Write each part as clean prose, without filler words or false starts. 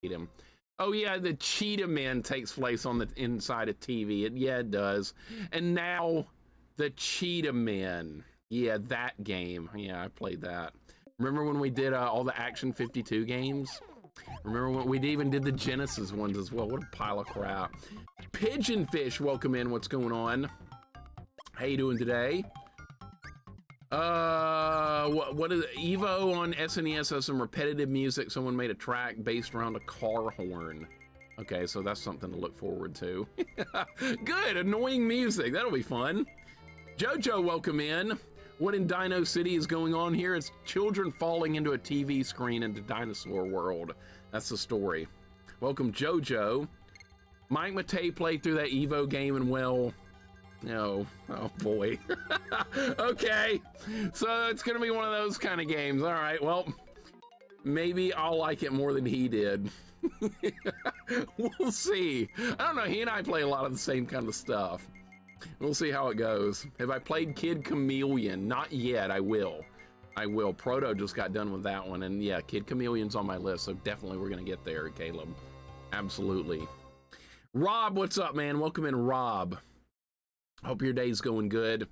him. Oh yeah, the Cheetah Man takes place on the inside of TV. Yeah, it does. And now the Cheetah Man. Yeah, that game. Yeah, I played that. Remember when we did all the Action 52 games? Remember when we even did the Genesis ones as well? What a pile of crap. Pigeonfish, welcome in. What's going on? How you doing today? What is it? Evo on SNES has some repetitive music. Someone made a track based around a car horn. Okay, so that's something to look forward to. Good, annoying music. That'll be fun. Jojo, welcome in. What in Dino City is going on here? It's children falling into a TV screen into dinosaur world. That's the story. Welcome, Jojo. Mike Matei played through that Evo game and well, no, oh boy. Okay, so it's gonna be one of those kind of games. All right, well, maybe I'll like it more than he did. We'll see. I don't know, he and I play a lot of the same kind of stuff. We'll see how it goes. Have I played Kid Chameleon? Not yet, I will. I will. Proto just got done with that one, and yeah, Kid Chameleon's on my list, so definitely we're gonna get there, Caleb. Absolutely. Rob, what's up, man? Welcome in, Rob. Hope your day's going good.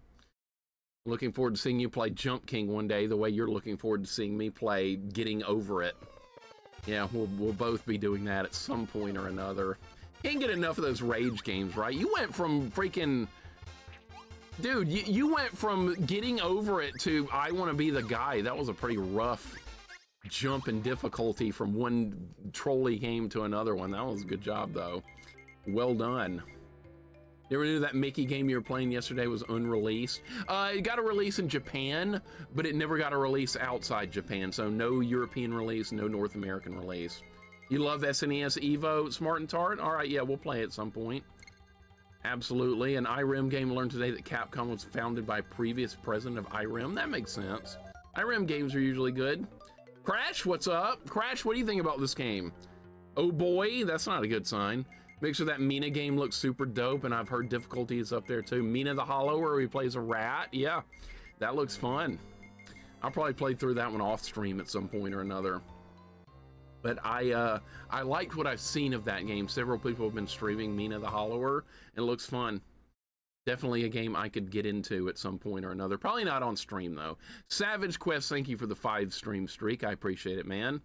Looking forward to seeing you play Jump King one day, the way you're looking forward to seeing me play Getting Over It. Yeah, we'll both be doing that at some point or another. Can't get enough of those rage games, right? You went from freaking... Dude, you went from Getting Over It to I Want to Be the Guy. That was a pretty rough jump in difficulty from one trolley game to another one. That was a good job, though. Well done. You ever knew that Mickey game you were playing yesterday was unreleased? It got a release in Japan, but it never got a release outside Japan. So no European release, no North American release. You love SNES Evo, Smart and Tart? All right, yeah, we'll play at some point. Absolutely. An IREM game. Learned today that Capcom was founded by previous president of IREM. That makes sense. IREM games are usually good. Crash, what's up? Crash, what do you think about this game? Oh boy, that's not a good sign. Make sure that Mina game looks super dope, and I've heard difficulties up there too. Mina the Hollow, where he plays a rat. Yeah, that looks fun. I'll probably play through that one off stream at some point or another. But I liked what I've seen of that game. Several people have been streaming Mina the Hollower, and it looks fun. Definitely a game I could get into at some point or another. Probably not on stream, though. Savage Quest, thank you for the 5 stream streak. I appreciate it, man.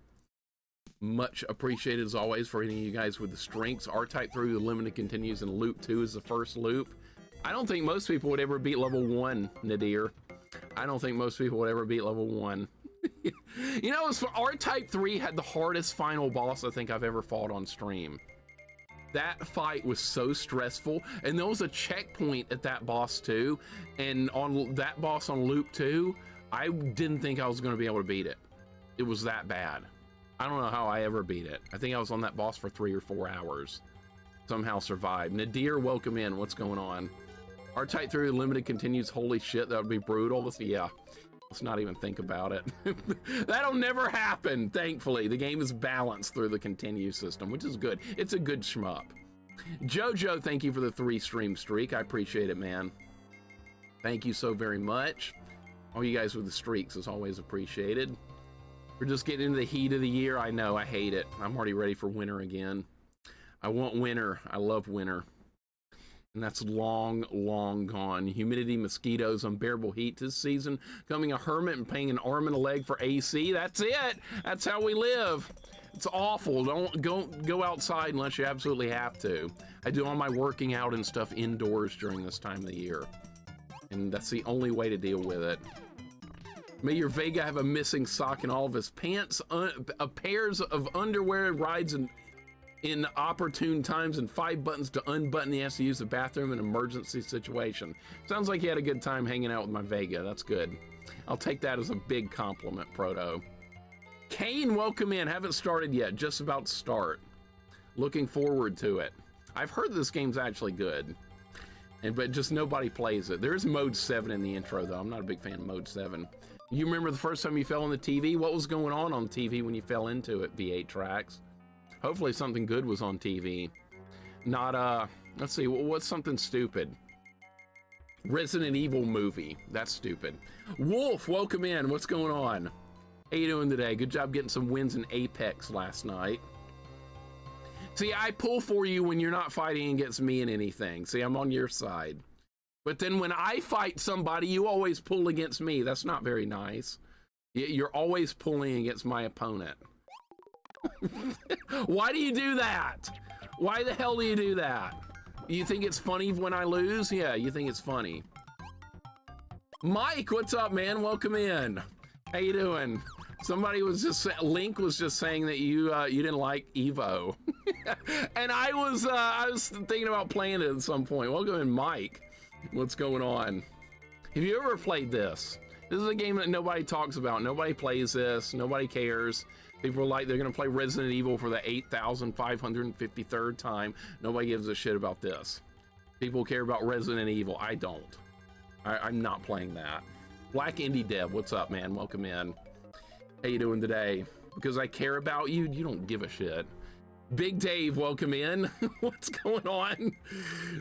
Much appreciated, as always, for any of you guys with the strengths. R-Type through the limited continues, and Loop 2 is the first loop. I don't think most people would ever beat level 1, Nadir. I don't think most people would ever beat level 1. You know, as for R-Type 3 had the hardest final boss I think I've ever fought on stream. That fight was so stressful, and there was a checkpoint at that boss too, and on that boss on Loop 2, I didn't think I was going to be able to beat it. It was that bad. I don't know how I ever beat it. I think I was on that boss for 3 or 4 hours. Somehow survived. Nadir, welcome in. What's going on? R-Type 3 Limited continues. Holy shit, that would be brutal. Yeah, let's not even think about it. That'll never happen, thankfully. The game is balanced through the continue system, which is good. It's a good shmup. Jojo, thank you for the 3 stream streak. I appreciate it, man. Thank you so very much. All you guys with the streaks is always appreciated. We're just getting into the heat of the year. I know, I hate it. I'm already ready for winter again. I want winter. I love winter. And that's long, long gone. Humidity, mosquitoes, unbearable heat this season. Becoming a hermit and paying an arm and a leg for AC. That's it. That's how we live. It's awful. Don't go outside unless you absolutely have to. I do all my working out and stuff indoors during this time of the year. And that's the only way to deal with it. May your Vega have a missing sock in all of his pants, a pairs of underwear, rides in opportune times, and 5 buttons to unbutton. He has to use the bathroom in an emergency situation. Sounds like he had a good time hanging out with my Vega. That's good. I'll take that as a big compliment, Proto. Kane, welcome in. Haven't started yet. Just about to start. Looking forward to it. I've heard this game's actually good. But just nobody plays it. There's mode 7 in the intro, though. I'm not a big fan of mode 7. You remember the first time you fell on the TV? What was going on TV when you fell into it, V8 Tracks? Hopefully something good was on TV. Not, let's see, what's something stupid? Resident Evil movie. That's stupid. Wolf, welcome in. What's going on? How you doing today? Good job getting some wins in Apex last night. See, I pull for you when you're not fighting against me in anything. See, I'm on your side. But then when I fight somebody, you always pull against me. That's not very nice. You're always pulling against my opponent. Why do you do that? Why the hell do you do that? You think it's funny when I lose? Yeah, you think it's funny. Mike, what's up, man? Welcome in. How you doing? Somebody was just, Link was just saying that you didn't like Evo. And I was thinking about playing it at some point. Welcome in, Mike. What's going on? Have you ever played this? This is a game that nobody talks about. Nobody plays this. Nobody cares. People are like, they're gonna play Resident Evil for the 8,553rd time. Nobody gives a shit about this. People care about Resident Evil. I don't. I'm not playing that. Black Indie Dev, what's up, man? Welcome in. How you doing today? Because I care about you, you don't give a shit. Big Dave, welcome in. What's going on?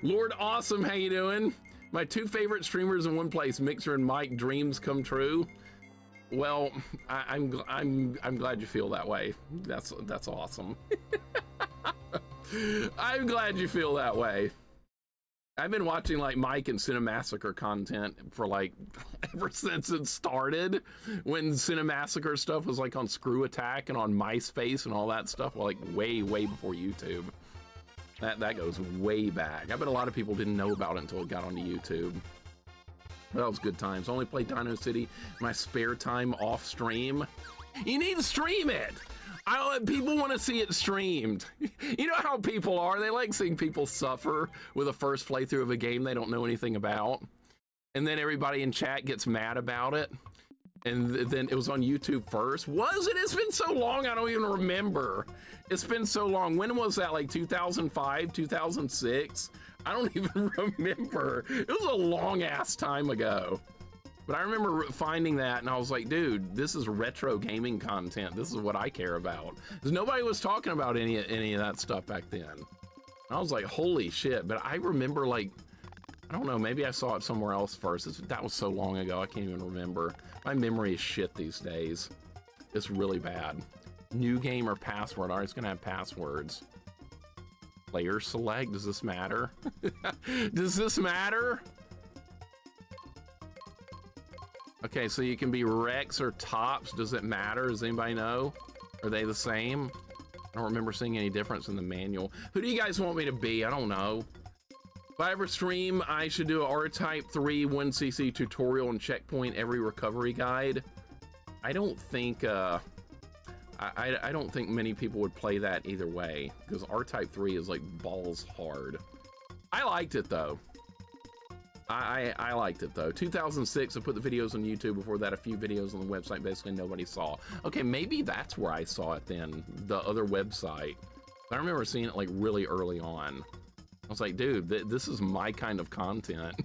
Lord Awesome, how you doing? My two favorite streamers in one place, Mixer and Mike. Dreams come true. Well, I'm glad you feel that way. That's awesome. I'm glad you feel that way. I've been watching like Mike and Cinemassacre content for like ever since it started, when Cinemassacre stuff was like on Screw Attack and on MySpace and all that stuff, like way before YouTube. That goes way back. I bet a lot of people didn't know about it until it got onto YouTube. That was good times. I only play Dino City in my spare time off stream. You need to stream it. People want to see it streamed. You know how people are. They like seeing people suffer with a first playthrough of a game they don't know anything about. And then everybody in chat gets mad about it. And then it was on YouTube first. Was it? It's been so long, I don't even remember. It's been so long. When was that? Like 2005, 2006? I don't even remember. It was a long ass time ago. But I remember finding that and I was like, dude, this is retro gaming content. This is what I care about. Because nobody was talking about any of that stuff back then. And I was like, holy shit. But I remember, like, I don't know, maybe I saw it somewhere else first. That was so long ago, I can't even remember. My memory is shit these days. It's really bad. New game or password? All right, it's gonna have passwords. Player select, does this matter? Does this matter? Okay, so you can be Rex or Tops. Does it matter? Does anybody know? Are they the same? I don't remember seeing any difference in the manual. Who do you guys want me to be? I don't know. If I ever stream, I should do a R-Type 3 1cc tutorial and checkpoint every recovery guide. I don't think I don't think many people would play that either way, because R-Type 3 is like balls hard. I liked it though. I liked it though. 2006, I put the videos on YouTube. Before that, a few videos on the website basically nobody saw. Okay, maybe that's where I saw it then, the other website. I remember seeing it like really early on. I was like, dude, this is my kind of content.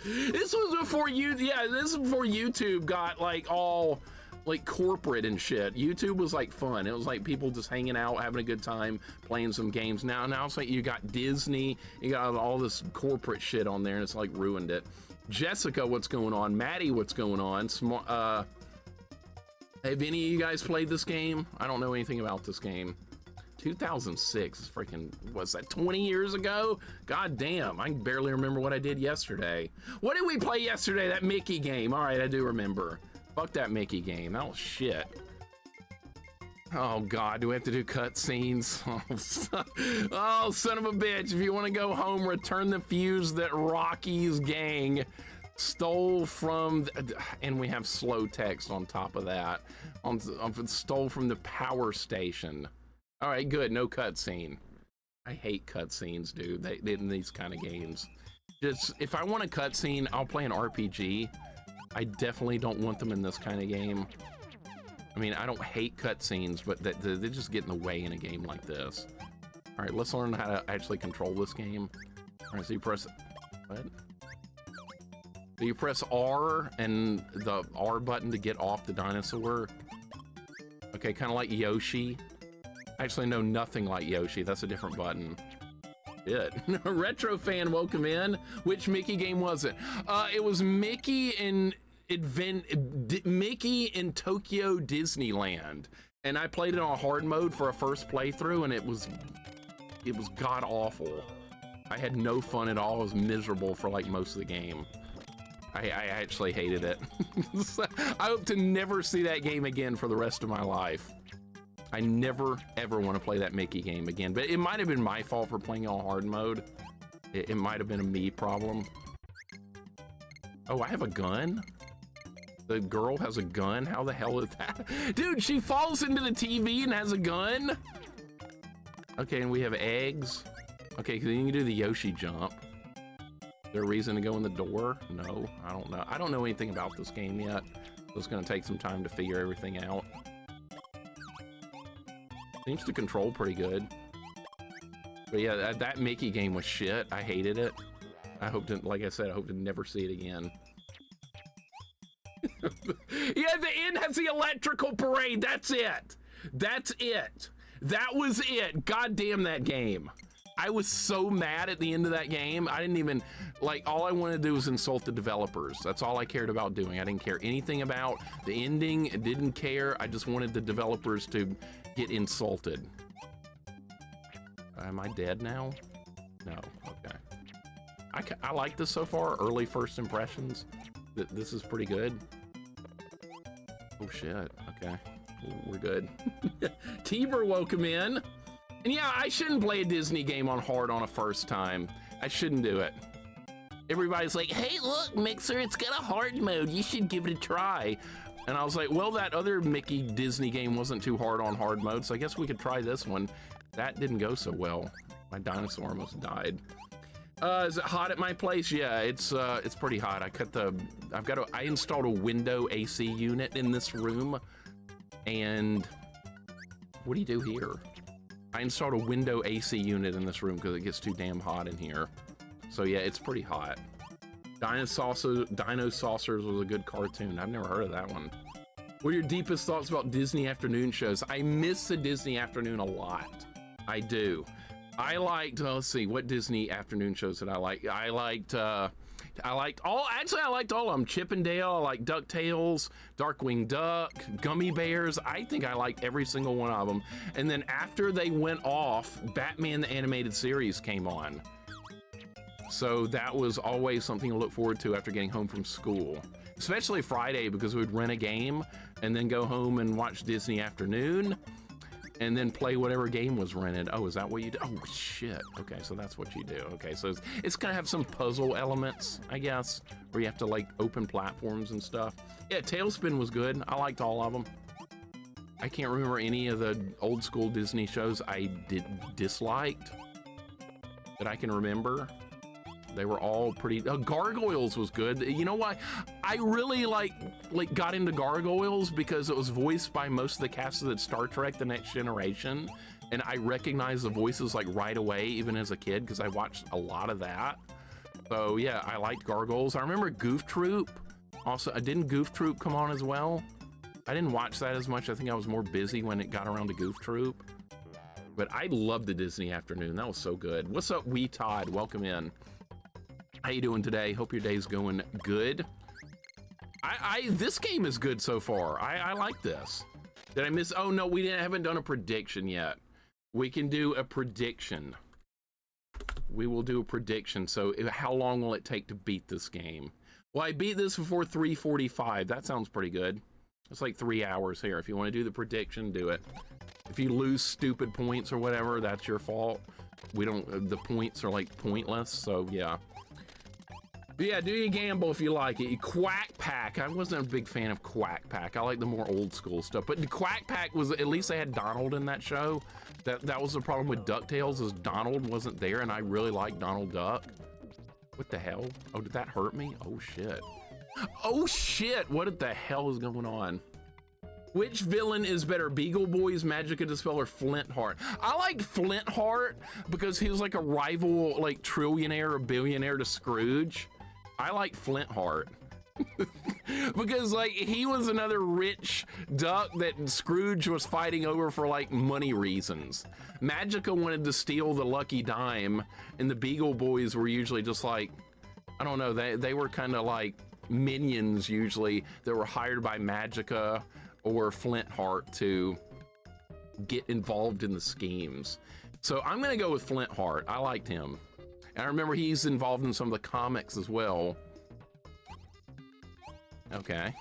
This was before this is before YouTube got like all like corporate and shit. YouTube was like fun. It was like people just hanging out, having a good time, playing some games. Now it's like you got Disney, you got all this corporate shit on there, and it's like ruined it. Jessica, what's going on? Maddie, what's going on? Have any of you guys played this game? I don't know anything about this game. 2006 is freaking, was that 20 years ago? God damn, I can barely remember what I did yesterday. What did we play yesterday? That Mickey game. All right, I do remember. Fuck that Mickey game. That was shit. Oh God, do we have to do cutscenes? Oh, son of a bitch. If you want to go home, return the fuse that Rocky's gang stole from, and we have slow text on top of that. Stole from the power station. All right, good. No cutscene. I hate cutscenes, dude. In these kind of games. Just if I want a cutscene, I'll play an RPG. I definitely don't want them in this kind of game. I mean, I don't hate cutscenes, but they just get in the way in a game like this. All right, let's learn how to actually control this game. All right, so you press what? So you press R and the R button to get off the dinosaur. Okay, kind of like Yoshi. Actually, no, nothing like Yoshi. That's a different button. Shit. Retro fan, welcome in. Which Mickey game was it? It was Mickey in Mickey in Tokyo Disneyland, and I played it on hard mode for a first playthrough, and it was it was god awful. I had no fun at all. I was miserable for like most of the game. I actually hated it. I hope to never see that game again for the rest of my life. I never ever want to play that Mickey game again, but it might have been my fault for playing on hard mode. It might have been a me problem. Oh, I have a gun? The girl has a gun? How the hell is that? Dude, she falls into the TV and has a gun? Okay, and we have eggs. Okay, then you can do the Yoshi jump. Is there a reason to go in the door? No, I don't know. I don't know anything about this game yet, so it's gonna take some time to figure everything out. Seems to control pretty good. But yeah, that Mickey game was shit. I hated it. I hope to, like I said, I hope to never see it again. Yeah, the end has the electrical parade. That's it. That's it. That was it. God damn that game. I was so mad at the end of that game. I didn't even, like, all I wanted to do was insult the developers. That's all I cared about doing. I didn't care anything about the ending. I didn't care. I just wanted the developers to get insulted. Am I dead now? No. Okay. I like this so far. Early first impressions. This is pretty good. Oh shit. Okay. We're good. Tiber, welcome in. And yeah, I shouldn't play a Disney game on hard on a first time. I shouldn't do it. Everybody's like, hey, look, Mixer, it's got a hard mode. You should give it a try. And I was like, well, that other Mickey Disney game wasn't too hard on hard mode, so I guess we could try this one. That didn't go so well. My dinosaur almost died. Is it hot at my place? Yeah, it's pretty hot. I installed a window AC unit in this room. And what do you do here? I installed a window AC unit in this room because it gets too damn hot in here. So yeah, it's pretty hot. Dino Saucers was a good cartoon. I've never heard of that one. What are your deepest thoughts about Disney afternoon shows? I miss the Disney afternoon a lot. I do. I liked, let's see, what Disney afternoon shows did I like? I liked all of them. Chip and Dale, I like DuckTales, Darkwing Duck, Gummy Bears. I think I liked every single one of them. And then after they went off, Batman the Animated Series came on. So that was always something to look forward to after getting home from school. Especially Friday, because we'd rent a game and then go home and watch Disney Afternoon and then play whatever game was rented. Oh, is that what you do? Oh, shit. Okay, so that's what you do. Okay, so it's gonna have some puzzle elements, I guess, where you have to, like, open platforms and stuff. Yeah, Tailspin was good. I liked all of them. I can't remember any of the old school Disney shows I disliked that I can remember. They were all pretty. Gargoyles was good. You know why? I really got into Gargoyles because it was voiced by most of the cast of Star Trek: The Next Generation, and I recognized the voices like right away, even as a kid, because I watched a lot of that. So yeah, I liked Gargoyles. I remember Goof Troop. Also, didn't Goof Troop come on as well? I didn't watch that as much. I think I was more busy when it got around to Goof Troop. But I loved the Disney afternoon. That was so good. What's up, Wee Todd? Welcome in. How you doing today? Hope your day's going good. This game is good so far. I like this. Did I miss? Oh no, we haven't done a prediction yet. We can do a prediction. We will do a prediction. So how long will it take to beat this game? Well, I beat this before 3:45. That sounds pretty good. It's like 3 hours here. If you want to do the prediction, do it. If you lose stupid points or whatever, that's your fault. The points are like pointless, so yeah. But yeah, do your gamble if you like it. Quack Pack. I wasn't a big fan of Quack Pack. I like the more old school stuff. But the Quack Pack was, at least they had Donald in that show. That was the problem with DuckTales, is Donald wasn't there, and I really liked Donald Duck. What the hell? Oh, did that hurt me? Oh shit. Oh shit, what the hell is going on? Which villain is better, Beagle Boys, Magic of Dispel, or Flintheart? I like Flintheart because he was like a rival, like trillionaire or billionaire to Scrooge. I like Flintheart because like he was another rich duck that Scrooge was fighting over for like money reasons. Magica wanted to steal the lucky dime, and the Beagle Boys were usually just like, I don't know, they were kind of like minions usually that were hired by Magica or Flintheart to get involved in the schemes. So I'm gonna go with Flintheart. I liked him. And I remember he's involved in some of the comics as well. Okay.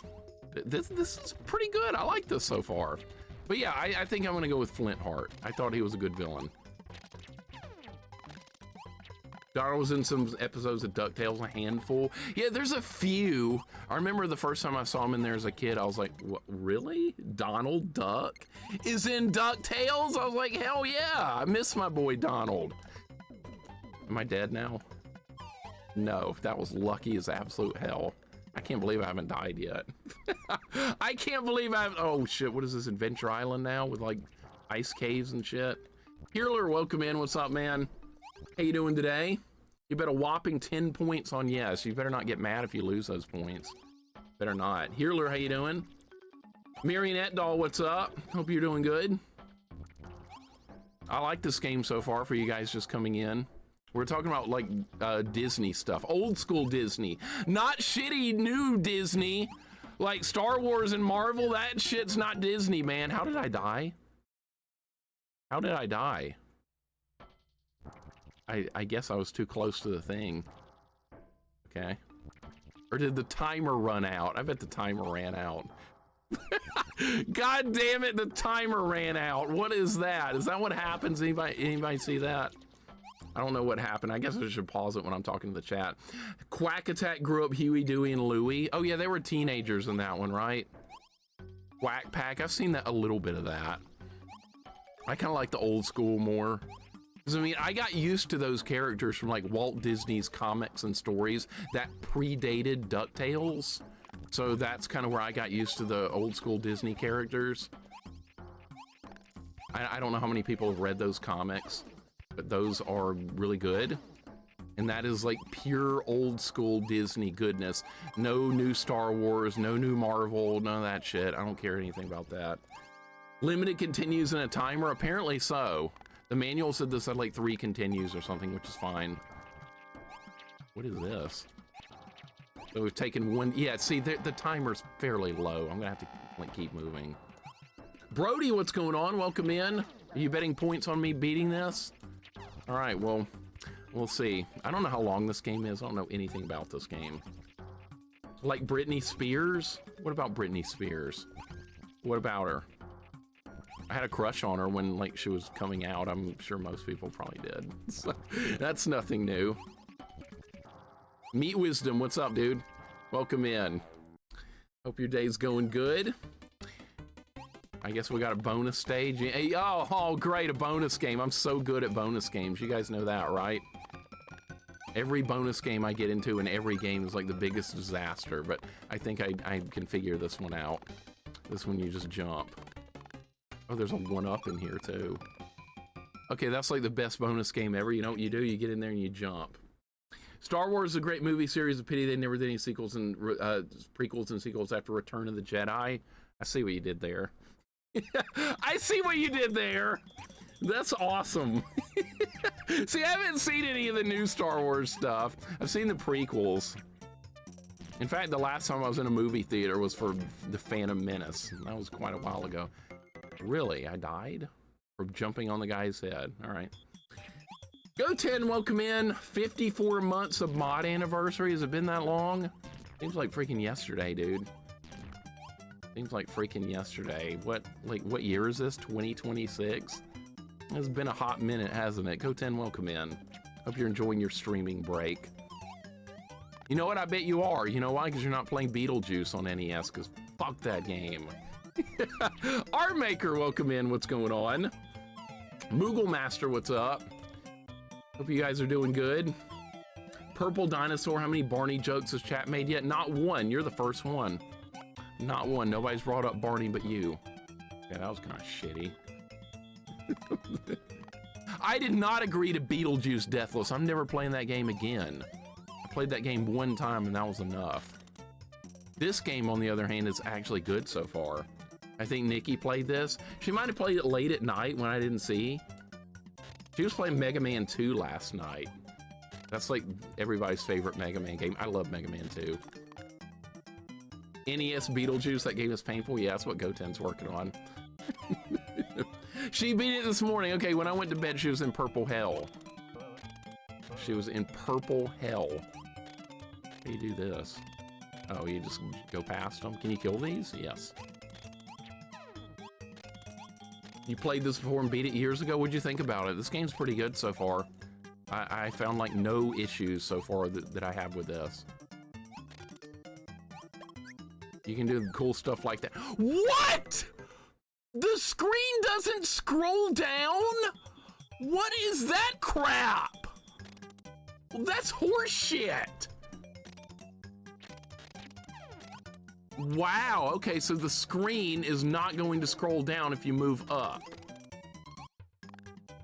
This is pretty good. I like this so far. But yeah, I think I'm gonna go with Flintheart. I thought he was a good villain. Donald was in some episodes of DuckTales, a handful. Yeah, there's a few. I remember the first time I saw him in there as a kid, I was like, what, really? Donald Duck is in DuckTales? I was like, hell yeah, I miss my boy Donald. Am I dead now? No, that was lucky as absolute hell. I can't believe I haven't died yet. I can't believe I haven't, oh shit, what is this, Adventure Island now with like ice caves and shit? Healer, welcome in, what's up, man? How you doing today? You bet a whopping 10 points on yes. You better not get mad if you lose those points. Better not. Healer, how you doing? Marionette Doll, what's up? Hope you're doing good. I like this game so far for you guys just coming in. We're talking about like Disney stuff, old school Disney, not shitty new Disney, like Star Wars and Marvel. That shit's not Disney, man. How did I die? How did I die? I guess I was too close to the thing. Okay. Or did the timer run out? I bet the timer ran out. God damn it, the timer ran out. What is that? Is that what happens? Anybody see that? I don't know what happened. I guess I should pause it when I'm talking to the chat. Quack Attack grew up Huey, Dewey, and Louie. Oh yeah, they were teenagers in that one, right? Quack Pack, I've seen that, a little bit of that. I kind of like the old school more. I mean, I got used to those characters from like Walt Disney's comics and stories that predated DuckTales. So that's kind of where I got used to the old school Disney characters. I don't know how many people have read those comics, but those are really good. And that is like pure old school Disney goodness. No new Star Wars, no new Marvel, none of that shit. I don't care anything about that. Limited continues in a timer, apparently so. The manual said this had like 3 continues or something, which is fine. What is this? So we've taken one, yeah, see, the timer's fairly low. I'm gonna have to like keep moving. Brody, what's going on? Welcome in. Are you betting points on me beating this? All right, well, we'll see. I don't know how long this game is. I don't know anything about this game. Like Britney Spears? What about Britney Spears? What about her? I had a crush on her when like she was coming out. I'm sure most people probably did. So, that's nothing new. Meat Wisdom, what's up, dude? Welcome in. Hope your day's going good. I guess we got a bonus stage. Hey, oh, great, a bonus game. I'm so good at bonus games. You guys know that, right? Every bonus game I get into in every game is like the biggest disaster, but I think I can figure this one out. This one you just jump. Oh, there's a 1-up in here too. Okay, that's like the best bonus game ever. You know what you do? You get in there and you jump. Star Wars is a great movie series. A pity they never did any sequels and prequels and sequels after Return of the Jedi. I see what you did there. I see what you did there. That's awesome. See, I haven't seen any of the new Star Wars stuff. I've seen the prequels. In fact, the last time I was in a movie theater was for The Phantom Menace. That was quite a while ago. Really? I died? From jumping on the guy's head. All right. Go 10, welcome in. 54 months of mod anniversary. Has it been that long? Seems like freaking yesterday, dude. Seems like freaking yesterday. What year is this? 2026? It's been a hot minute, hasn't it? Go 10, welcome in. Hope you're enjoying your streaming break. You know what? I bet you are. You know why? Because you're not playing Beetlejuice on NES, because fuck that game. Art Maker, welcome in. What's going on? Moogle Master, what's up? Hope you guys are doing good. Purple Dinosaur, how many Barney jokes has chat made yet? Not one. You're the first one. Not one. Nobody's brought up Barney but you. Yeah, that was kind of shitty. I did not agree to Beetlejuice Deathless. I'm never playing that game again. I played that game one time and that was enough. This game, on the other hand, is actually good so far. I think Nikki played this. She might have played it late at night when I didn't see. She was playing Mega Man 2 last night. That's like everybody's favorite Mega Man game. I love Mega Man 2. NES Beetlejuice, that game is painful. Yeah, that's what Goten's working on. She beat it this morning. Okay, when I went to bed, she was in purple hell. She was in purple hell. How do you do this? Oh, you just go past them? Can you kill these? Yes. You played this before and beat it years ago? What'd you think about it? This game's pretty good so far. I found like no issues so far that I have with this. You can do cool stuff like that. What? The screen doesn't scroll down? What is that crap? Well, that's horseshit. Wow, okay, so the screen is not going to scroll down if you move up.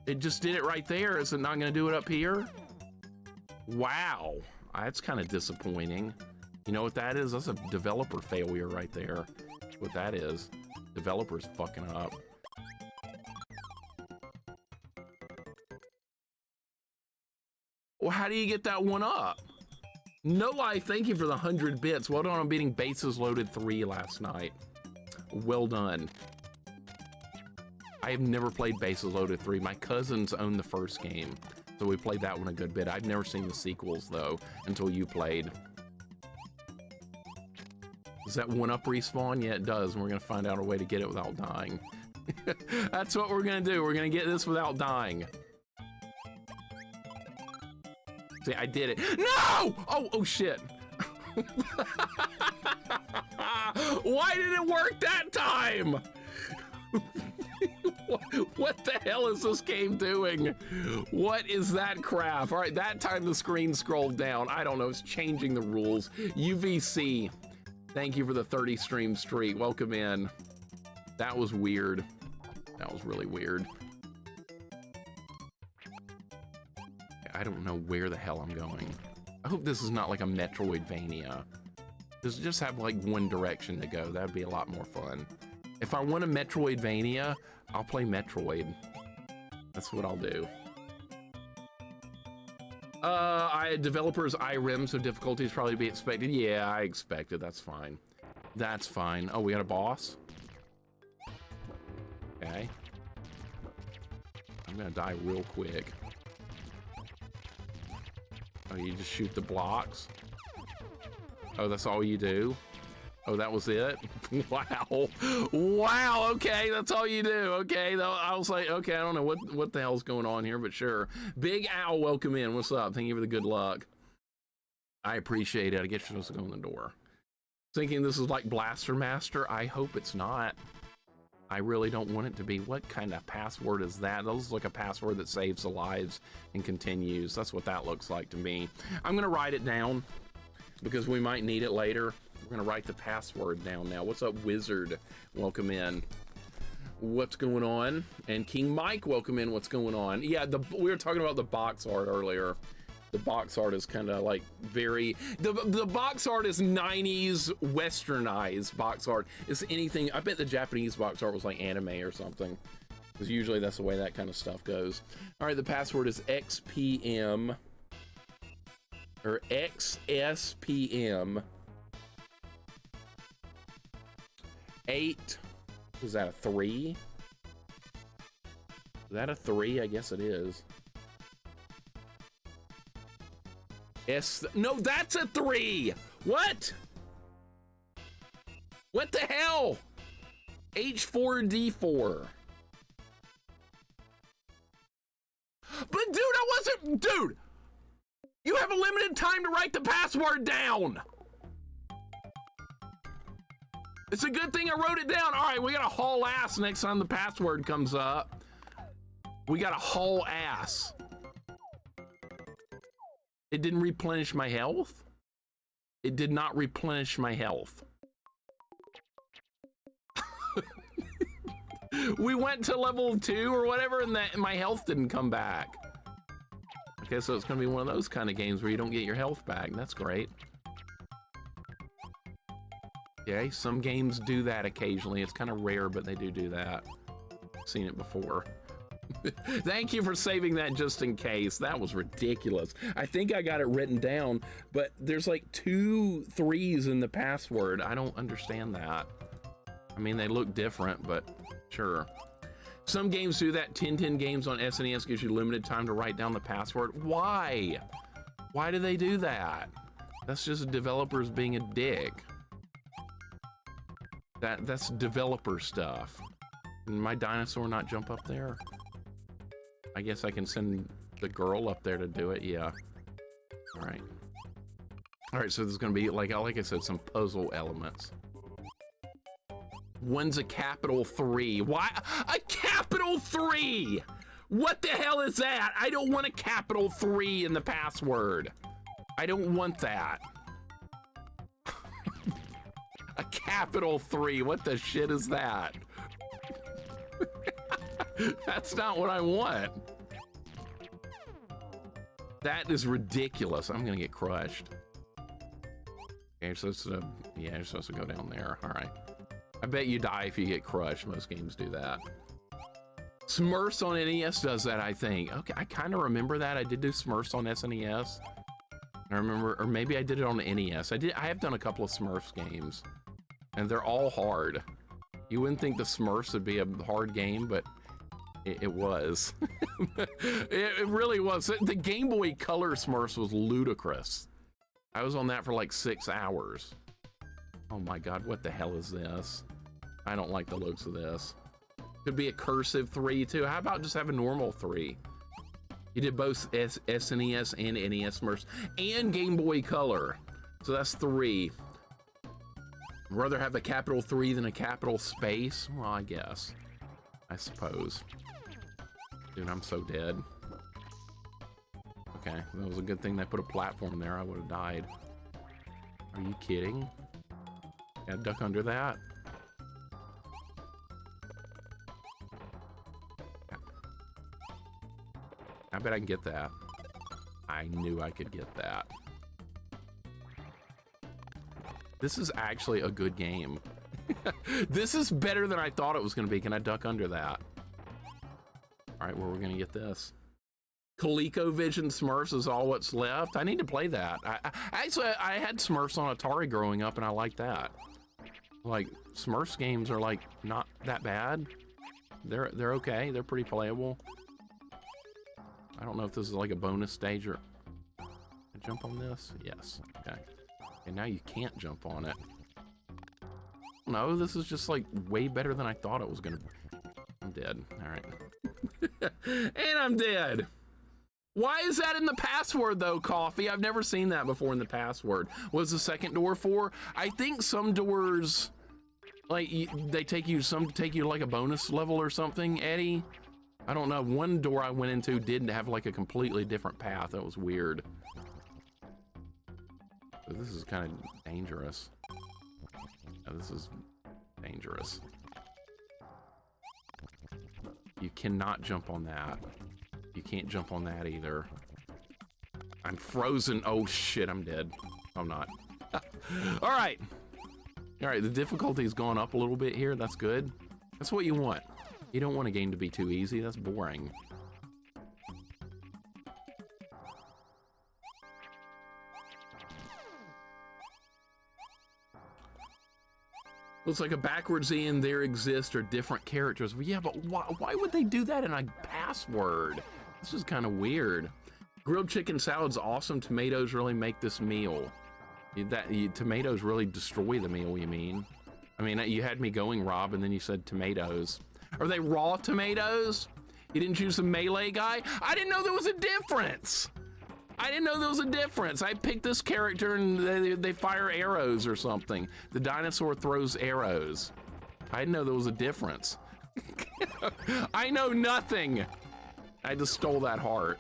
It just did it right there. Is it not going to do it up here? Wow, that's kind of disappointing. You know what that is? That's a developer failure right there. That's what that is. Developers fucking up. Well, how do you get that one up? No Life, thank you for the 100 bits. Well done on beating Bases Loaded 3 last night. Well done. I have never played Bases Loaded 3. My cousins own the first game, so we played that one a good bit. I've never seen the sequels, though, until you played. Does that one-up respawn? Yeah, it does, and we're going to find out a way to get it without dying. That's what we're going to do. We're going to get this without dying. See, I did it. No! Oh shit. Why did it work that time? What the hell is this game doing? What is that crap? All right, that time the screen scrolled down. I don't know, it's changing the rules. UVC, thank you for the 30 stream streak. Welcome in. That was weird. That was really weird. I don't know where the hell I'm going. I hope this is not like a Metroidvania. Just have like one direction to go. That'd be a lot more fun. If I want a Metroidvania, I'll play Metroid. That's what I'll do. Developers IRIM, so difficulties probably to be expected. Yeah, I expected. That's fine. That's fine. Oh, we got a boss? Okay. I'm gonna die real quick. Oh, you just shoot the blocks? Oh, that's all you do? Oh, that was it? Wow. Wow, okay, that's all you do. Okay, I was like, okay, I don't know what the hell's going on here, but sure. Big Owl, welcome in. What's up? Thank you for the good luck. I appreciate it. I guess you're supposed to go in the door. Thinking this is like Blaster Master? I hope it's not. I really don't want it to be. What kind of password is that? That looks like a password that saves the lives and continues. That's what that looks like to me. I'm gonna write it down because we might need it later. We're gonna write the password down now. What's up, Wizard? Welcome in. What's going on? And King Mike, welcome in. What's going on? Yeah, we were talking about the box art earlier. The box art is kind of like very, the box art is 90s westernized box art. It's anything, I bet the Japanese box art was like anime or something, because usually that's the way that kind of stuff goes. All right, the password is XPM, or XSPM 8, is that a 3? Is that a 3? I guess it is. No, that's a 3. What? What the hell? H4D4. But dude, I wasn't, dude, you have a limited time to write the password down. It's a good thing I wrote it down. All right, we gotta haul ass next time the password comes up. We gotta haul ass. It didn't replenish my health? It did not replenish my health. We went to level 2 or whatever, and my health didn't come back. Okay, so it's gonna be one of those kind of games where you don't get your health back. That's great. Okay, some games do that occasionally. It's kind of rare, but they do that. I've seen it before. Thank you for saving that just in case. That was ridiculous. I think I got it written down, but there's like 2 3s in the password. I don't understand that. I mean, they look different, but sure. Some games do that. 10 games on SNES gives you limited time to write down the password. Why? Why do they do that? That's just developers being a dick. That's developer stuff. Can my dinosaur not jump up there? I guess I can send the girl up there to do it. Yeah. All right. All right. So there's going to be like I said, some puzzle elements. One's a capital 3. Why a capital 3? What the hell is that? I don't want a capital 3 in the password. I don't want that. A capital 3. What the shit is that? That's not what I want. That is ridiculous. I'm gonna get crushed. Okay, so it's yeah, you're supposed to go down there. All right. I bet you die if you get crushed. Most games do that. Smurfs on NES does that, I think. Okay, I kind of remember that. I did do Smurfs on SNES. I remember, or maybe I did it on the NES. I have done a couple of Smurfs games, and they're all hard. You wouldn't think the Smurfs would be a hard game, but it was. it really was. The Game Boy Color Smurfs was ludicrous. I was on that for like 6 hours. Oh my God, what the hell is this? I don't like the looks of this. Could be a cursive 3 too. How about just have a normal 3? You did both SNES and NES Smurfs and Game Boy Color. So that's 3. I'd rather have a capital 3 than a capital space. Well, I guess. I suppose. Dude, I'm so dead. Okay, that was a good thing they put a platform there. I would have died. Are you kidding? Yeah, duck under that. I bet I can get that. I knew I could get that. This is actually a good game. This is better than I thought it was going to be. Can I duck under that? All right, where we're going to get this. ColecoVision Smurfs is all what's left. I need to play that. Actually, I had Smurfs on Atari growing up, and I like that. Like, Smurfs games are, like, not that bad. They're okay. They're pretty playable. I don't know if this is like a bonus stage or... Can I jump on this? Yes. Okay. And now you can't jump on it. No, this is just like way better than I thought it was gonna be. I'm dead. All right. And I'm dead. Why is that in the password though, Coffee? I've never seen that before in the password. What's the second door for? I think some doors, like they take you, some take you like a bonus level or something, Eddie. I don't know. One door I went into didn't have like a completely different path. That was weird. So this is kind of dangerous. Yeah, this is dangerous. You cannot jump on that. You can't jump on that either. I'm frozen. Oh shit, I'm dead. I'm not. All right. All right, the difficulty's gone up a little bit here. That's good. That's what you want. You don't want a game to be too easy. That's boring. Looks like a backwards in there exists or different characters. Well, yeah, but why would they do that in a password? This is kind of weird. Grilled chicken salad's awesome. Tomatoes really make this meal. Tomatoes really destroy the meal, you mean? I mean, you had me going, Rob, and then you said tomatoes. Are they raw tomatoes? You didn't choose the melee guy? I didn't know there was a difference. I didn't know there was a difference. I picked this character and they fire arrows or something. The dinosaur throws arrows. I didn't know there was a difference. I know nothing. I just stole that heart.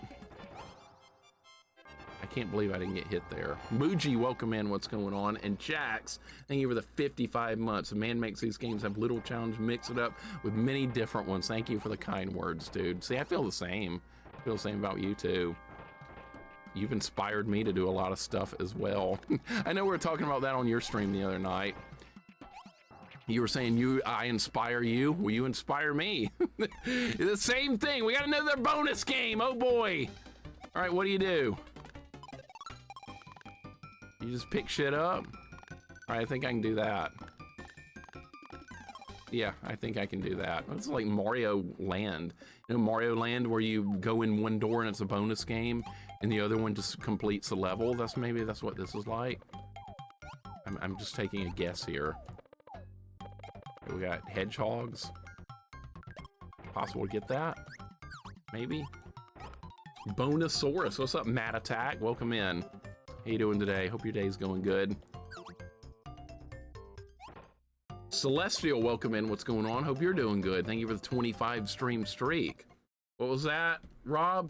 I can't believe I didn't get hit there. Muji, welcome in. What's going on? And Jax, thank you for the 55 months. The man makes these games have little challenge, mix it up with many different ones. Thank you for the kind words, dude. See, I feel the same. I feel the same about you too. You've inspired me to do a lot of stuff as well. I know we were talking about that on your stream the other night. You were saying I inspire you. Well, you inspire me. The same thing. We got another bonus game. Oh boy. All right, what do? You just pick shit up? All right, I think I can do that. Yeah, I think I can do that. It's like Mario Land. You know, Mario Land where you go in one door and it's a bonus game, and the other one just completes the level. Maybe that's what this is like. I'm just taking a guess here. We got hedgehogs. Possible to get that? Maybe? Bonosaurus. What's up, Matt Attack? Welcome in. How you doing today? Hope your day's going good. Celestial, welcome in. What's going on? Hope you're doing good. Thank you for the 25 stream streak. What was that, Rob?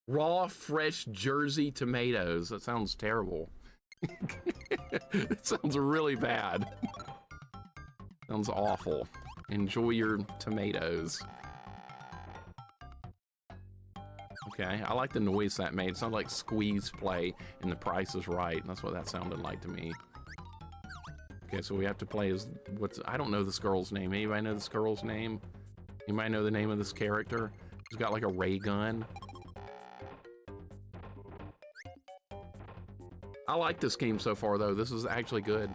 Raw, fresh Jersey tomatoes. That sounds terrible. It sounds really bad. Sounds awful. Enjoy your tomatoes. Okay, I like the noise that made. It sounded like Squeeze Play and The Price is Right. That's what that sounded like to me. Okay, so we have to play as I don't know this girl's name. Anybody know this girl's name? You might know the name of this character. She's got like a ray gun. I like this game so far though. This is actually good.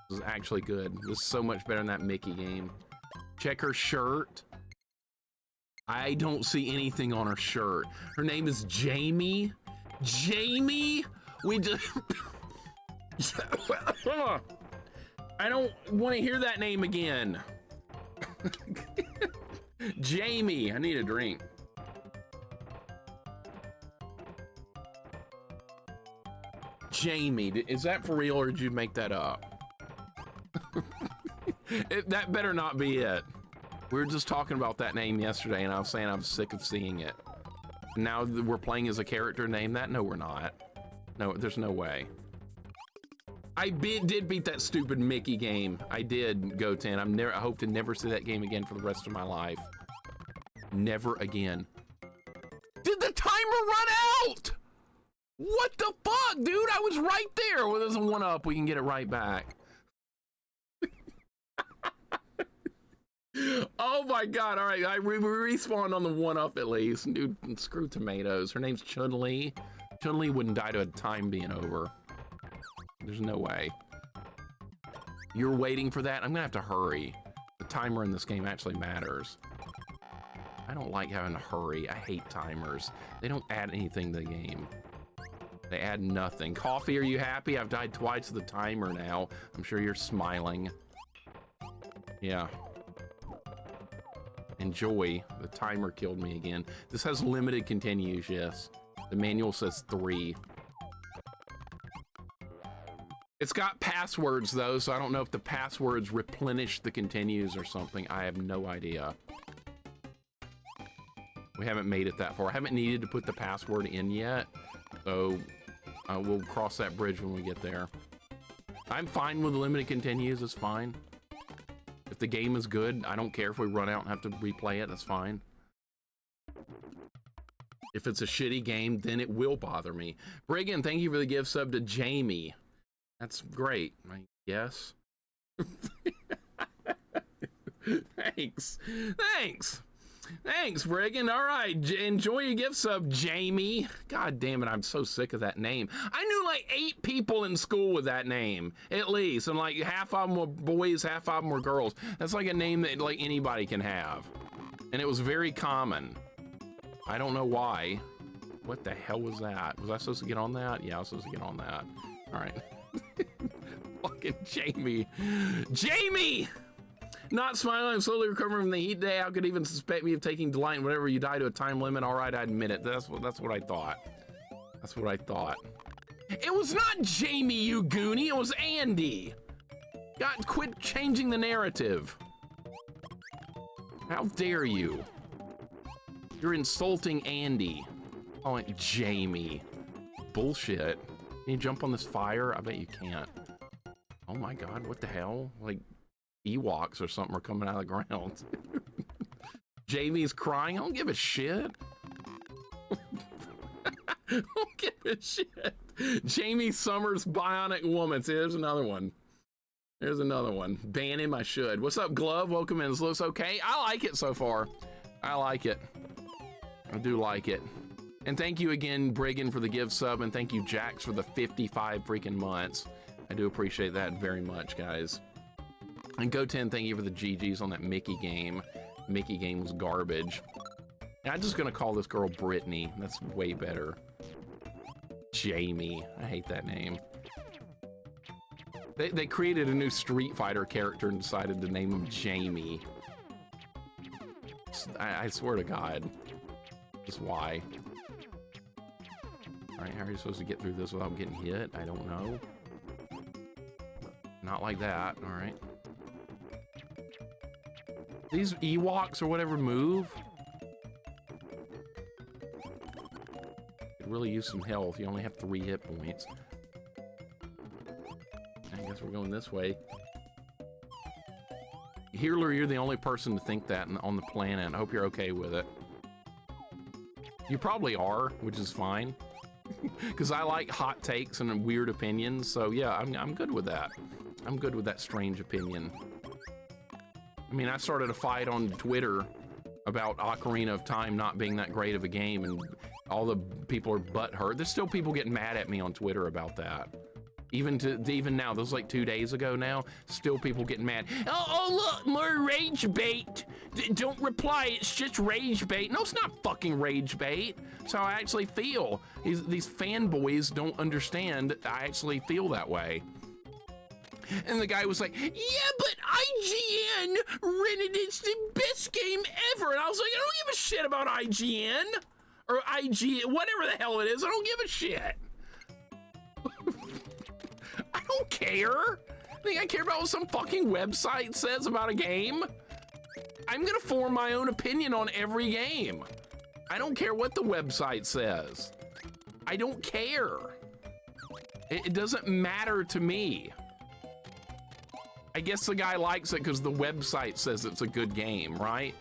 This is actually good. This is so much better than that Mickey game. Check her shirt. I don't see anything on her shirt. Her name is Jamie. Jamie? We just... I don't want to hear that name again. Jamie, I need a drink. Jamie, is that for real or did you make that up? That better not be it. We were just talking about that name yesterday and I was saying I'm sick of seeing it. Now we're playing as a character named that? No, we're not. No, there's no way. I did beat that stupid Mickey game. I did, Goten. I hope to never see that game again for the rest of my life. Never again. Did the timer run out? What the fuck, dude? I was right there. Well, there's a 1-up. We can get it right back. Oh my god. All right, I respawned on the 1-up at least. Dude, screw tomatoes. Her name's Chun-Li. Chun-Li wouldn't die to a time being over. There's no way. You're waiting for that? I'm gonna have to hurry. The timer in this game actually matters. I don't like having to hurry. I hate timers. They don't add anything to the game. They add nothing. Coffee, are you happy? I've died twice to the timer now. I'm sure you're smiling. Yeah. Enjoy. The timer killed me again. This has limited continues, yes. The manual says 3. It's got passwords though, so I don't know if the passwords replenish the continues or something. I have no idea. We haven't made it that far. I haven't needed to put the password in yet, so we'll cross that bridge when we get there. I'm fine with the limited continues, it's fine. If the game is good, I don't care if we run out and have to replay it, that's fine. If it's a shitty game, then it will bother me. Briggan, thank you for the gift sub to Jamie. That's great, I guess. Thanks. Thanks, Briggan. All right, enjoy your gift sub, Jamie. God damn it, I'm so sick of that name. I knew like 8 people in school with that name, at least. And like half of them were boys, half of them were girls. That's like a name that like anybody can have. And it was very common. I don't know why. What the hell was that? Was I supposed to get on that? Yeah, I was supposed to get on that. All right. Fucking Jamie. Jamie! Not smiling, I'm slowly recovering from the heat today. How could even suspect me of taking delight in whatever you die to a time limit? All right, I admit it. That's what I thought. That's what I thought. It was not Jamie, you goonie. It was Andy. God, quit changing the narrative. How dare you? You're insulting Andy. Oh, Jamie. Bullshit. Can you jump on this fire? I bet you can't. Oh my god, what the hell? Like Ewoks or something are coming out of the ground. Jamie's crying. I don't give a shit. I don't give a shit. Jamie Summers Bionic Woman. See, there's another one. There's another one. Ban him, I should. What's up, Glove? Welcome in. This looks okay. I like it so far. I like it. I do like it. And thank you again, Briggan, for the gift sub, and thank you, Jax, for the 55 freaking months. I do appreciate that very much, guys. And Go10, thank you for the GGs on that Mickey game. Mickey game was garbage. And I'm just gonna call this girl Brittany. That's way better. Jamie. I hate that name. They created a new Street Fighter character and decided to name him Jamie. I swear to God. Just why? Alright, how are you supposed to get through this without getting hit? I don't know. Not like that, alright. These Ewoks or whatever move. Could really use some health. You only have 3 hit points. I guess we're going this way. Healer, you're the only person to think that on the planet. I hope you're okay with it. You probably are, which is fine. Because I like hot takes and weird opinions, so yeah, I'm good with that. I'm good with that strange opinion. I mean, I started a fight on Twitter about Ocarina of Time not being that great of a game, and all the people are butthurt. There's still people getting mad at me on Twitter about that. Even now, this was like 2 days ago now, still people getting mad. Oh look, more rage bait. Don't reply, it's just rage bait. No, it's not fucking rage bait. That's how I actually feel. These fanboys don't understand I actually feel that way. And the guy was like, yeah, but IGN rented it's the best game ever. And I was like, I don't give a shit about IGN. Or IG, whatever the hell it is, I don't give a shit. I don't care. I think I care about what some fucking website says about a game. I'm gonna form my own opinion on every game. I don't care what the website says. I don't care. It doesn't matter to me. I guess the guy likes it because the website says it's a good game, right?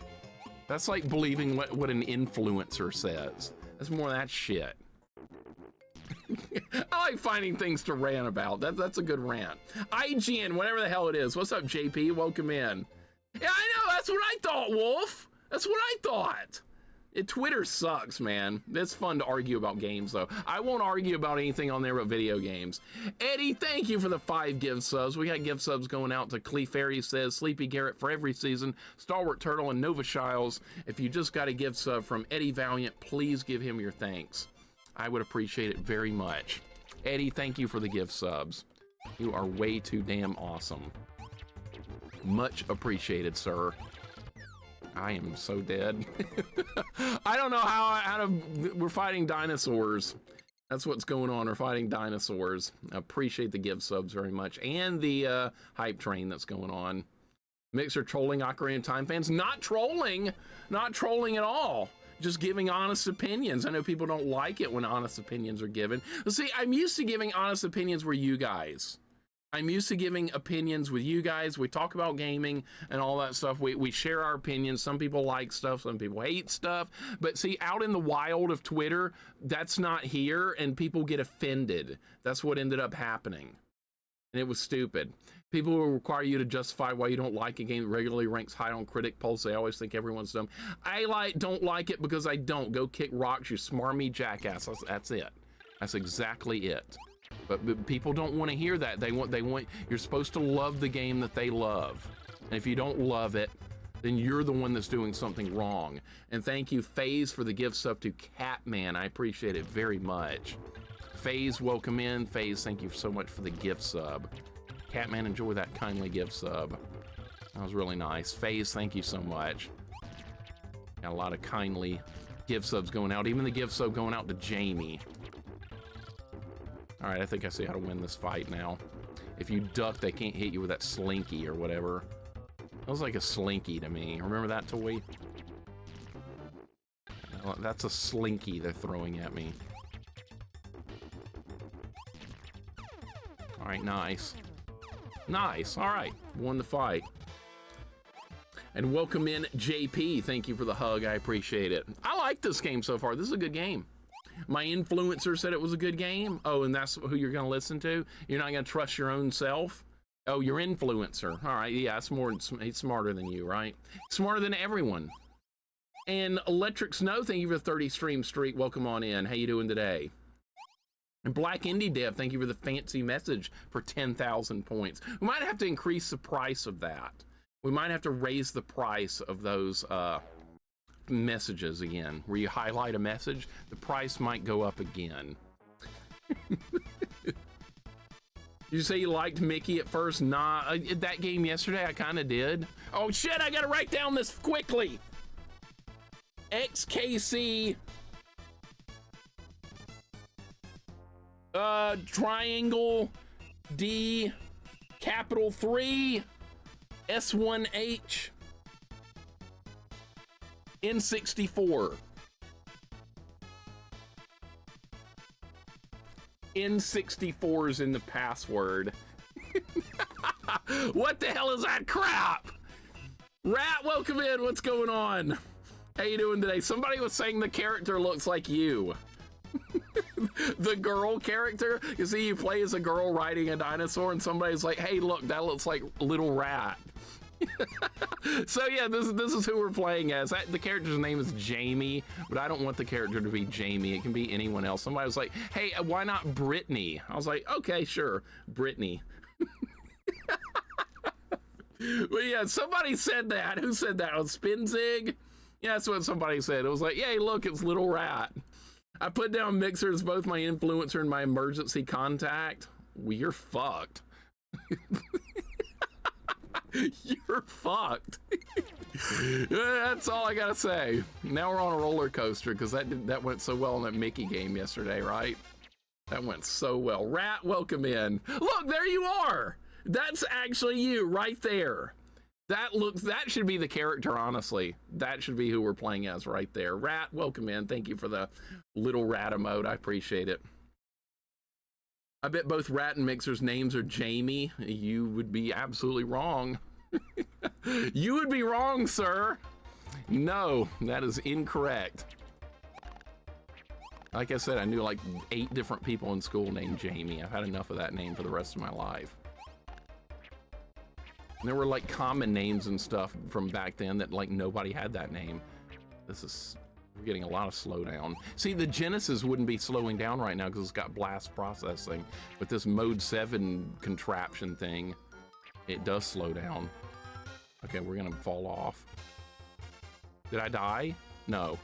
That's like believing what an influencer says. That's more of that shit. I like finding things to rant about. That's a good rant. IGN, whatever the hell it is. What's up, JP? Welcome in. Yeah, I know. That's what I thought, Wolf. That's what I thought. Twitter sucks, man. It's fun to argue about games, though. I won't argue about anything on there but video games. Eddie, thank you for the 5 gift subs. We got gift subs going out to Clefairy says, Sleepy Garrett for every season, Stalwart Turtle, and Nova Shiles. If you just got a gift sub from Eddie Valiant, please give him your thanks. I would appreciate it very much. Eddie, thank you for the gift subs. You are way too damn awesome. Much appreciated, sir. I am so dead. I don't know how we're fighting dinosaurs. That's what's going on. We're fighting dinosaurs. I appreciate the gift subs very much. And the hype train that's going on. Mixer trolling Ocarina of Time fans. Not trolling. Not trolling at all. Just giving honest opinions. I know people don't like it when honest opinions are given. But see, I'm used to giving honest opinions with you guys. I'm used to giving opinions with you guys. We talk about gaming and all that stuff. We share our opinions. Some people like stuff, some people hate stuff. But see, out in the wild of Twitter, that's not here, and people get offended. That's what ended up happening. And it was stupid. People will require you to justify why you don't like a game that regularly ranks high on critic polls. They always think everyone's dumb. I don't like it because I don't. Go kick rocks, you smarmy jackass. That's it. That's exactly it. But people don't want to hear that. They want. You're supposed to love the game that they love. And if you don't love it, then you're the one that's doing something wrong. And thank you, FaZe, for the gift sub to Catman. I appreciate it very much. FaZe, welcome in. FaZe, thank you so much for the gift sub. Catman, enjoy that kindly gift sub. That was really nice. FaZe, thank you so much. Got a lot of kindly gift subs going out. Even the gift sub going out to Jamie. All right, I think I see how to win this fight now. If you duck, they can't hit you with that slinky or whatever. That was like a slinky to me. Remember that toy? That's a slinky they're throwing at me. All right, nice. Nice, all right, won the fight. And welcome in JP, thank you for the hug, I appreciate it. I like this game so far, this is a good game. My influencer said it was a good game. Oh, and that's who you're gonna listen to? You're not gonna trust your own self? Oh, your influencer, all right, yeah, he's smarter than you, right? Smarter than everyone. And Electric Snow, thank you for the 30 stream streak, welcome on in, how you doing today? And Black Indie Dev, thank you for the fancy message for 10,000 points. We might have to increase the price of that. We might have to raise the price of those messages again. Where you highlight a message, the price might go up again. You say you liked Mickey at first? Nah, that game yesterday, I kind of did. Oh shit, I gotta write down this quickly. XKC triangle D capital 3 S1H N64. N64 is in the password. What the hell is that crap? Rat, welcome in. What's going on? How you doing today? Somebody was saying the character looks like you. The girl character. You see, you play as a girl riding a dinosaur, and somebody's like, "Hey, look, that looks like Little Rat." So yeah, this is who we're playing as. The character's name is Jamie, but I don't want the character to be Jamie. It can be anyone else. Somebody was like, "Hey, why not Brittany?" I was like, "Okay, sure, Brittany." But yeah, somebody said that. Who said that? On Spinzig? Yeah, that's what somebody said. It was like, "Yay, look, it's Little Rat." I put down Mixer as both my influencer and my emergency contact. Well, you're fucked. You're fucked. That's all I gotta say. Now we're on a roller coaster because that went so well in that Mickey game yesterday, right? That went so well. Rat, welcome in. Look, there you are. That's actually you right there. That should be the character, honestly. That should be who we're playing as right there. Rat, welcome in. Thank you for the little rat emote. I appreciate it. I bet both Rat and Mixer's names are Jamie. You would be absolutely wrong. You would be wrong, sir. No, that is incorrect. Like I said, I knew like 8 different people in school named Jamie. I've had enough of that name for the rest of my life. And there were like common names and stuff from back then that like nobody had that name. We're getting a lot of slowdown. See, the Genesis wouldn't be slowing down right now because it's got blast processing. But this Mode 7 contraption thing, it does slow down. Okay, we're gonna fall off. Did I die? No.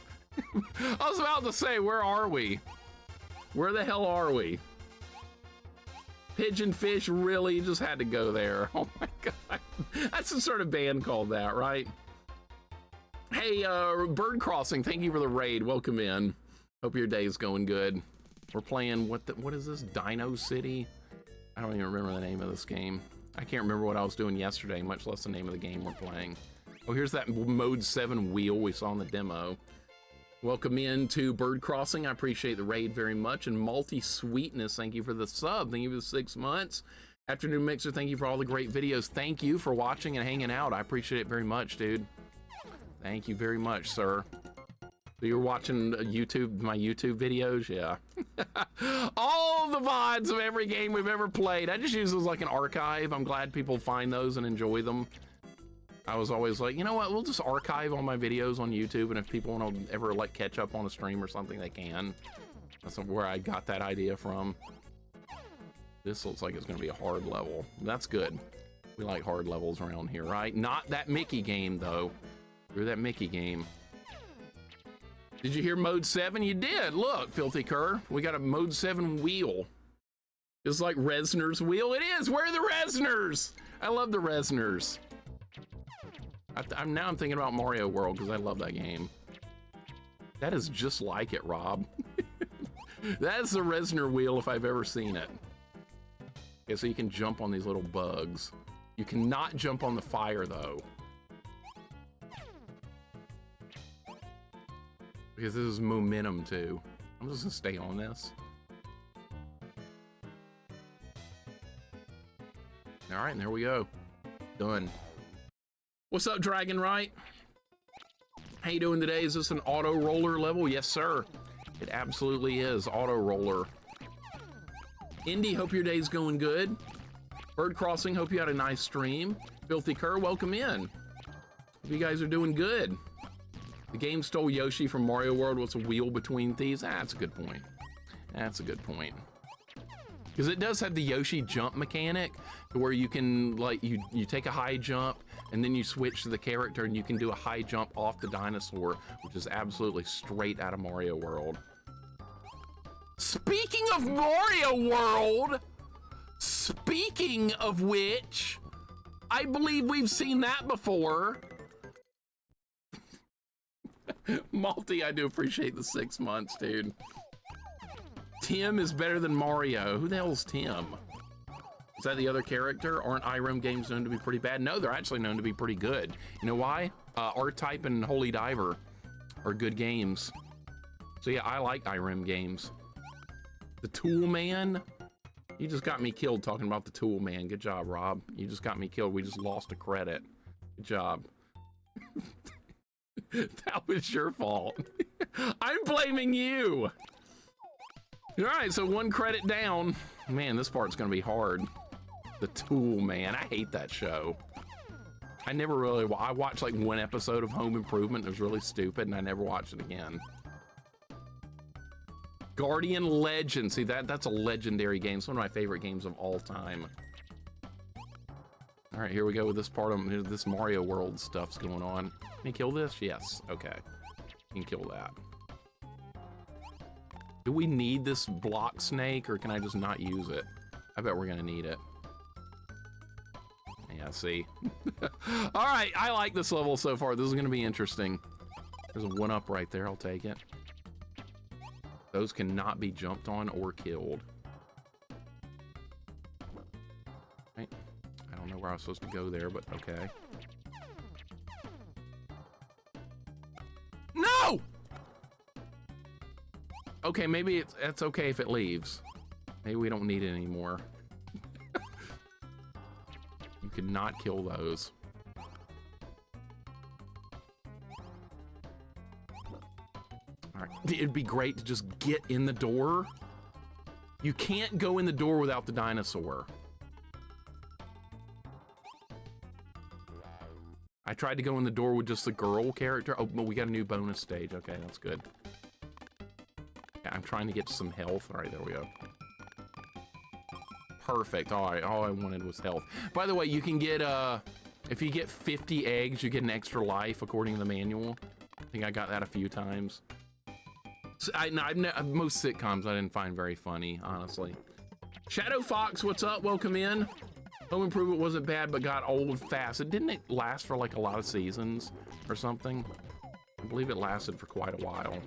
I was about to say, where are we? Where the hell are we? Pigeonfish, really? You just had to go there. Oh my God. That's the sort of band called that, right? Hey, Bird Crossing, thank you for the raid. Welcome in. Hope your day's going good. We're playing, what is this? Dino City? I don't even remember the name of this game. I can't remember what I was doing yesterday, much less the name of the game we're playing. Oh, here's that Mode 7 wheel we saw in the demo. Welcome in to Bird Crossing. I appreciate the raid very much. And Malty Sweetness, thank you for the sub. Thank you for the 6 months. Afternoon Mixer, thank you for all the great videos. Thank you for watching and hanging out. I appreciate it very much, dude. Thank you very much, sir. So you're watching YouTube, my YouTube videos? Yeah. All the VODs of every game we've ever played. I just use those like an archive. I'm glad people find those and enjoy them. I was always like, you know what, we'll just archive all my videos on YouTube, and if people want to ever like catch up on a stream or something, they can. That's where I got that idea from. This looks like it's going to be a hard level. That's good. We like hard levels around here, right? Not that Mickey game, though. Or that Mickey game. Did you hear Mode 7? You did. Look, Filthy Cur. We got a Mode 7 wheel. It's like Resner's wheel. It is. Where are the Resners? I love the Resners. I'm thinking about Mario World because I love that game. That is just like it, Rob. That is the Resner wheel if I've ever seen it. Okay, so you can jump on these little bugs. You cannot jump on the fire, though. Because this is momentum, too. I'm just gonna stay on this. All right, and there we go. Done. What's up, Dragon Right? How you doing today? Is this an auto roller level? Yes, sir. It absolutely is auto roller. Indy, hope your day's going good. Bird Crossing, hope you had a nice stream. Filthy Cur, welcome in. Hope you guys are doing good. The game stole Yoshi from Mario World. What's a wheel between thieves? Ah, that's a good point. That's a good point. Because it does have the Yoshi jump mechanic where you can, like, you take a high jump and then you switch to the character and you can do a high jump off the dinosaur, which is absolutely straight out of Mario World. Speaking of Mario World, speaking of which, I believe we've seen that before. Malty, I do appreciate the 6 months, dude. Tim is better than Mario. Who the hell's Tim? Is that the other character? Aren't IREM games known to be pretty bad? No, they're actually known to be pretty good. You know why? R-Type and Holy Diver are good games. So yeah, I like IREM games. The Tool Man. You just got me killed talking about the Tool Man. Good job, Rob. You just got me killed. We just lost a credit. Good job. That was your fault. I'm blaming you. All right, so 1 credit down. Man, this part's gonna be hard. The Tool Man, I hate that show. I never really, I watched like 1 episode of Home Improvement. It was really stupid and I never watched it again. Guardian Legend, see that's a legendary game. It's one of my favorite games of all time. All right, here we go with this part of this Mario World stuff's going on. Can you kill this? Yes, okay. You can kill that. Do we need this block snake or can I just not use it? I bet we're gonna need it. Yeah, see. All right, I like this level so far. This is gonna be interesting. There's a 1-up right there, I'll take it. Those cannot be jumped on or killed. Right. I don't know where I was supposed to go there, but okay. No! Okay, maybe it's okay if it leaves. Maybe we don't need it anymore. You could not kill those. All right. It'd be great to just get in the door. You can't go in the door without the dinosaur. I tried to go in the door with just the girl character. Oh, but we got a new bonus stage. Okay, that's good. I'm trying to get some health. All right, there we go. Perfect. All right, all I wanted was health. By the way, you can get, if you get 50 eggs, you get an extra life according to the manual. I think I got that a few times. So most sitcoms I didn't find very funny, honestly. Shadow Fox, what's up? Welcome in. Home Improvement wasn't bad, but got old fast. Didn't it last for like a lot of seasons or something? I believe it lasted for quite a while.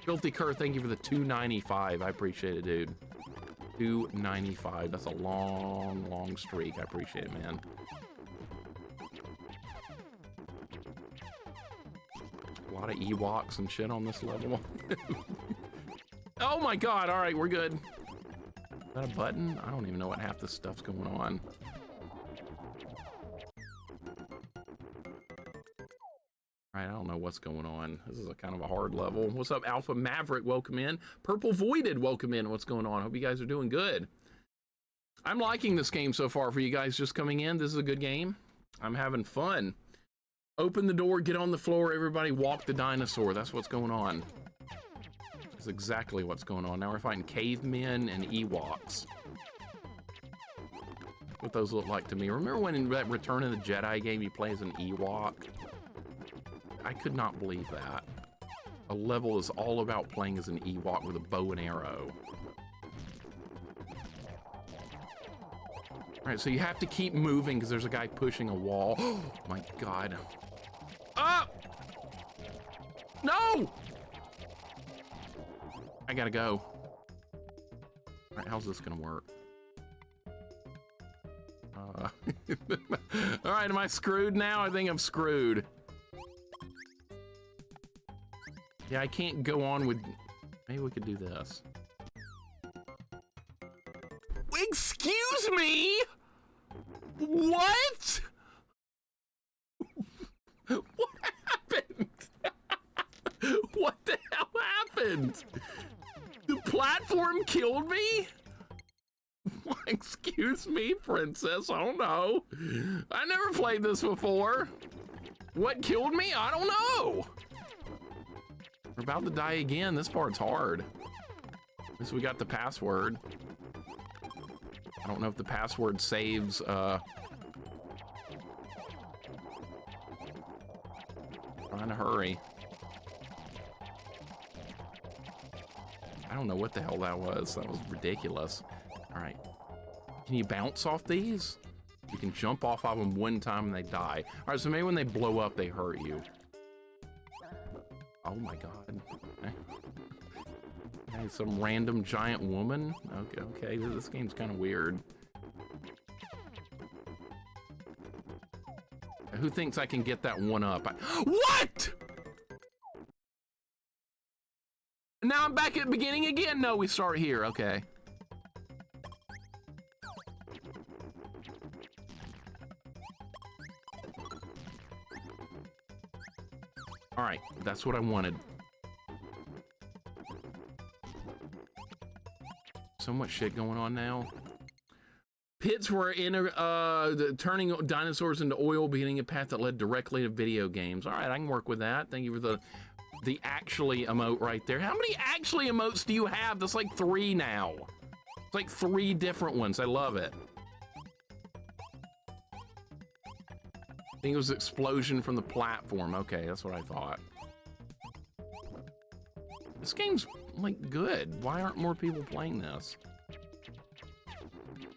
Filthy Kurt, thank you for the $2.95. I appreciate it, dude. $2.95. That's a long, long streak. I appreciate it, man. A lot of Ewoks and shit on this level. Oh my god, all right, we're good. Is that a button? I don't even know what half this stuff's going on. All right, I don't know what's going on. This is a kind of a hard level. What's up, Alpha Maverick? Welcome in. Purple Voided, welcome in. What's going on? Hope you guys are doing good. I'm liking this game so far. For you guys just coming in, this is a good game. I'm having fun. Open the door, get on the floor, everybody walk the dinosaur. That's what's going on. That's exactly what's going on. Now we're fighting cavemen and Ewoks. What those look like to me. Remember when in that Return of the Jedi game you play as an Ewok? I could not believe that. A level is all about playing as an Ewok with a bow and arrow. All right, so you have to keep moving because there's a guy pushing a wall. Oh my god. Ah! No! I gotta go. All right, how's this gonna work? All right, am I screwed now? I think I'm screwed. Yeah, I can't go on with... Maybe we could do this. Excuse me? What? What happened? What the hell happened? The platform killed me? Excuse me, princess, I don't know. I never played this before. What killed me? I don't know. We're about to die again. This part's hard. At least we got the password. I don't know if the password saves, trying to hurry. I don't know what the hell that was. That was ridiculous. All right. Can you bounce off these? You can jump off of them one time and they die. All right, so maybe when they blow up, they hurt you. Oh my God. Hey, some random giant woman. Okay, this game's kind of weird. Who thinks I can get that one up? What? Now I'm back at the beginning again? No, we start here, okay. All right, that's what I wanted. So much shit going on now. Pits were turning dinosaurs into oil, beginning a path that led directly to video games. All right, I can work with that. Thank you for the actually emote right there. How many actually emotes do you have? That's like 3 now. It's like 3 different ones. I love it. I think it was explosion from the platform. Okay, that's what I thought. This game's like good. Why aren't more people playing this?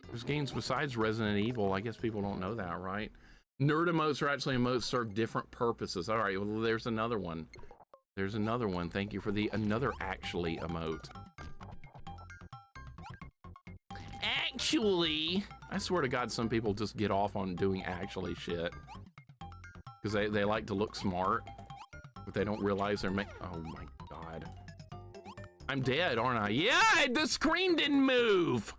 There's games besides Resident Evil. I guess people don't know that, right? Nerd emotes are actually emotes serve different purposes. All right, well, there's another one. There's another one. Thank you for the another actually emote. Actually, I swear to God, some people just get off on doing actually shit. Because they like to look smart, but they don't realize they're oh my God. I'm dead, aren't I? Yeah, the screen didn't move.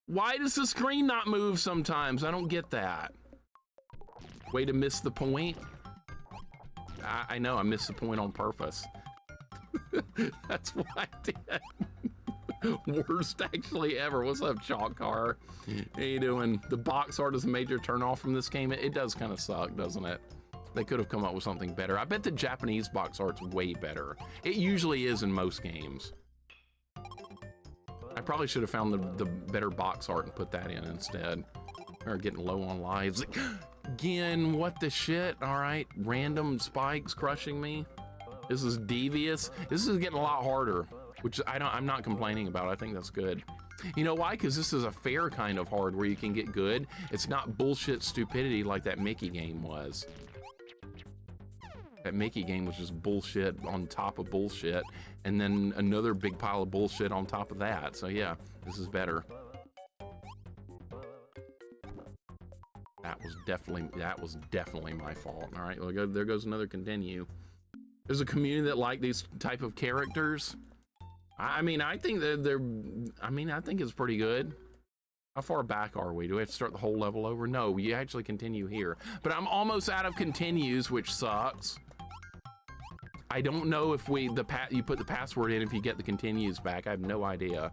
Why does the screen not move sometimes? I don't get that. Way to miss the point. I know, I missed the point on purpose. That's what I did. Worst actually ever. What's up, Chalk Car? How you doing? The box art is a major turnoff from this game. It does kind of suck, doesn't it? They could have come up with something better. I bet the Japanese box art's way better. It usually is in most games. I probably should have found the better box art and put that in instead. We're getting low on lives. Like, again, what the shit? All right, random spikes crushing me. This is devious. This is getting a lot harder, which I'm not complaining about. I think that's good. You know why? Because this is a fair kind of hard where you can get good. It's not bullshit stupidity like that Mickey game was. That Mickey game was just bullshit on top of bullshit, and then another big pile of bullshit on top of that. So yeah, this is better. That was definitely my fault. All right, well, there goes another continue. There's a community that like these type of characters. I mean, I think that I think it's pretty good. How far back are we? Do we have to start the whole level over? No, we actually continue here. But I'm almost out of continues, which sucks. I don't know if you put the password in if you get the continues back. I have no idea.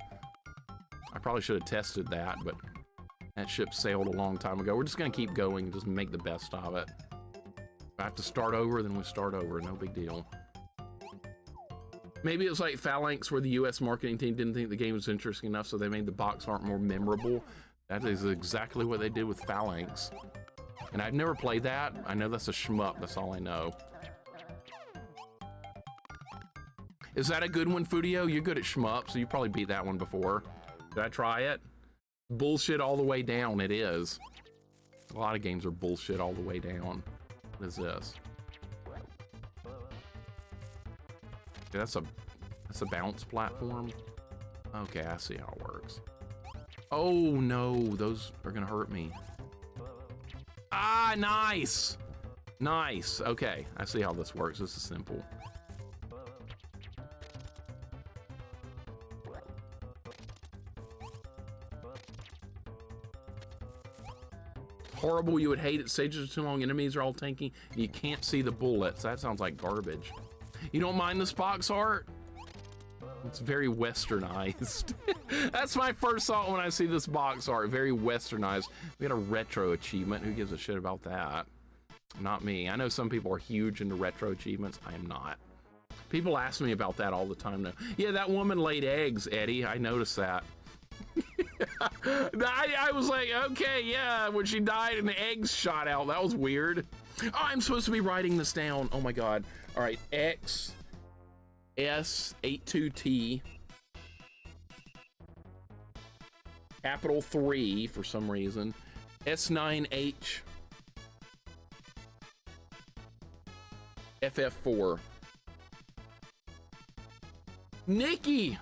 I probably should have tested that, but that ship sailed a long time ago. We're just gonna keep going and just make the best of it. If I have to start over, then we start over. No big deal. Maybe it was like Phalanx, where the US marketing team didn't think the game was interesting enough, so they made the box art more memorable. That is exactly what they did with Phalanx. And I've never played that. I know that's a shmup, that's all I know. Is that a good one, Fudio? You're good at shmup, so you probably beat that one before. Did I try it? Bullshit all the way down, it is. A lot of games are bullshit all the way down. What is this? Okay, that's a bounce platform. Okay, I see how it works. Oh no, those are gonna hurt me. Ah, nice! Nice, okay, I see how this works. This is simple. Horrible, you would hate it. Stages are too long, enemies are all tanky, and you can't see the bullets. That sounds like garbage. You don't mind this box art? It's very westernized. That's my first thought when I see this box art. Very westernized. We got a retro achievement. Who gives a shit about that? Not me. I know some people are huge into retro achievements. I am not. People ask me about that all the time now. Yeah, that woman laid eggs, Eddie. I noticed that. I was like, okay, yeah, when she died and the eggs shot out. That was weird. Oh, I'm supposed to be writing this down. Oh my God. All right, XS82T. Capital 3 for some reason. S9H. FF4. Nikki,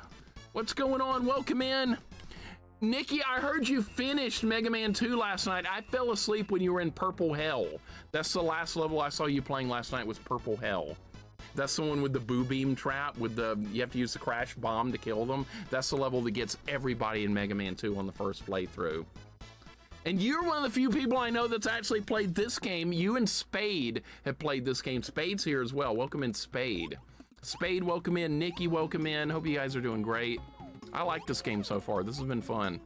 what's going on? Welcome in. Nikki, I heard you finished Mega Man 2 last night. I fell asleep when you were in Purple Hell. That's the last level I saw you playing last night was Purple Hell. That's the one with the boo beam trap with the, you have to use the crash bomb to kill them. That's the level that gets everybody in Mega Man 2 on the first playthrough. And you're one of the few people I know that's actually played this game. You and Spade have played this game. Spade's here as well. Welcome in, Spade. Spade, welcome in. Nikki, welcome in. Hope you guys are doing great. I like this game so far. This has been fun.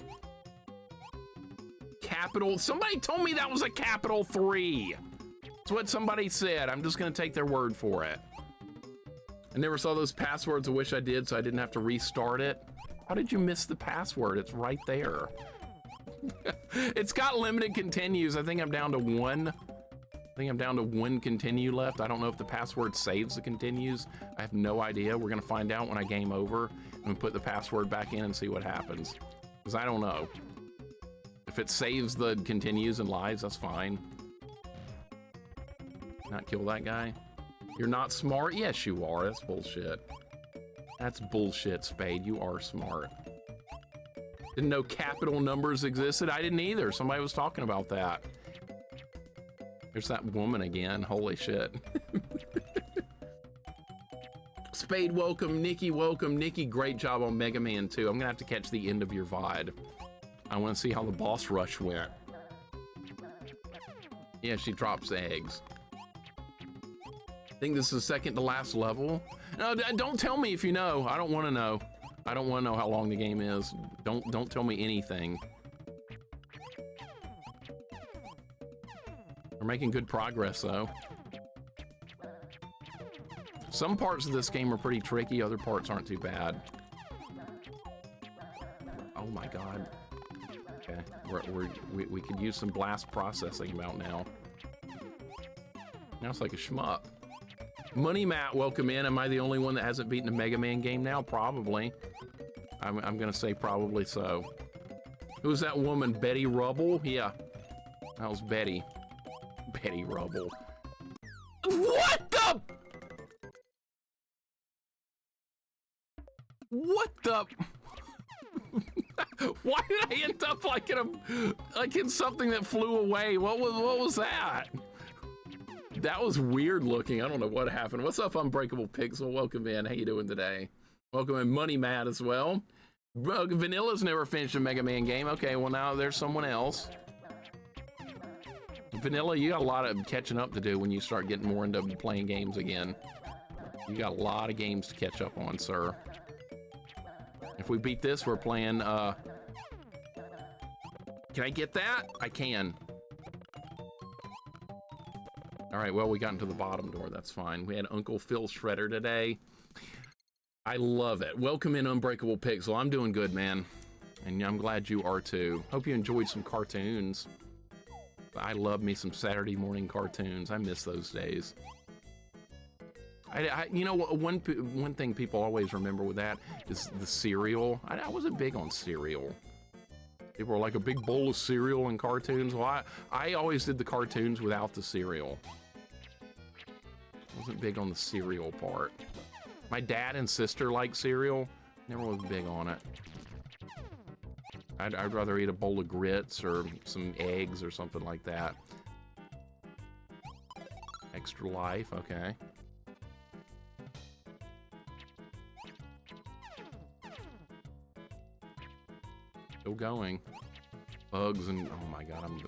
Capital. Somebody told me that was a Capital 3. That's what somebody said. I'm just going to take their word for it. I never saw those passwords. I wish I did, so I didn't have to restart it. How did you miss the password? It's right there. It's got limited continues. I think I'm down to one. I think I'm down to one continue left. I don't know if the password saves the continues. I have no idea. We're gonna find out when I game over and put the password back in and see what happens. Because I don't know. If it saves the continues and lives, that's fine. Not kill that guy. You're not smart? Yes, you are. That's bullshit. That's bullshit, Spade. You are smart. Didn't know capital numbers existed. I didn't either. Somebody was talking about that. There's that woman again. Holy shit. Spade, welcome. Nikki, welcome. Nikki, great job on Mega Man 2. I'm gonna have to catch the end of your VOD. I want to see how the boss rush went. Yeah, she drops eggs. I think this is the second to last level. No, don't tell me if you know. I don't want to know. I don't want to know how long the game is. Don't tell me anything. We're making good progress though. Some parts of this game are pretty tricky, other parts aren't too bad. Oh my God. Okay, we could use some blast processing about now. Now it's like a shmup. Money Matt, welcome in. Am I the only one that hasn't beaten a Mega Man game now? Probably. I'm gonna say probably so. Who's that woman? Betty Rubble? Yeah, that was Betty. Betty Rubble. What the? What the? Why did I end up like in something that flew away? What was that? That was weird looking. I don't know what happened. What's up, Unbreakable Pixel? Welcome in. How you doing today? Welcome in, Money Matt as well. Vanilla's never finished a Mega Man game. Okay, well now there's someone else. Vanilla, you got a lot of catching up to do when you start getting more into playing games again. You got a lot of games to catch up on, sir. If we beat this, we're playing, can I get that? I can. All right, well, we got into the bottom door. That's fine. We had Uncle Phil Shredder today. I love it. Welcome in, Unbreakable Pixel. I'm doing good, man. And I'm glad you are too. Hope you enjoyed some cartoons. I love me some Saturday morning cartoons. I miss those days. You know, one thing people always remember with that is the cereal. I wasn't big on cereal. People were like, a big bowl of cereal and cartoons. Well, I always did the cartoons without the cereal. Wasn't big on the cereal part. My dad and sister liked cereal. Never was big on it. I'd rather eat a bowl of grits or some eggs or something like that. Extra Life, okay. Still going. Bugs and, oh my God, I'm...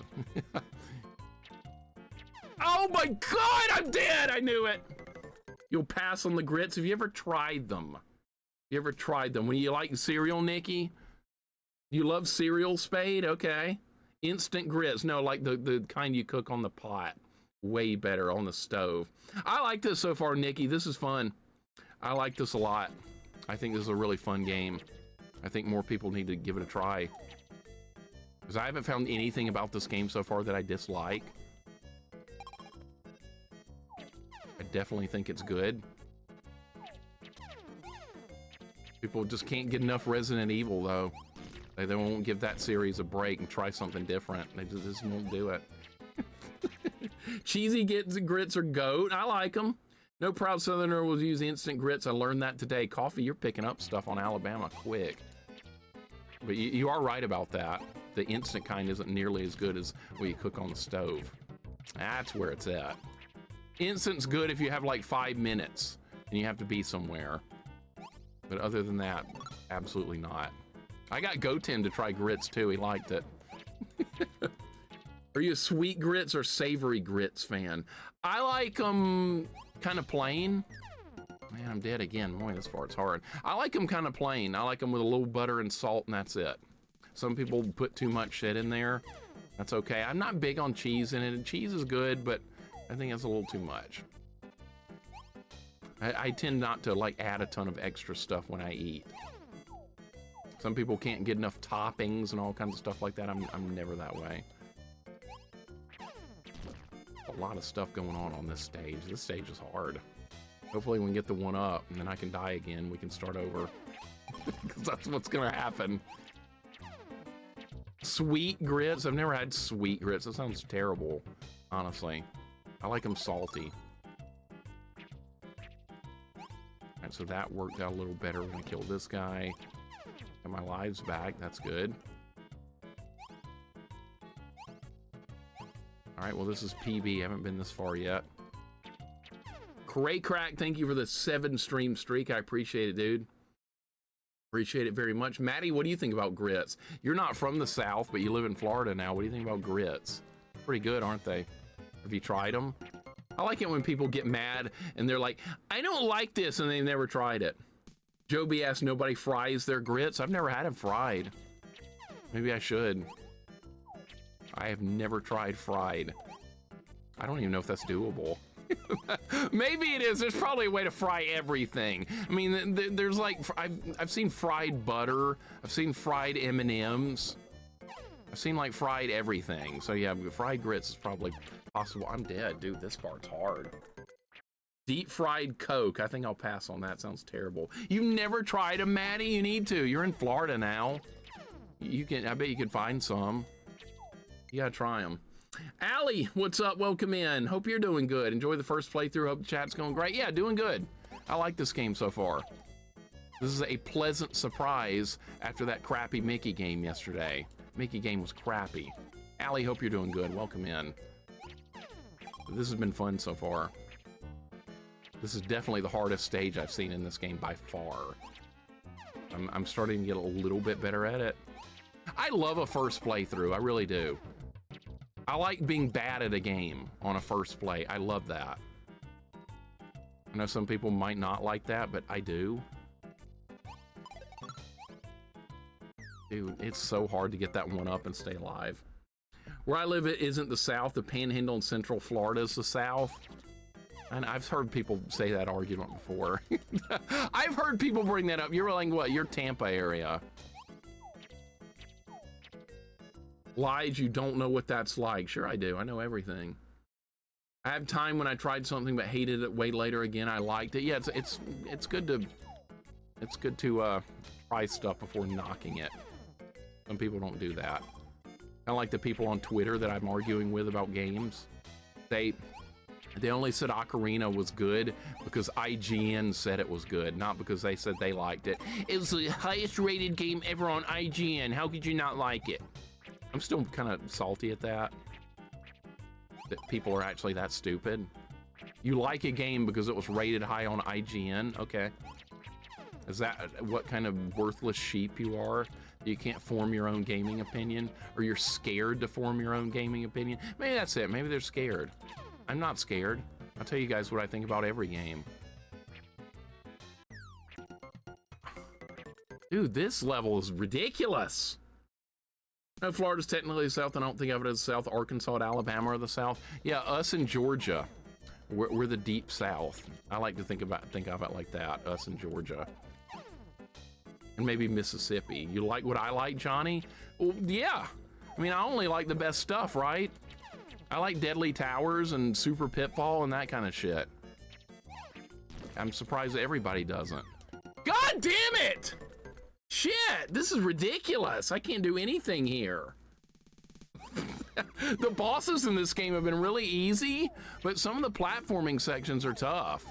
Oh my God, I'm dead! I knew it! You'll pass on the grits. Have you ever tried them? You ever tried them? When you like cereal, Nikki? You love cereal, Spade? Okay. Instant grits. No, like the kind you cook on the pot. Way better on the stove. I like this so far, Nikki. This is fun. I like this a lot. I think this is a really fun game. I think more people need to give it a try. Because I haven't found anything about this game so far that I dislike. I definitely think it's good. People just can't get enough Resident Evil, though. They won't give that series a break and try something different. They just won't do it. Cheesy grits are goat. I like them. No proud Southerner will use instant grits. I learned that today. Coffee, you're picking up stuff on Alabama quick. But you are right about that. The instant kind isn't nearly as good as what you cook on the stove. That's where it's at. Instant's good if you have like 5 minutes and you have to be somewhere. But other than that, absolutely not. I got Goten to try grits too. He liked it. Are you a sweet grits or savory grits fan? I like them kind of plain. Man, I'm dead again. Boy, this part's hard. I like them kind of plain. I like them with a little butter and salt, and that's it. Some people put too much shit in there. That's okay. I'm not big on cheese in it. Cheese is good, but I think it's a little too much. I tend not to like add a ton of extra stuff when I eat. Some people can't get enough toppings and all kinds of stuff like that. I'm never that way. A lot of stuff going on this stage. This stage is hard. Hopefully we can get the one up and then I can die again. We can start over. Because that's what's gonna happen. Sweet grits. I've never had sweet grits. That sounds terrible, honestly. I like them salty. Alright, so that worked out a little better when I killed this guy. Got my lives back. That's good. Alright, well, this is PB. I haven't been this far yet. Cray Crack, thank you for the 7 stream streak. I appreciate it, dude. Appreciate it very much. Maddie, what do you think about grits? You're not from the South, but you live in Florida now. What do you think about grits? Pretty good, aren't they? Have you tried them? I like it when people get mad and they're like, I don't like this, and they've never tried it. Joby asked, nobody fries their grits? I've never had them fried. Maybe I should. I have never tried fried. I don't even know if that's doable. Maybe it is. There's probably a way to fry everything. I mean, there's like, I've seen fried butter. I've seen fried M&Ms. I've seen like fried everything. So yeah, fried grits is probably possible. I'm dead, dude. This part's hard. Deep fried Coke. I think I'll pass on that. Sounds terrible. You've never tried them, Maddie? You need to. You're in Florida now. You can. I bet you could find some. You gotta try them. Allie, what's up? Welcome in. Hope you're doing good. Enjoy the first playthrough. Hope the chat's going great. Yeah, doing good. I like this game so far. This is a pleasant surprise after that crappy Mickey game yesterday. Mickey game was crappy. Allie, hope you're doing good. Welcome in. This has been fun so far. This is definitely the hardest stage I've seen in this game by far. I'm starting to get a little bit better at it. I love a first playthrough. I really do. I like being bad at a game on a first play. I love that. I know some people might not like that, but I do. Dude, it's so hard to get that one up and stay alive. Where I live, it isn't the South. The Panhandle in Central Florida is the South. And I've heard people say that argument before. I've heard people bring that up. You're like, what? You're Tampa area. Lies, you don't know what that's like. Sure I do. I know everything. I have time when I tried something but hated it way later again. I liked it. Yeah, it's good to try stuff before knocking it. Some people don't do that. Kind of like the people on Twitter that I'm arguing with about games. They only said Ocarina was good because IGN said it was good, not because they said they liked it. It was the highest rated game ever on IGN. How could you not like it? I'm still kind of salty at that people are actually that stupid. You like a game because it was rated high on IGN? Okay. Is that what kind of worthless sheep you are? You can't form your own gaming opinion? Or you're scared to form your own gaming opinion? Maybe that's it. Maybe they're scared. I'm not scared. I'll tell you guys what I think about every game. Dude, this level is ridiculous. No, Florida's technically the South. I don't think of it as the South. Arkansas and Alabama are the South. Yeah, us in Georgia, we're the deep South. I like to think of it like that. Us in Georgia, and maybe Mississippi. You like what I like, Johnny? Well, yeah. I mean, I only like the best stuff, right? I like Deadly Towers and Super Pitfall and that kind of shit. I'm surprised that everybody doesn't. God damn it! Shit, this is ridiculous. I can't do anything here. The bosses in this game have been really easy, but some of the platforming sections are tough.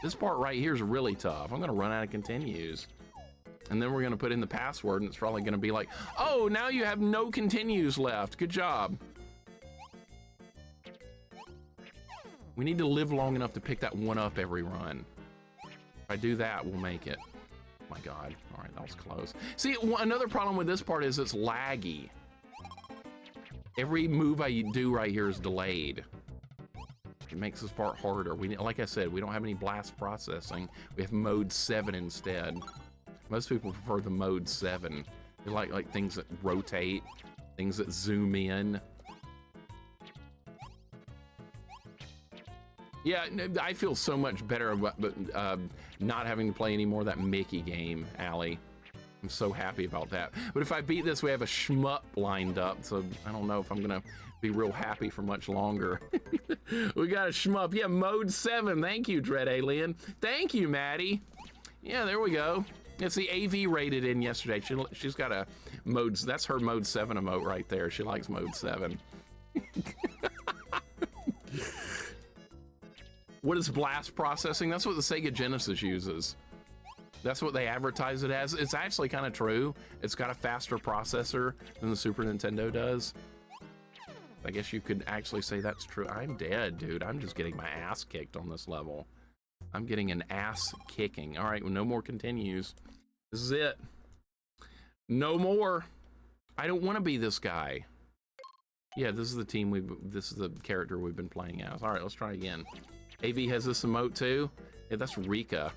This part right here is really tough. I'm gonna run out of continues. And then we're gonna put in the password and it's probably gonna be like, oh, now you have no continues left. Good job. We need to live long enough to pick that one up every run. If I do that, we'll make it. Oh my God, all right, that was close. See, another problem with this part is it's laggy. Every move I do right here is delayed. It makes this part harder. Like I said, we don't have any blast processing. We have mode 7 instead. Most people prefer the mode 7. They like things that rotate, things that zoom in. Yeah, I feel so much better about not having to play any more of that Mickey game, Allie. I'm so happy about that. But if I beat this, we have a shmup lined up, so I don't know if I'm gonna be real happy for much longer. We got a shmup. Yeah, mode 7. Thank you, Dread Alien. Thank you, Maddie. Yeah, there we go. It's the AV rated in yesterday. She's got a mode. That's her mode 7 emote right there. She likes mode 7. What is blast processing? That's what the Sega Genesis uses. That's what they advertise it as. It's actually kind of true. It's got a faster processor than the Super Nintendo does. I guess you could actually say that's true. I'm dead, dude. I'm just getting my ass kicked on this level. I'm getting an ass kicking. All right, well, no more continues. This is it. No more. I don't want to be this guy. Yeah, this is the team this is the character we've been playing as. All right, let's try again. AV has this emote too. Yeah, that's Rika.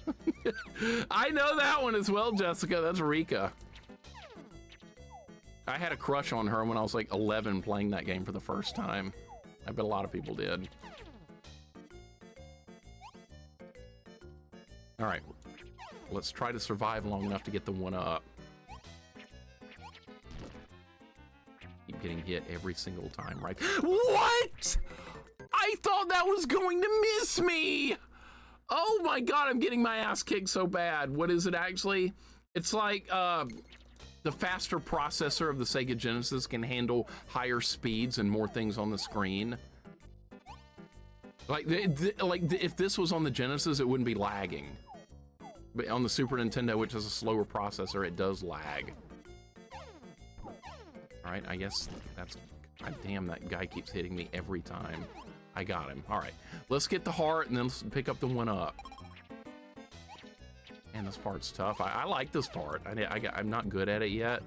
I know that one as well, Jessica. That's Rika. I had a crush on her when I was like 11 playing that game for the first time. I bet a lot of people did. All right, let's try to survive long enough to get the 1-up. Keep getting hit every single time, right? What? I thought that was going to miss me. Oh my God, I'm getting my ass kicked so bad. What is it actually? It's like the faster processor of the Sega Genesis can handle higher speeds and more things on the screen. Like if this was on the Genesis, it wouldn't be lagging. But on the Super Nintendo, which is a slower processor, it does lag. All right, I guess that's, God damn, that guy keeps hitting me every time. I got him. All right, let's get the heart and then let's pick up the 1-up. Man, this part's tough. I like this part. I'm not good at it yet.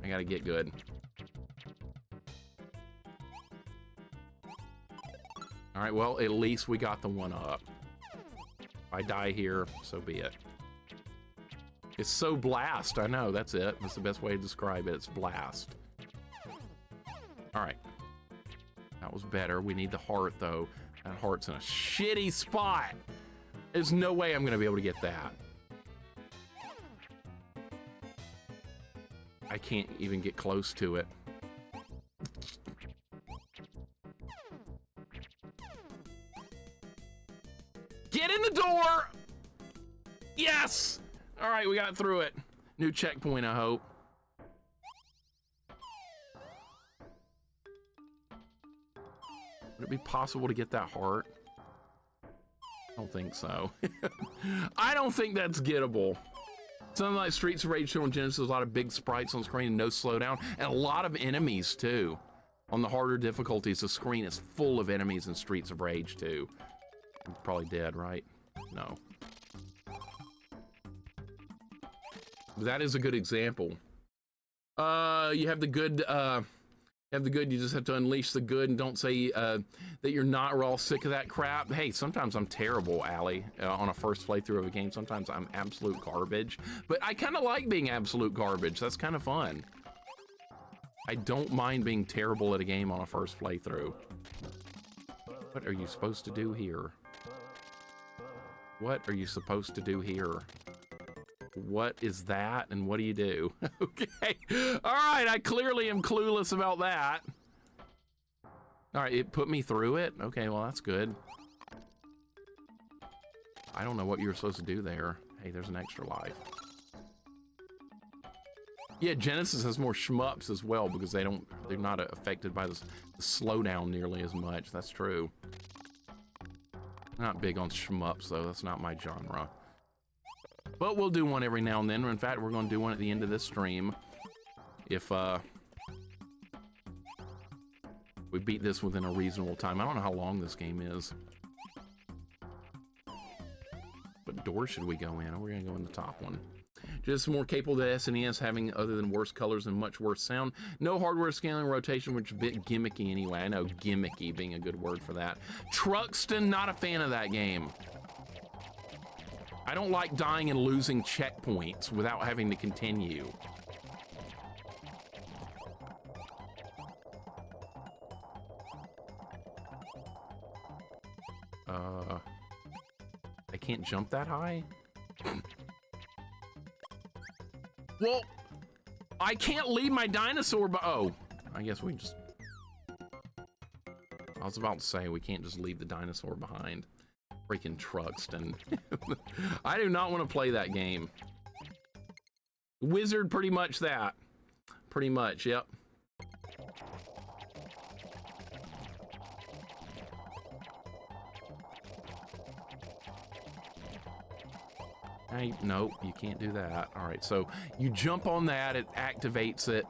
I gotta get good. All right, well, at least we got the 1-up. If I die here, so be it. It's so blast. I know, that's it. That's the best way to describe it. It's blast. All right. That was better. We need the heart, though. That heart's in a shitty spot. There's no way I'm going to be able to get that. I can't even get close to it. Get in the door! Yes! All right, we got through it. New checkpoint, I hope. Would it be possible to get that heart? I don't think so. I don't think that's gettable. Something like Streets of Rage 2 on Genesis, a lot of big sprites on screen and no slowdown, and a lot of enemies too. On the harder difficulties, the screen is full of enemies in Streets of Rage 2. I'm probably dead, right? No. That is a good example. You have the good, you just have to unleash the good and don't say that you're not. We're all sick of that crap. Hey, sometimes I'm terrible, Allie, on a first playthrough of a game. Sometimes I'm absolute garbage, but I kind of like being absolute garbage. That's kind of fun. I don't mind being terrible at a game on a first playthrough. What are you supposed to do here? What are you supposed to do here? What is that, and what do you do? Okay. All right, I clearly am clueless about that. All right, it put me through it? Okay, well, that's good. I don't know what you were supposed to do there. Hey, there's an extra life. Yeah, Genesis has more shmups as well because they're not affected by the slowdown nearly as much. That's true. Not big on shmups, though. That's not my genre. But we'll do one every now and then. In fact, we're going to do one at the end of this stream. If we beat this within a reasonable time. I don't know how long this game is. What door should we go in? Oh, we're going to go in the top one. Just more capable than SNES, having other than worse colors and much worse sound. No hardware scaling rotation, which is a bit gimmicky anyway. I know gimmicky being a good word for that. Truxton, not a fan of that game. I don't like dying and losing checkpoints without having to continue. I can't jump that high? Well, I can't leave my dinosaur, but oh, I guess we just... I was about to say, we can't just leave the dinosaur behind. Freaking Truxton. I do not want to play that game. Wizard, pretty much that. Pretty much, yep. Nope, you can't do that. All right, so you jump on that, it activates it.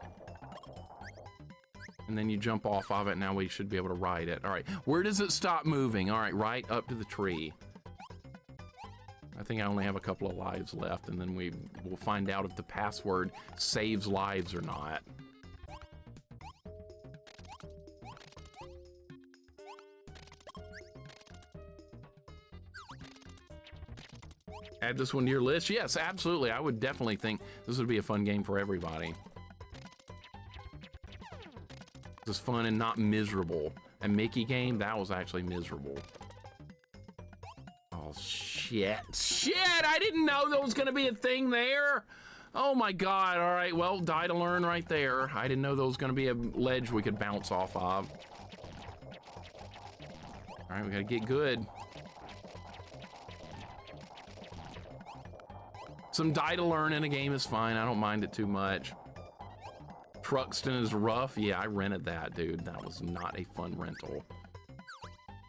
And then you jump off of it. Now we should be able to ride it. All right, where does it stop moving? All right, right up to the tree. I think I only have a couple of lives left, and then we'll find out if the password saves lives or not. Add this one to your list? Yes, absolutely. I would definitely think this would be a fun game for everybody. This is fun and not miserable. A Mickey game, that was actually miserable. Oh, shit. Shit! I didn't know there was going to be a thing there! Oh my god, alright, well, die to learn right there. I didn't know there was going to be a ledge we could bounce off of. Alright, we gotta get good. Some die to learn in a game is fine, I don't mind it too much. Truxton is rough. Yeah, I rented that, dude. That was not a fun rental.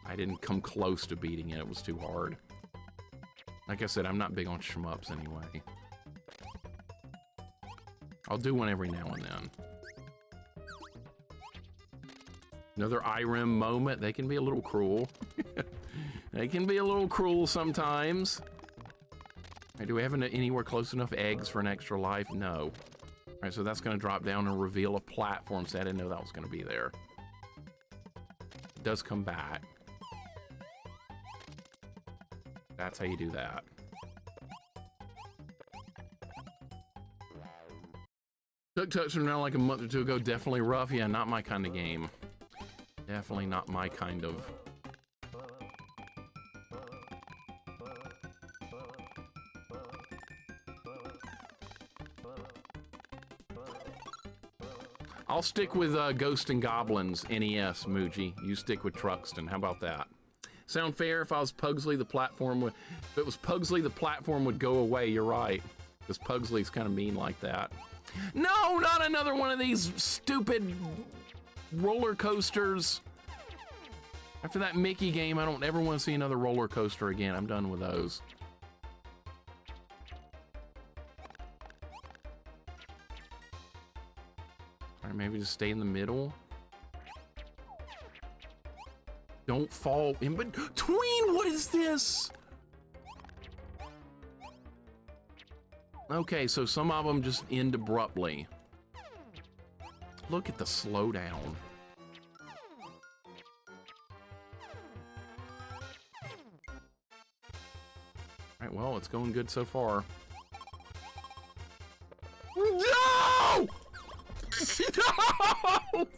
I didn't come close to beating it. It was too hard. Like I said, I'm not big on shmups anyway. I'll do one every now and then. Another IREM moment. They can be a little cruel. They can be a little cruel sometimes. Right, do we have anywhere close enough eggs for an extra life? No. All right, so that's going to drop down and reveal a platform, so I didn't know that was going to be there. It does come back. That's how you do that. Took Touchdown around like a month or two ago. Definitely rough. Yeah, not my kind of game. Definitely not my kind of... I'll stick with Ghost and Goblins NES, Muji. You stick with Truxton. How about that? Sound fair? If I was Pugsley, the platform would... If it was Pugsley, the platform would go away. You're right. Because Pugsley's kind of mean like that. No, not another one of these stupid roller coasters. After that Mickey game, I don't ever want to see another roller coaster again. I'm done with those. All right, maybe just stay in the middle. Don't fall in between. What is this? Okay, so some of them just end abruptly. Look at the slowdown. All right, well, it's going good so far. No! No!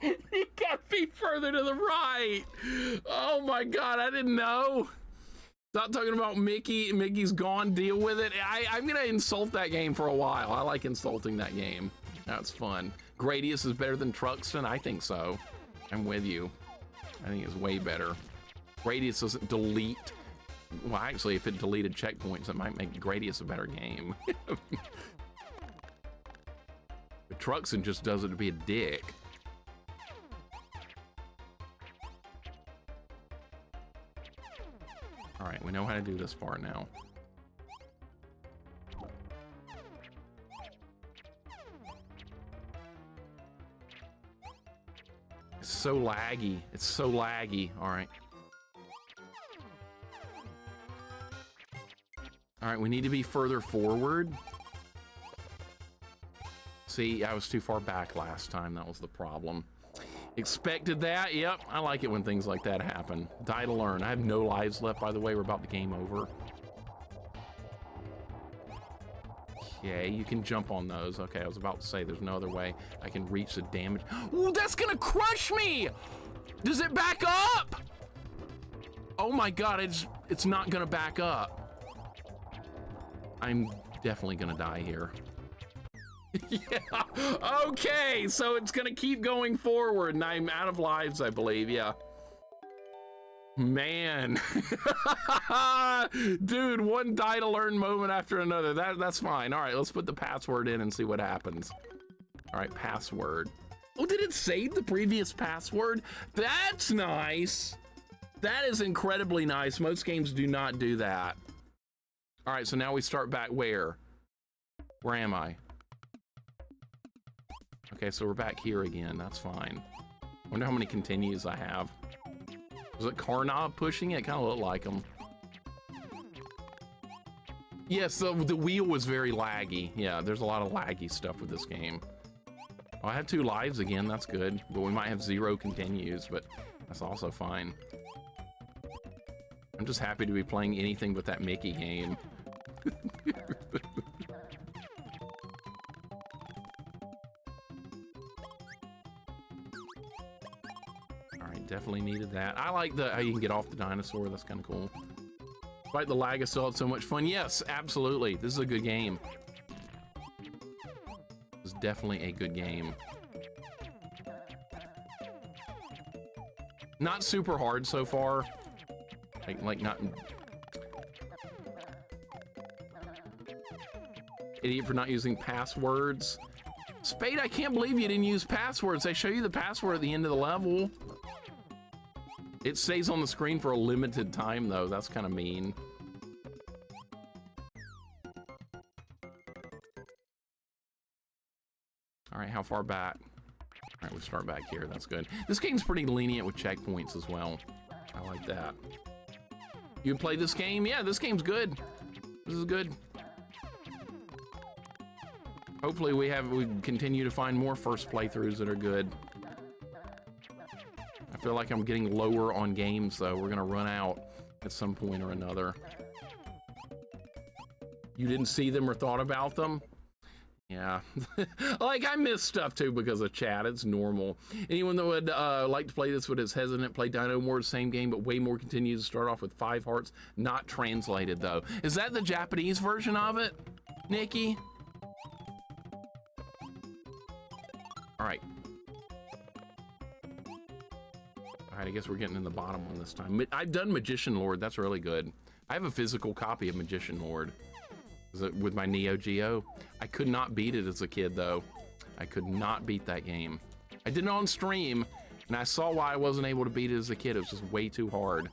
You got me further to the right. Oh my god, I didn't know. Stop talking about Mickey. Mickey's gone. Deal with it. I'm gonna insult that game for a while. I like insulting that game. That's fun. Gradius is better than Truxton? I think so. I'm with you. I think it's way better. Gradius doesn't delete. Well, actually, if it deleted checkpoints, it might make Gradius a better game. But Truxton just does it to be a dick. All right, we know how to do this part now. It's so laggy. It's so laggy. All right. All right, we need to be further forward. See, I was too far back last time. That was the problem. Expected that. Yep, I like it when things like that happen. Die to learn. I have no lives left, by the way. We're about to game over. Okay, you can jump on those. Okay, I was about to say there's no other way I can reach the damage. Ooh, that's gonna crush me! Does it back up? Oh my god, it's not gonna back up. I'm definitely gonna die here. Yeah, okay, so it's gonna keep going forward and I'm out of lives, I believe. Yeah, man. Dude, one die to learn moment after another. That's fine. All right, let's put the password in and see what happens. All right, password. Oh, did it save the previous password? That's nice. That is incredibly nice. Most games do not do that. All right, so now we start back where am I? Okay, so we're back here again. That's fine. Wonder how many continues I have. Was it Carnob pushing it? Kind of looked like him. Yes, the wheel was very laggy. Yeah, there's a lot of laggy stuff with this game. Oh, I have 2 lives again. That's good. But we might have 0 continues, but that's also fine. I'm just happy to be playing anything but that Mickey game. Definitely needed that. I like how you can get off the dinosaur. That's kind of cool. Like the lag is still so much fun. Yes, absolutely. This is a good game. This is definitely a good game. Not super hard so far. Like not. Idiot for not using passwords. Spade, I can't believe you didn't use passwords. They show you the password at the end of the level. It stays on the screen for a limited time, though. That's kind of mean. All right, how far back? All right, we start back here. That's good. This game's pretty lenient with checkpoints as well. I like that. You play this game? Yeah, this game's good. This is good. Hopefully we continue to find more first playthroughs that are good. I feel like I'm getting lower on games, though. We're gonna run out at some point or another. You didn't see them or thought about them? Yeah. Like, I miss stuff, too, because of chat. It's normal. Anyone that would like to play this but is hesitant, play Dino More, same game, but way more continues to start off with 5 hearts. Not translated, though. Is that the Japanese version of it, Nikki? All right. All right, I guess we're getting in the bottom one this time. I've done Magician Lord. That's really good. I have a physical copy of Magician Lord with my Neo Geo. I could not beat it as a kid, though. I could not beat that game. I did it on stream, and I saw why I wasn't able to beat it as a kid. It was just way too hard.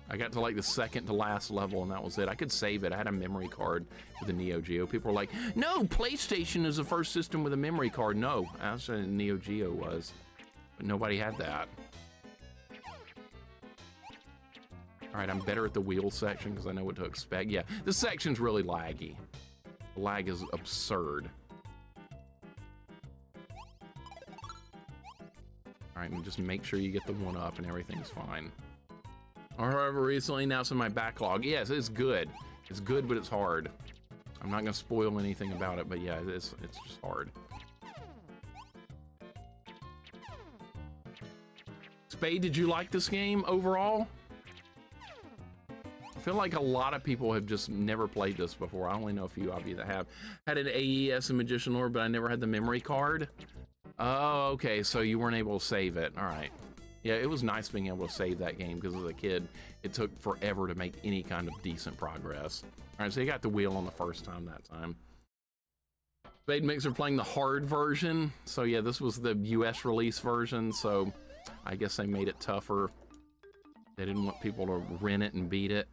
I got to like the second to last level, and that was it. I could save it. I had a memory card with the Neo Geo. People were like, no, PlayStation is the first system with a memory card. No, that's what Neo Geo was. But nobody had that. All right, I'm better at the wheel section because I know what to expect. Yeah, this section's really laggy. The lag is absurd. All right, and just make sure you get the 1-up and everything's fine. However, recently announced in my backlog. Yes, it's good. It's good, but it's hard. I'm not gonna spoil anything about it, but yeah, it's just hard. Spade, did you like this game overall? feel like a lot of people have just never played this before. I only know a few of you that have. Had an AES and Magician Lore, but I never had the memory card. Oh, okay, so you weren't able to save it. All right. Yeah, it was nice being able to save that game because as a kid, it took forever to make any kind of decent progress. All right, so you got the wheel on the first time that time. LittleMIXER playing the hard version. So yeah, this was the US release version, so I guess they made it tougher. They didn't want people to rent it and beat it.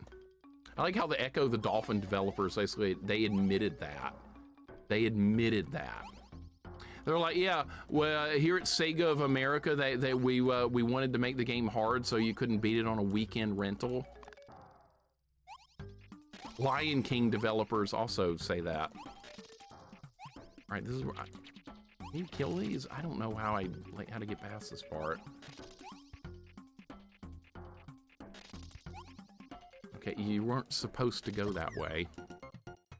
I like how the Echo the Dolphin developers, basically, they admitted that. They admitted that. They're like, yeah, well, here at Sega of America, we wanted to make the game hard so you couldn't beat it on a weekend rental. Lion King developers also say that. All right, this is where can you kill these? I don't know how how to get past this part. Okay, you weren't supposed to go that way.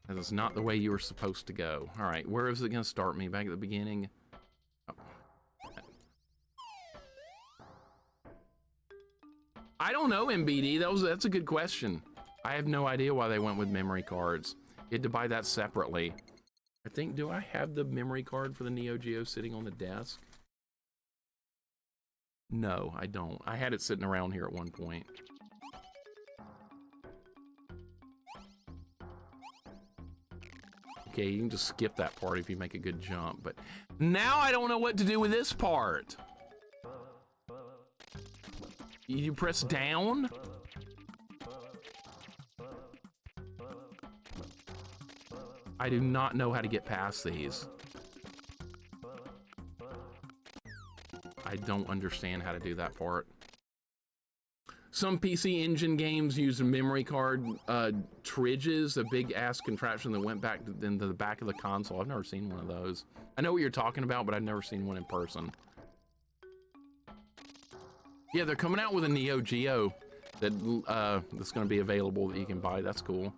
That is not the way you were supposed to go. All right, where is it going to start me? Back at the beginning? Oh. I don't know, MBD. That's a good question. I have no idea why they went with memory cards. You had to buy that separately. I think, do I have the memory card for the Neo Geo sitting on the desk? No, I don't. I had it sitting around here at one point. Okay, you can just skip that part if you make a good jump, but now I don't know what to do with this part. You press down? I do not know how to get past these. I don't understand how to do that part. Some PC Engine games use memory card tridges, a big ass contraption that went back into the back of the console. I've never seen one of those. I know what you're talking about, but I've never seen one in person. Yeah, they're coming out with a Neo Geo that's going to be available that you can buy. That's cool.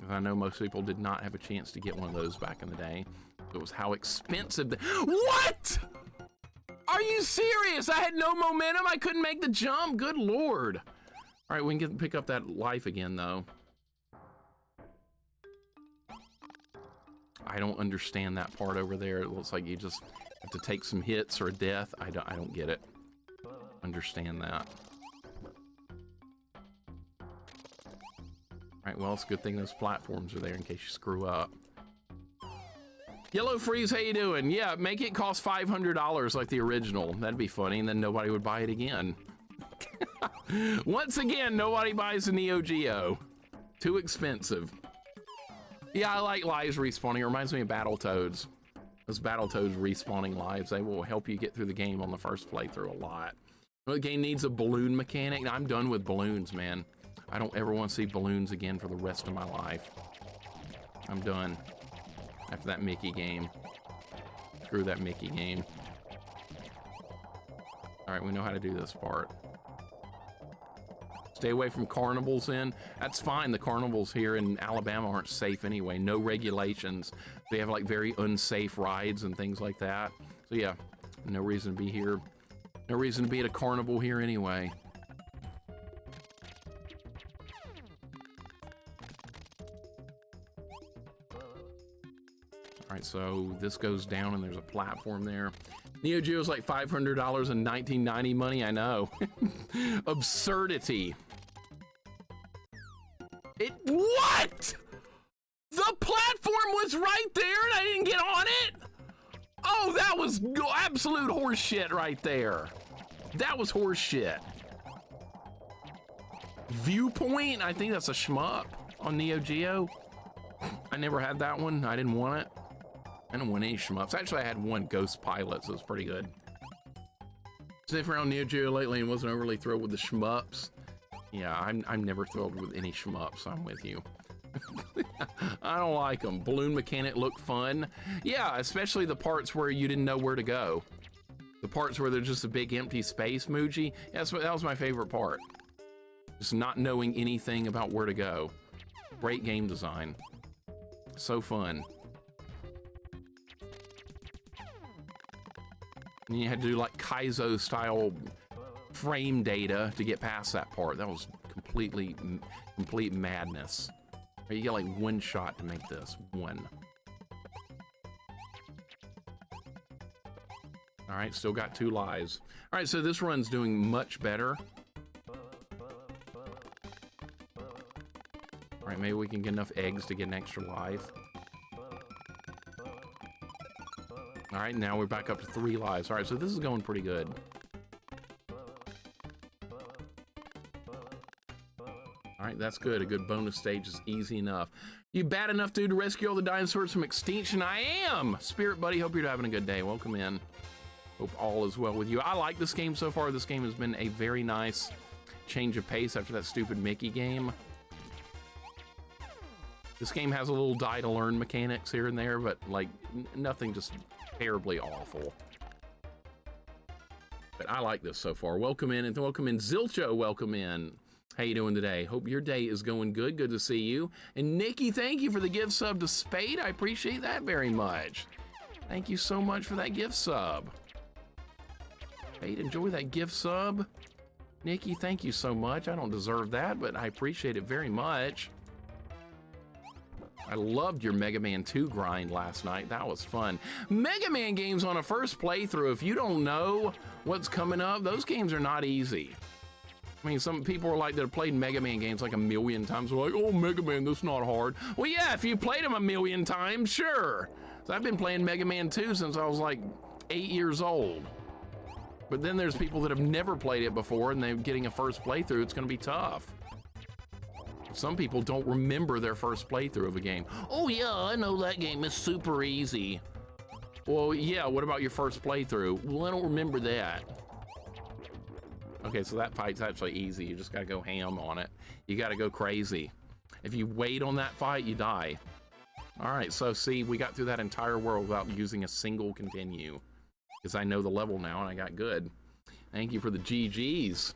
I know most people did not have a chance to get one of those back in the day. It was how expensive What? Are you serious? I had no momentum. I couldn't make the jump. Good Lord. All right, we can pick up that life again, though. I don't understand that part over there. It looks like you just have to take some hits or a death. I don't get it. Understand that. All right, well, it's a good thing those platforms are there in case you screw up. Yellow Freeze, how you doing? Yeah, make it cost $500 like the original. That'd be funny, and then nobody would buy it again. Once again, nobody buys a Neo Geo. Too expensive. Yeah, I like lives respawning. It reminds me of Battletoads. Those Battletoads respawning lives, they will help you get through the game on the first playthrough a lot. The game needs a balloon mechanic. I'm done with balloons, man. I don't ever want to see balloons again for the rest of my life. I'm done. After that Mickey game. Screw that Mickey game. All right, we know how to do this part. Stay away from carnivals in. That's fine. The carnivals here in Alabama aren't safe anyway. No regulations. They have like very unsafe rides and things like that. So yeah, no reason to be here. No reason to be at a carnival here anyway. All right, so this goes down and there's a platform there. Neo Geo is like $500 in 1990 money, I know. Absurdity. What? The platform was right there and I didn't get on it? Oh, that was absolute horse shit right there. That was horse shit. Viewpoint, I think that's a shmup on Neo Geo. I never had that one. I didn't want it. I didn't want any shmups. Actually, I had one, Ghost Pilot, so it was pretty good. Sniffed around Neo Geo lately and wasn't overly thrilled with the shmups. Yeah, I'm never thrilled with any shmups. I'm with you. I don't like them. Balloon mechanic looked fun. Yeah, especially the parts where you didn't know where to go. The parts where there's just a big empty space, Muji. Yeah, that was my favorite part. Just not knowing anything about where to go. Great game design. So fun. And you had to do like Kaizo style frame data to get past that part. That was complete madness. You get like one shot to make this. One. All right, still got 2 lives. All right, so this run's doing much better. All right, maybe we can get enough eggs to get an extra life. All right, now we're back up to 3 lives. All right, so this is going pretty good. All right, that's good. A good bonus stage is easy enough. You bad enough, dude, to rescue all the dinosaurs from extinction? I am! Spirit Buddy, hope you're having a good day. Welcome in. Hope all is well with you. I like this game so far. This game has been a very nice change of pace after that stupid Mickey game. This game has a little die to learn mechanics here and there, but like nothing just terribly awful. But I like this so far. Welcome in, and welcome in Zilcho. Welcome in. How you doing today? Hope your day is going good. Good to see you. And Nikki, thank you for the gift sub to Spade. I appreciate that very much. Thank you so much for that gift sub. Spade, enjoy that gift sub. Nikki, thank you so much. I don't deserve that, but I appreciate it very much. I loved your Mega Man 2 grind last night. That was fun. Mega Man games on a first playthrough, if you don't know what's coming up, those games are not easy. I mean, some people are like that have played Mega Man games like a million times. They're like, oh, Mega Man, that's not hard. Well, yeah, if you played them a million times, sure. So I've been playing Mega Man 2 since I was like 8 years old. But then there's people that have never played it before and they're getting a first playthrough. It's going to be tough. Some people don't remember their first playthrough of a game. Oh yeah, I know that game is super easy. Well, yeah, what about your first playthrough? Well, I don't remember that. Okay, so that fight's actually easy. You just gotta go ham on it. You gotta go crazy. If you wait on that fight, you die. All right, so see, we got through that entire world without using a single continue. Because I know the level now and I got good. Thank you for the GGs.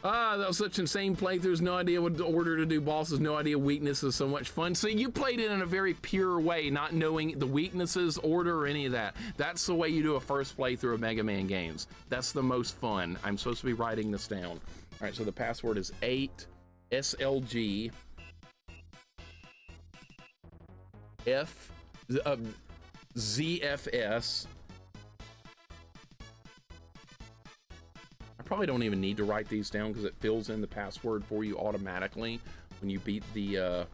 Ah, that was such insane playthroughs. No idea what order to do bosses. No idea weaknesses. So much fun. So you played it in a very pure way, not knowing the weaknesses, order, or any of that. That's the way you do a first playthrough of Mega Man games. That's the most fun. I'm supposed to be writing this down. All right, so the password is 8SLG ZFS. Probably don't even need to write these down because it fills in the password for you automatically when you beat the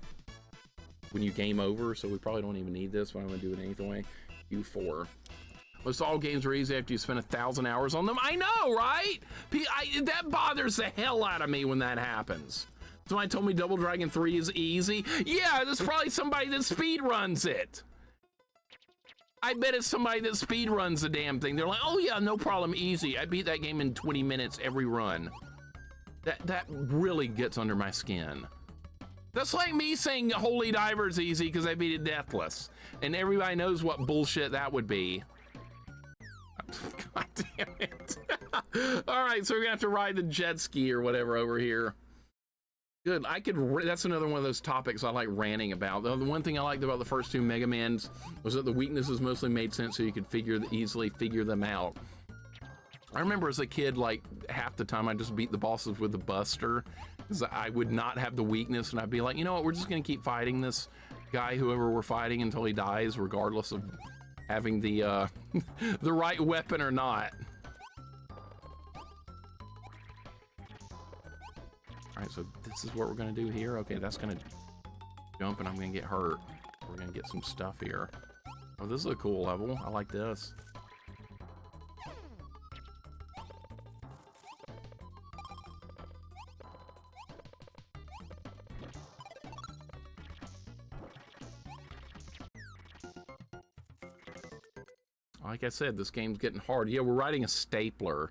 when you game over, so we probably don't even need this, but I'm gonna do it anyway. Q4. Most all games are easy after you spend 1,000 hours on them. I know, right? That bothers the hell out of me when that happens. Somebody told me Double Dragon 3 is easy. Yeah, there's probably somebody that speed runs it. I bet it's somebody that speed runs the damn thing. They're like, oh yeah, no problem, easy. I beat that game in 20 minutes every run. That really gets under my skin. That's like me saying Holy Diver's easy because I beat it deathless. And everybody knows what bullshit that would be. God damn it. All right, so we're gonna have to ride the jet ski or whatever over here. Good, that's another one of those topics I like ranting about. The one thing I liked about the first 2 Mega Mans was that the weaknesses mostly made sense so you could easily figure them out. I remember as a kid, like half the time I just beat the bosses with the Buster because I would not have the weakness and I'd be like, you know what, we're just gonna keep fighting this guy, whoever we're fighting, until he dies, regardless of having the the right weapon or not. All right, so this is what we're gonna do here. Okay, that's gonna jump and I'm gonna get hurt. We're gonna get some stuff here. Oh, this is a cool level. I like this. Like I said, this game's getting hard. Yeah, we're riding a stapler.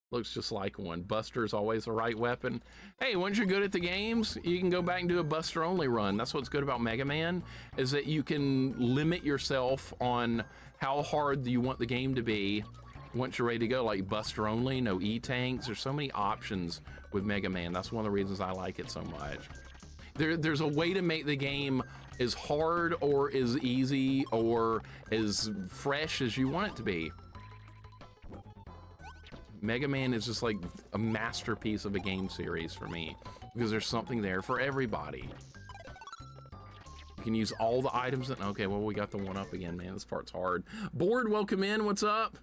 Looks just like one. Buster's always the right weapon. Hey, once you're good at the games, you can go back and do a Buster only run. That's what's good about Mega Man, is that you can limit yourself on how hard you want the game to be once you're ready to go, like Buster only, no E-tanks. There's so many options with Mega Man. That's one of the reasons I like it so much. There's a way to make the game as hard or as easy or as fresh as you want it to be. Mega Man is just like a masterpiece of a game series for me because there's something there for everybody. You can use all the items that, okay, well, we got the one up again, man. This part's hard. Board, welcome in. What's up?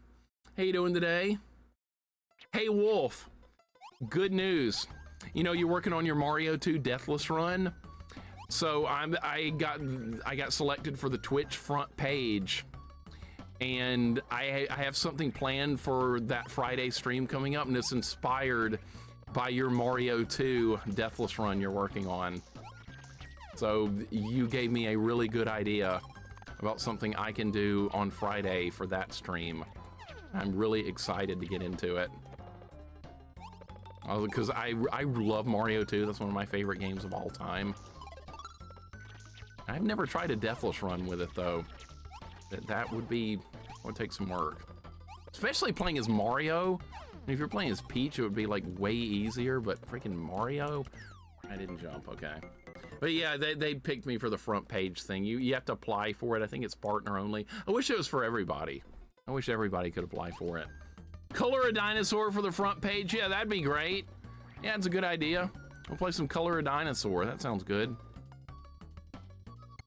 How you doing today? Hey, Wolf. Good news. You know, you're working on your Mario 2 Deathless run. So I got selected for the Twitch front page. And I have something planned for that Friday stream coming up, and it's inspired by your Mario 2 Deathless run you're working on. So you gave me a really good idea about something I can do on Friday for that stream. I'm really excited to get into it. Because I love Mario 2. That's one of my favorite games of all time. I've never tried a Deathless run with it, though. That would take some work. Especially playing as Mario. If you're playing as Peach, it would be like way easier, but freaking Mario? I didn't jump, okay. But yeah, they picked me for the front page thing. You have to apply for it. I think it's partner only. I wish it was for everybody. I wish everybody could apply for it. Color a dinosaur for the front page. Yeah, that'd be great. Yeah, it's a good idea. We'll play some Color a Dinosaur. That sounds good.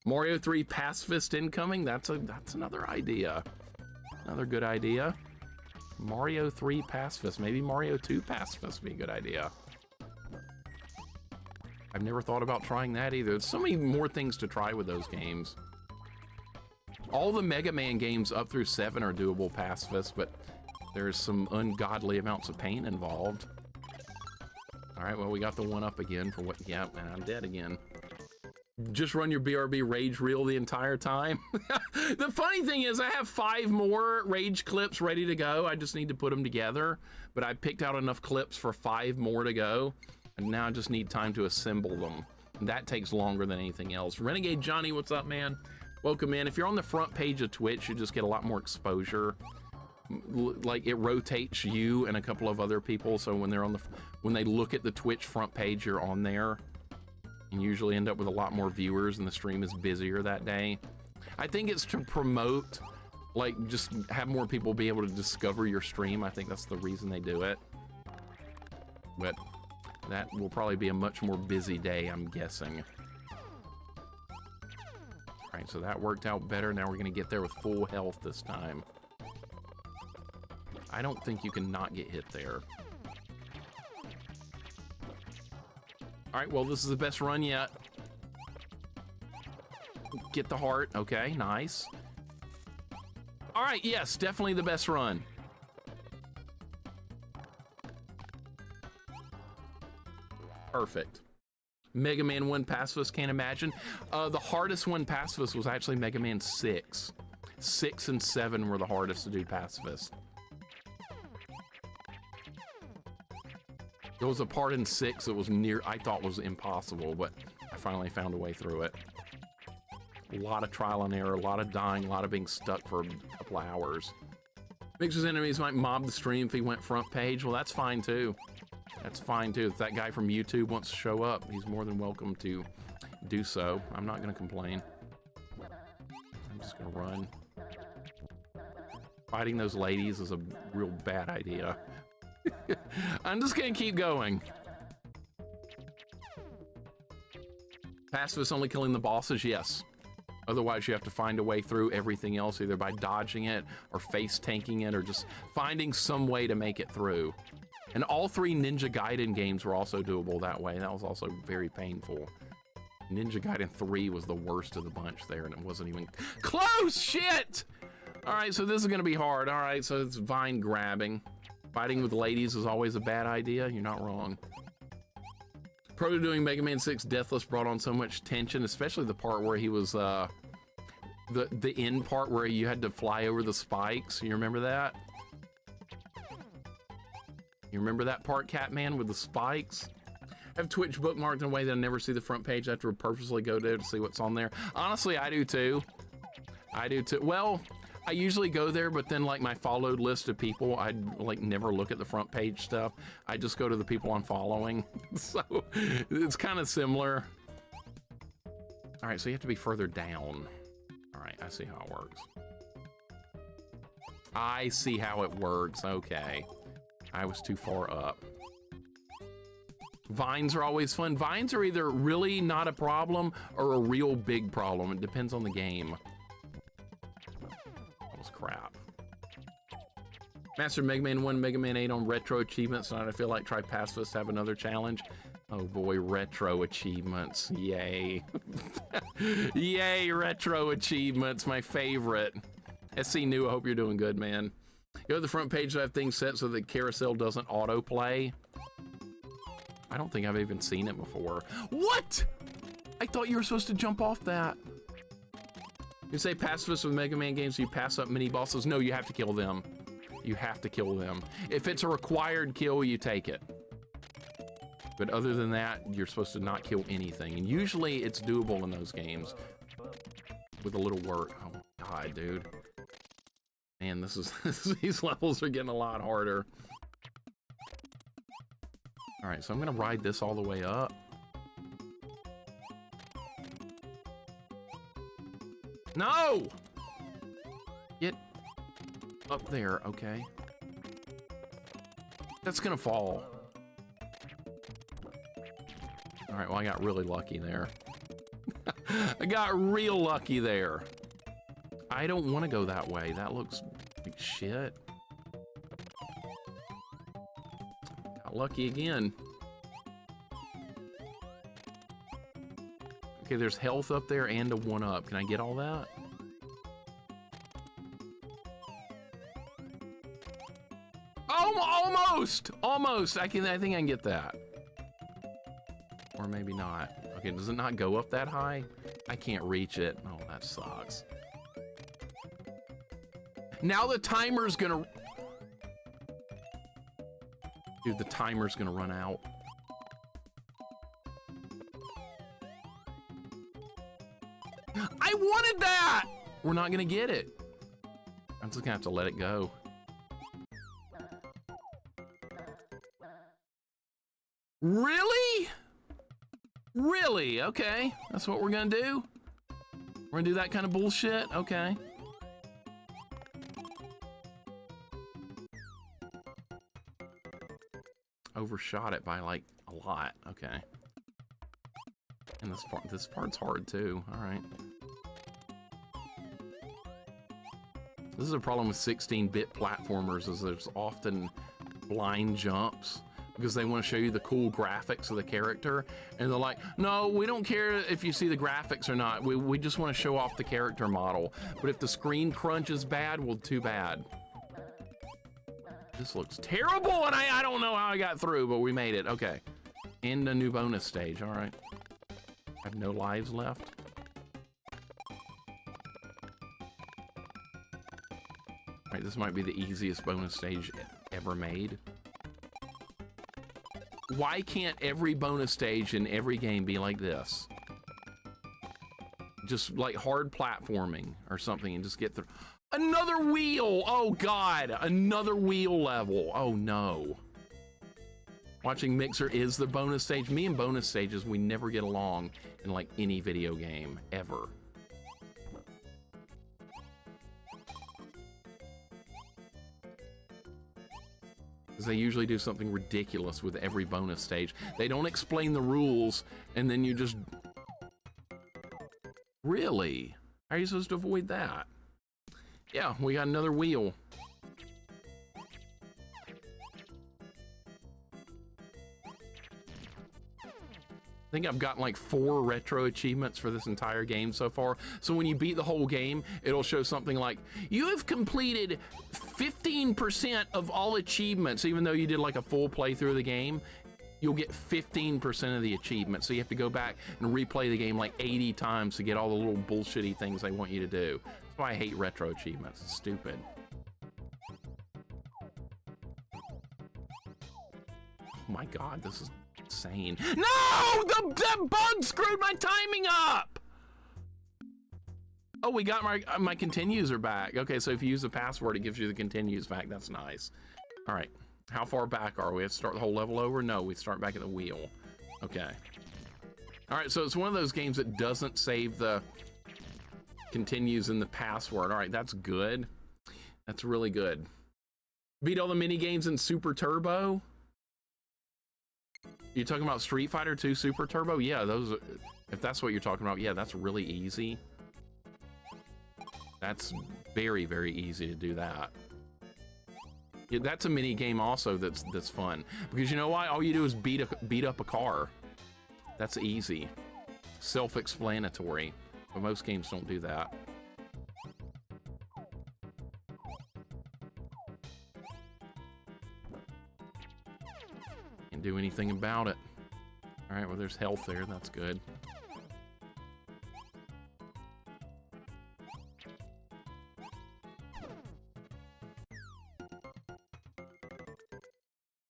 Mario 3 Pacifist incoming. That's another idea. Another good idea. Mario 3 Pacifist. Maybe Mario 2 Pacifist would be a good idea. I've never thought about trying that either. There's so many more things to try with those games. All the Mega Man games up through 7 are doable pacifists, but there's some ungodly amounts of pain involved. All right, well, we got the one up again for what? Yeah, and I'm dead again. Just run your BRB rage reel the entire time. The funny thing is I have 5 more rage clips ready to go. I just need to put them together, but I picked out enough clips for 5 more to go. And now I just need time to assemble them. And that takes longer than anything else. Renegade Johnny, what's up, man? Welcome in. If you're on the front page of Twitch, you just get a lot more exposure. Like it rotates you and a couple of other people. So when they look at the Twitch front page, you're on there. And usually end up with a lot more viewers and the stream is busier that day. I think it's to promote, like just have more people be able to discover your stream. I think that's the reason they do it. But that will probably be a much more busy day, I'm guessing. All right, so that worked out better. Now we're gonna get there with full health this time. I don't think you can not get hit there. All right, well, this is the best run yet. Get the heart, okay, nice. All right, yes, definitely the best run. Perfect. Mega Man 1 Pacifist, can't imagine. The hardest one Pacifist was actually Mega Man 6. 6 and 7 were the hardest to do Pacifist. There was a part in 6 that was I thought was impossible, but I finally found a way through it. A lot of trial and error, a lot of dying, a lot of being stuck for a couple of hours. Mixer's enemies might mob the stream if he went front page. Well, that's fine too. That's fine too. If that guy from YouTube wants to show up, he's more than welcome to do so. I'm not gonna complain. I'm just gonna run. Fighting those ladies is a real bad idea. I'm just gonna keep going. Pacifist only killing the bosses, yes. Otherwise, you have to find a way through everything else, either by dodging it or face tanking it or just finding some way to make it through. And all 3 Ninja Gaiden games were also doable that way. That was also very painful. Ninja Gaiden 3 was the worst of the bunch there, and it wasn't even close. Shit! All right, so this is gonna be hard. All right, so it's vine grabbing. Fighting with ladies is always a bad idea. You're not wrong. Proto doing Mega Man 6 Deathless brought on so much tension, especially the part where he was, the end part where you had to fly over the spikes. You remember that? You remember that part, Catman, with the spikes? I have Twitch bookmarked in a way that I never see the front page. I have to purposely go there to see what's on there. Honestly, I do too. I do too. Well, I usually go there, but then like my followed list of people, I'd like never look at the front page stuff. I just go to the people I'm following. So it's kind of similar. All right, so you have to be further down. All right, I see how it works. I see how it works, okay. I was too far up. Vines are always fun. Vines are either really not a problem or a real big problem. It depends on the game. That was crap. Master Mega Man 1, Mega Man 8 on retro achievements, and I feel like try Pacifist to have another challenge. Oh boy, retro achievements. Yay. Yay, retro achievements, my favorite. SC New, I hope you're doing good, man. Go to the front page to have things set so the carousel doesn't autoplay. I don't think I've even seen it before. What? I thought you were supposed to jump off that. You say pacifist with Mega Man games, you pass up mini bosses. No, you have to kill them. You have to kill them. If it's a required kill, you take it. But other than that, you're supposed to not kill anything. And usually it's doable in those games with a little work. Oh my God, dude. Man, this is these levels are getting a lot harder. All right, so I'm gonna ride this all the way up. No! Get up there, okay. That's gonna fall. All right, well, I got really lucky there. I got real lucky there. I don't want to go that way. That looks like shit. Got lucky again. Okay, there's health up there and a 1-up. Can I get all that? Oh, almost! Almost! I think I can get that. Or maybe not. Okay, does it not go up that high? I can't reach it. Oh, that sucks. Now the timer's gonna... Dude, the timer's gonna run out. I wanted that! We're not gonna get it. I'm just gonna have to let it go. Really? Really? Okay. That's what we're gonna do? We're gonna do that kind of bullshit? Okay. Overshot it by like a lot. Okay. And this part's hard too. All right. This is a problem with 16-bit platformers, is there's often blind jumps because they want to show you the cool graphics of the character, and they're like, no, we don't care if you see the graphics or not. We just want to show off the character model. But if the screen crunch is bad, well, too bad. This looks terrible, and I don't know how I got through, but we made it. Okay. And a new bonus stage. All right. I have no lives left. All right, this might be the easiest bonus stage ever made. Why can't every bonus stage in every game be like this? Just like hard platforming or something and just get through. Another wheel! Oh God, another wheel level. Oh no. Watching Mixer is the bonus stage. Me and bonus stages, we never get along in like any video game, ever. Because they usually do something ridiculous with every bonus stage. They don't explain the rules, and then you just... Really? How are you supposed to avoid that? Yeah, we got another wheel. I think I've gotten like 4 retro achievements for this entire game so far. So when you beat the whole game, it'll show something like, you have completed 15% of all achievements. Even though you did like a full playthrough of the game, you'll get 15% of the achievements. So you have to go back and replay the game like 80 times to get all the little bullshitty things they want you to do. That's why I hate retro achievements. It's stupid. Oh my God, this is insane. No! The bug screwed my timing up! Oh, we got my continues are back. Okay, so if you use the password, it gives you the continues back. That's nice. All right, how far back are we? We have to start the whole level over? No, we start back at the wheel. Okay. All right, so it's one of those games that doesn't save the continues in the password. All right, that's good. That's really good. Beat all the mini games in Super Turbo. You talking about Street Fighter 2 Super Turbo? Yeah, those. If that's what you're talking about, yeah, that's really easy. That's very, very easy to do that. Yeah, that's a mini game also that's fun, because you know why? All you do is beat up a car. That's easy, self-explanatory, but most games don't do that. Can't do anything about it. All right, well, there's health there. That's good.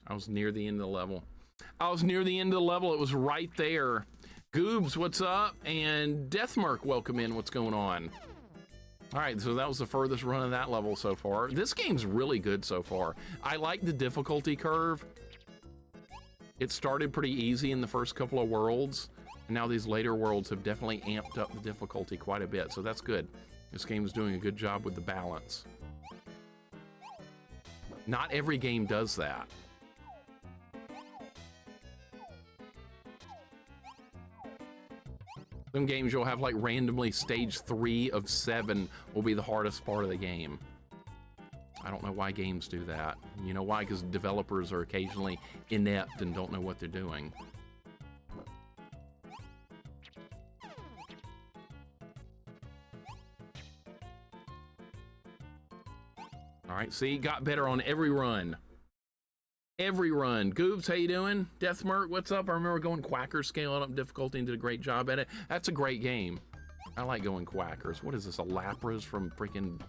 I was near the end of the level. I was near the end of the level. It was right there. Goobs, what's up? And Deathmark, welcome in. What's going on? All right, so that was the furthest run of that level so far. This game's really good so far. I like the difficulty curve. It started pretty easy in the first couple of worlds, and now these later worlds have definitely amped up the difficulty quite a bit, so that's good. This game is doing a good job with the balance. Not every game does that. Some games you'll have like randomly stage 3 of 7 will be the hardest part of the game. I don't know why games do that. You know why? Because developers are occasionally inept and don't know what they're doing. All right, see, got better on every run. Every run. Goobs, how you doing? Deathmark, what's up? I remember going Quacker, scaling up difficulty and did a great job at it. That's a great game. I like going Quackers. What is this, a Lapras from freaking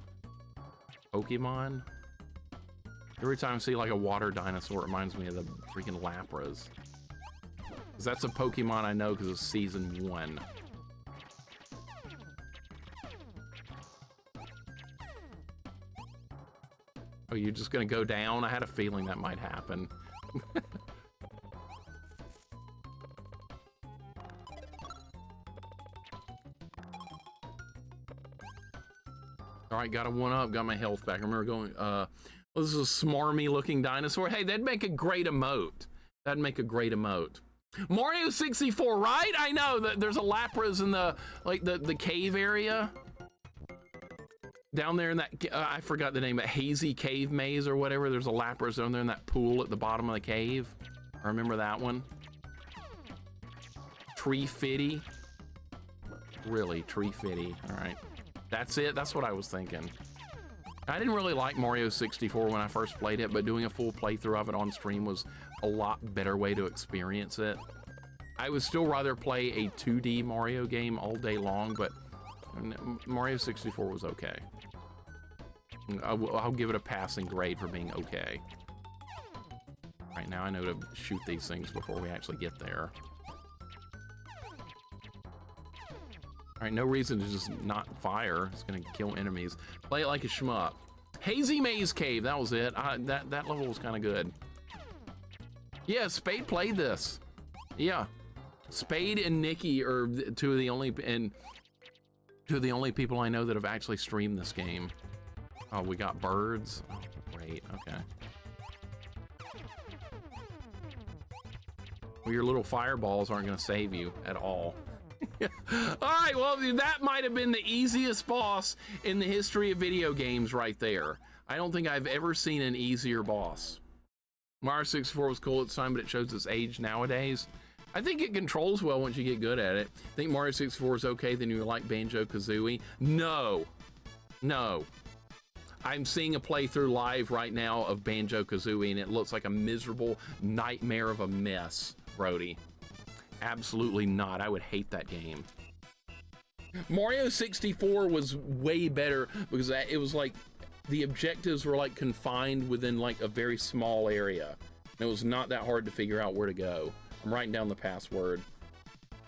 Pokemon? Every time I see like a water dinosaur, it reminds me of the freaking Lapras. 'Cause that's a Pokemon I know because it's season 1. Oh, you're just gonna go down? I had a feeling that might happen. All right, got a 1-up, got my health back. I remember going, well, this is a smarmy looking dinosaur. Hey, that'd make a great emote. That'd make a great emote. Mario 64, right? I know that there's a Lapras in the, like the cave area. Down there in that, I forgot the name, a hazy cave maze or whatever. There's a Lapras down there in that pool at the bottom of the cave. I remember that one. Tree Fitty. Really, Tree Fitty. All right. That's it. That's what I was thinking. I didn't really like Mario 64 when I first played it, but doing a full playthrough of it on stream was a lot better way to experience it. I would still rather play a 2D Mario game all day long, but Mario 64 was okay. I'll give it a passing grade for being okay. Right now I know to shoot these things before we actually get there. All right, no reason to just not fire. It's gonna kill enemies. Play it like a shmup. Hazy Maze Cave, that was it. That level was kind of good. Yeah, Spade played this. Yeah, Spade and Nikki are two of the only people I know that have actually streamed this game. Oh, we got birds. Oh, great. Okay. Well, your little fireballs aren't going to save you at all. All right, well, that might have been the easiest boss in the history of video games right there. I don't think I've ever seen an easier boss. Mario 64 was cool at the time, but it shows its age nowadays. I think it controls well once you get good at it. Think Mario 64 is okay, then you like Banjo-Kazooie? No. No. I'm seeing a playthrough live right now of Banjo-Kazooie, and it looks like a miserable nightmare of a mess, Brody. Absolutely not. I would hate that game. Mario 64 was way better because it was like the objectives were like confined within like a very small area. And it was not that hard to figure out where to go. I'm writing down the password.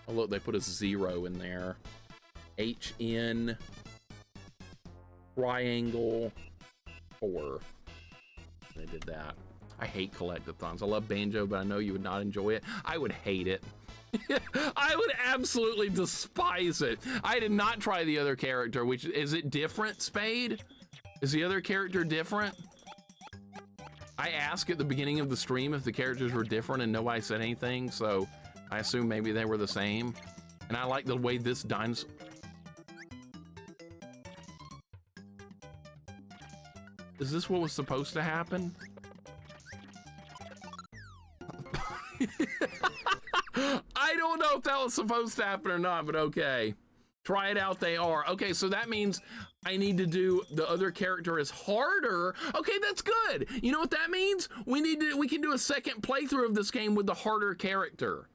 Oh, look, they put a 0 in there. HN triangle 4. They did that. I hate collectathons. I love Banjo, but I know you would not enjoy it. I would hate it. I would absolutely despise it. I did not try the other character, which is it different, Spade? Is the other character different? I asked at the beginning of the stream if the characters were different and nobody said anything, so I assume maybe they were the same. And I like the way this dinosaur... Is this what was supposed to happen? I don't know if that was supposed to happen or not, but okay. Try it out, they are. Okay, so that means I need to do the other character is harder. Okay, that's good. You know what that means? We can do a second playthrough of this game with the harder character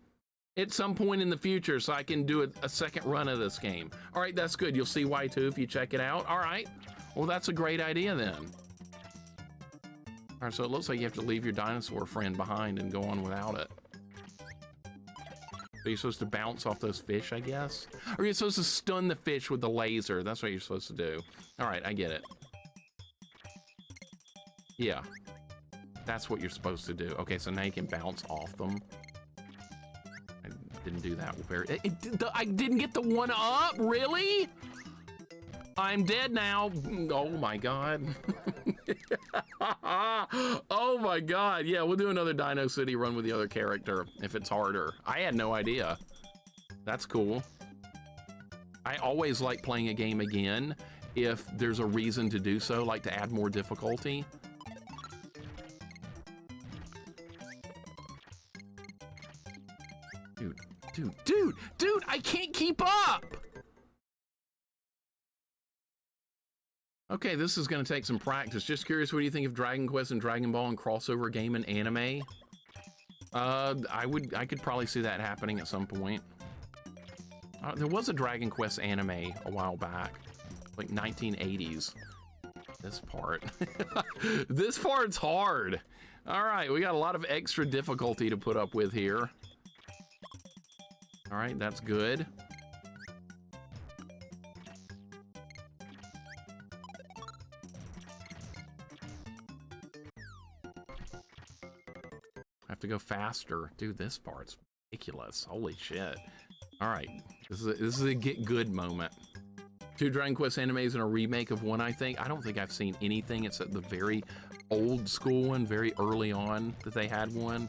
at some point in the future, so I can do a second run of this game. All right, that's good. You'll see why too if you check it out. All right, well, that's a great idea then. All right, so it looks like you have to leave your dinosaur friend behind and go on without it. So you're supposed to bounce off those fish, I guess? Or you're supposed to stun the fish with the laser. That's what you're supposed to do. All right, I get it. Yeah. That's what you're supposed to do. Okay, so now you can bounce off them. I didn't do that very... I didn't get the one up? Really? I'm dead now. Oh my God. Oh my God. Yeah, we'll do another Dino City run with the other character if it's harder. I had no idea. That's cool. I always like playing a game again if there's a reason to do so, like to add more difficulty. Dude, I can't keep up. Okay, this is going to take some practice. Just curious, what do you think of Dragon Quest and Dragon Ball and crossover game and anime? I could probably see that happening at some point. There was a Dragon Quest anime a while back, like 1980s. This part. This part's hard. All right, we got a lot of extra difficulty to put up with here. All right, that's good. I have to go faster. Dude, this part's ridiculous. Holy shit. All right, this is a get good moment. 2 Dragon Quest animes and a remake of one, I think. I don't think I've seen anything except the very old school one, very early on that they had one.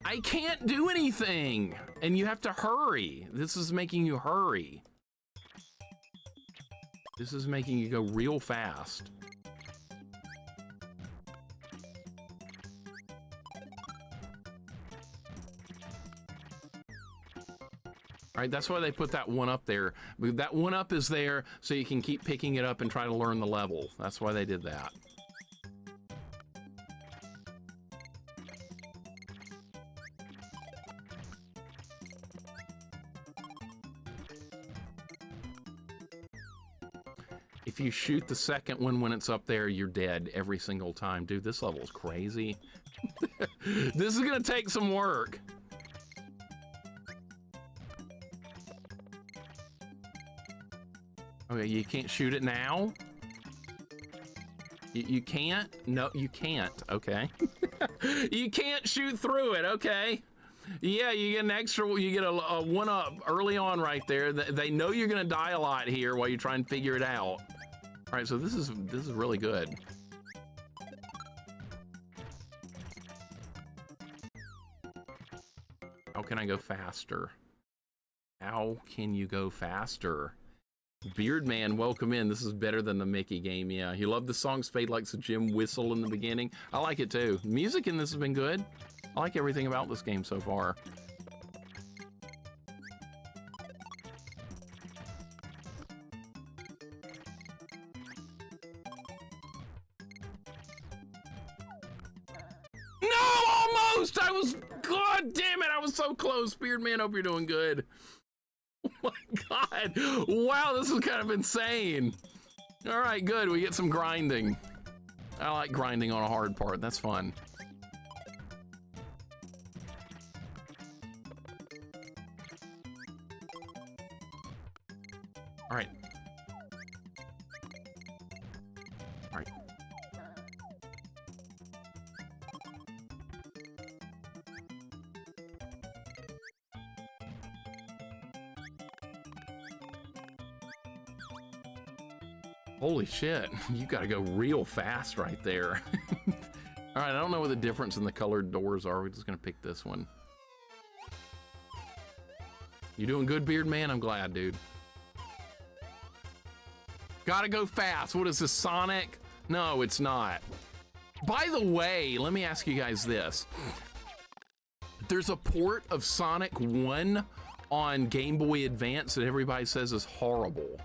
I can't do anything, and you have to hurry. This is making you hurry. This is making you go real fast. All right, that's why they put that one up there. That one up is there so you can keep picking it up and try to learn the level. That's why they did that. If you shoot the second one when it's up there, you're dead every single time. Dude, this level is crazy. This is gonna take some work. Okay, you can't shoot it now? You can't? No, you can't. Okay. You can't shoot through it. Okay. Yeah, you get an extra, you get a one up early on right there. They know you're gonna die a lot here while you try and figure it out. All right, so this is really good. How can I go faster? How can you go faster? Beardman, welcome in. This is better than the Mickey game. Yeah, you love the song. Spade likes a Jim whistle in the beginning. I like it too. Music in this has been good. I like everything about this game so far. No, almost! I was, God damn it, I was so close. Beardman, hope you're doing good. Oh my God. Wow, this is kind of insane. All right, good. We get some grinding. I like grinding on a hard part. That's fun. All right. All right. Holy shit, you gotta go real fast right there. All right, I don't know what the difference in the colored doors are. We're just gonna pick this one. You doing good, Beard Man? I'm glad, dude. Gotta go fast. What is this, Sonic? No, it's not. By the way, let me ask you guys this. There's a port of Sonic 1 on Game Boy Advance that everybody says is horrible.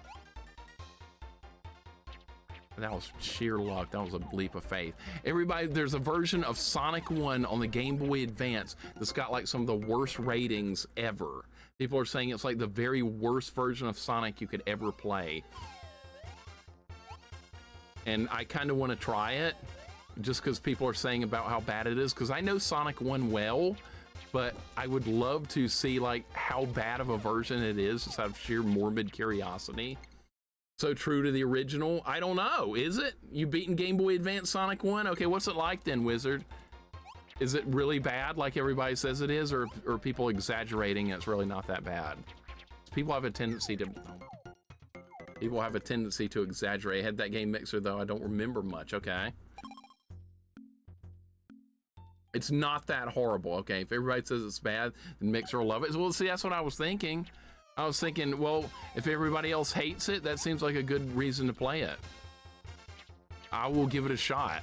That was sheer luck. That was a leap of faith. Everybody, there's a version of Sonic 1 on the Game Boy Advance that's got like some of the worst ratings ever. People are saying it's like the very worst version of Sonic you could ever play. And I kind of want to try it just because people are saying about how bad it is, because I know Sonic 1 well, but I would love to see like how bad of a version it is just out of sheer morbid curiosity. So true to the original? I don't know. Is it? You beaten Game Boy Advance Sonic 1? Okay, what's it like then, Wizard? Is it really bad like everybody says it is, or are people exaggerating and it's really not that bad? People have a tendency to... People have a tendency to exaggerate. I had that game mixer though, I don't remember much, okay? It's not that horrible, okay? If everybody says it's bad, then Mixer will love it. Well, see, that's what I was thinking. I was thinking, well, if everybody else hates it, that seems like a good reason to play it. I will give it a shot.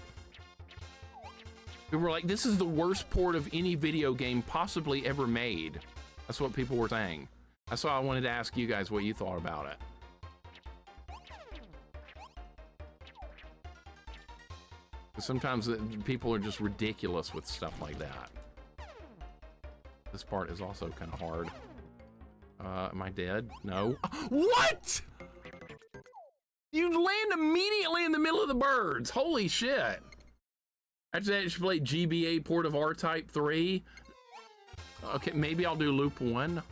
People were like, this is the worst port of any video game possibly ever made. That's what people were saying. That's why I wanted to ask you guys what you thought about it. Sometimes people are just ridiculous with stuff like that. This part is also kind of hard. Am I dead? No. What? You land immediately in the middle of the birds. Holy shit. After that, you should play GBA port of R-Type 3. Okay, maybe I'll do loop 1.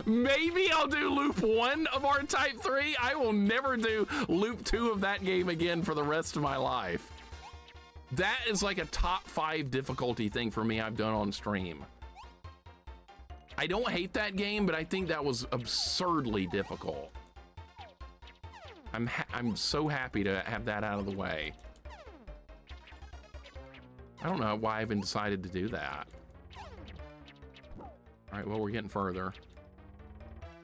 Maybe I'll do loop 1 of R-Type 3. I will never do loop 2 of that game again for the rest of my life. That is like a top 5 difficulty thing for me I've done on stream. I don't hate that game, but I think that was absurdly difficult. I'm so happy to have that out of the way. I don't know why I even decided to do that. All right, well, we're getting further.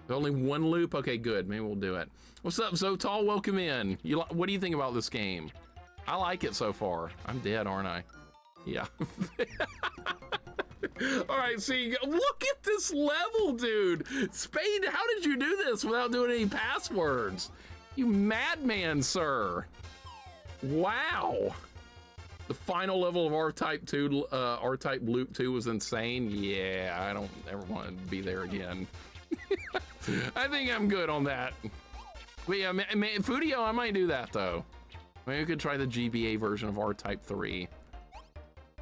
There's only one loop? Okay, good. Maybe we'll do it. What's up, Zotal? Welcome in. What do you think about this game? I like it so far. I'm dead, aren't I? Yeah. All right, see, look at this level, dude. Spade, how did you do this without doing any passwords? You madman, sir. Wow. The final level of R-Type 2, R-Type Loop 2 was insane. Yeah, I don't ever want to be there again. I think I'm good on that. But yeah, Fudio, I might do that though. Maybe we could try the GBA version of R-Type 3.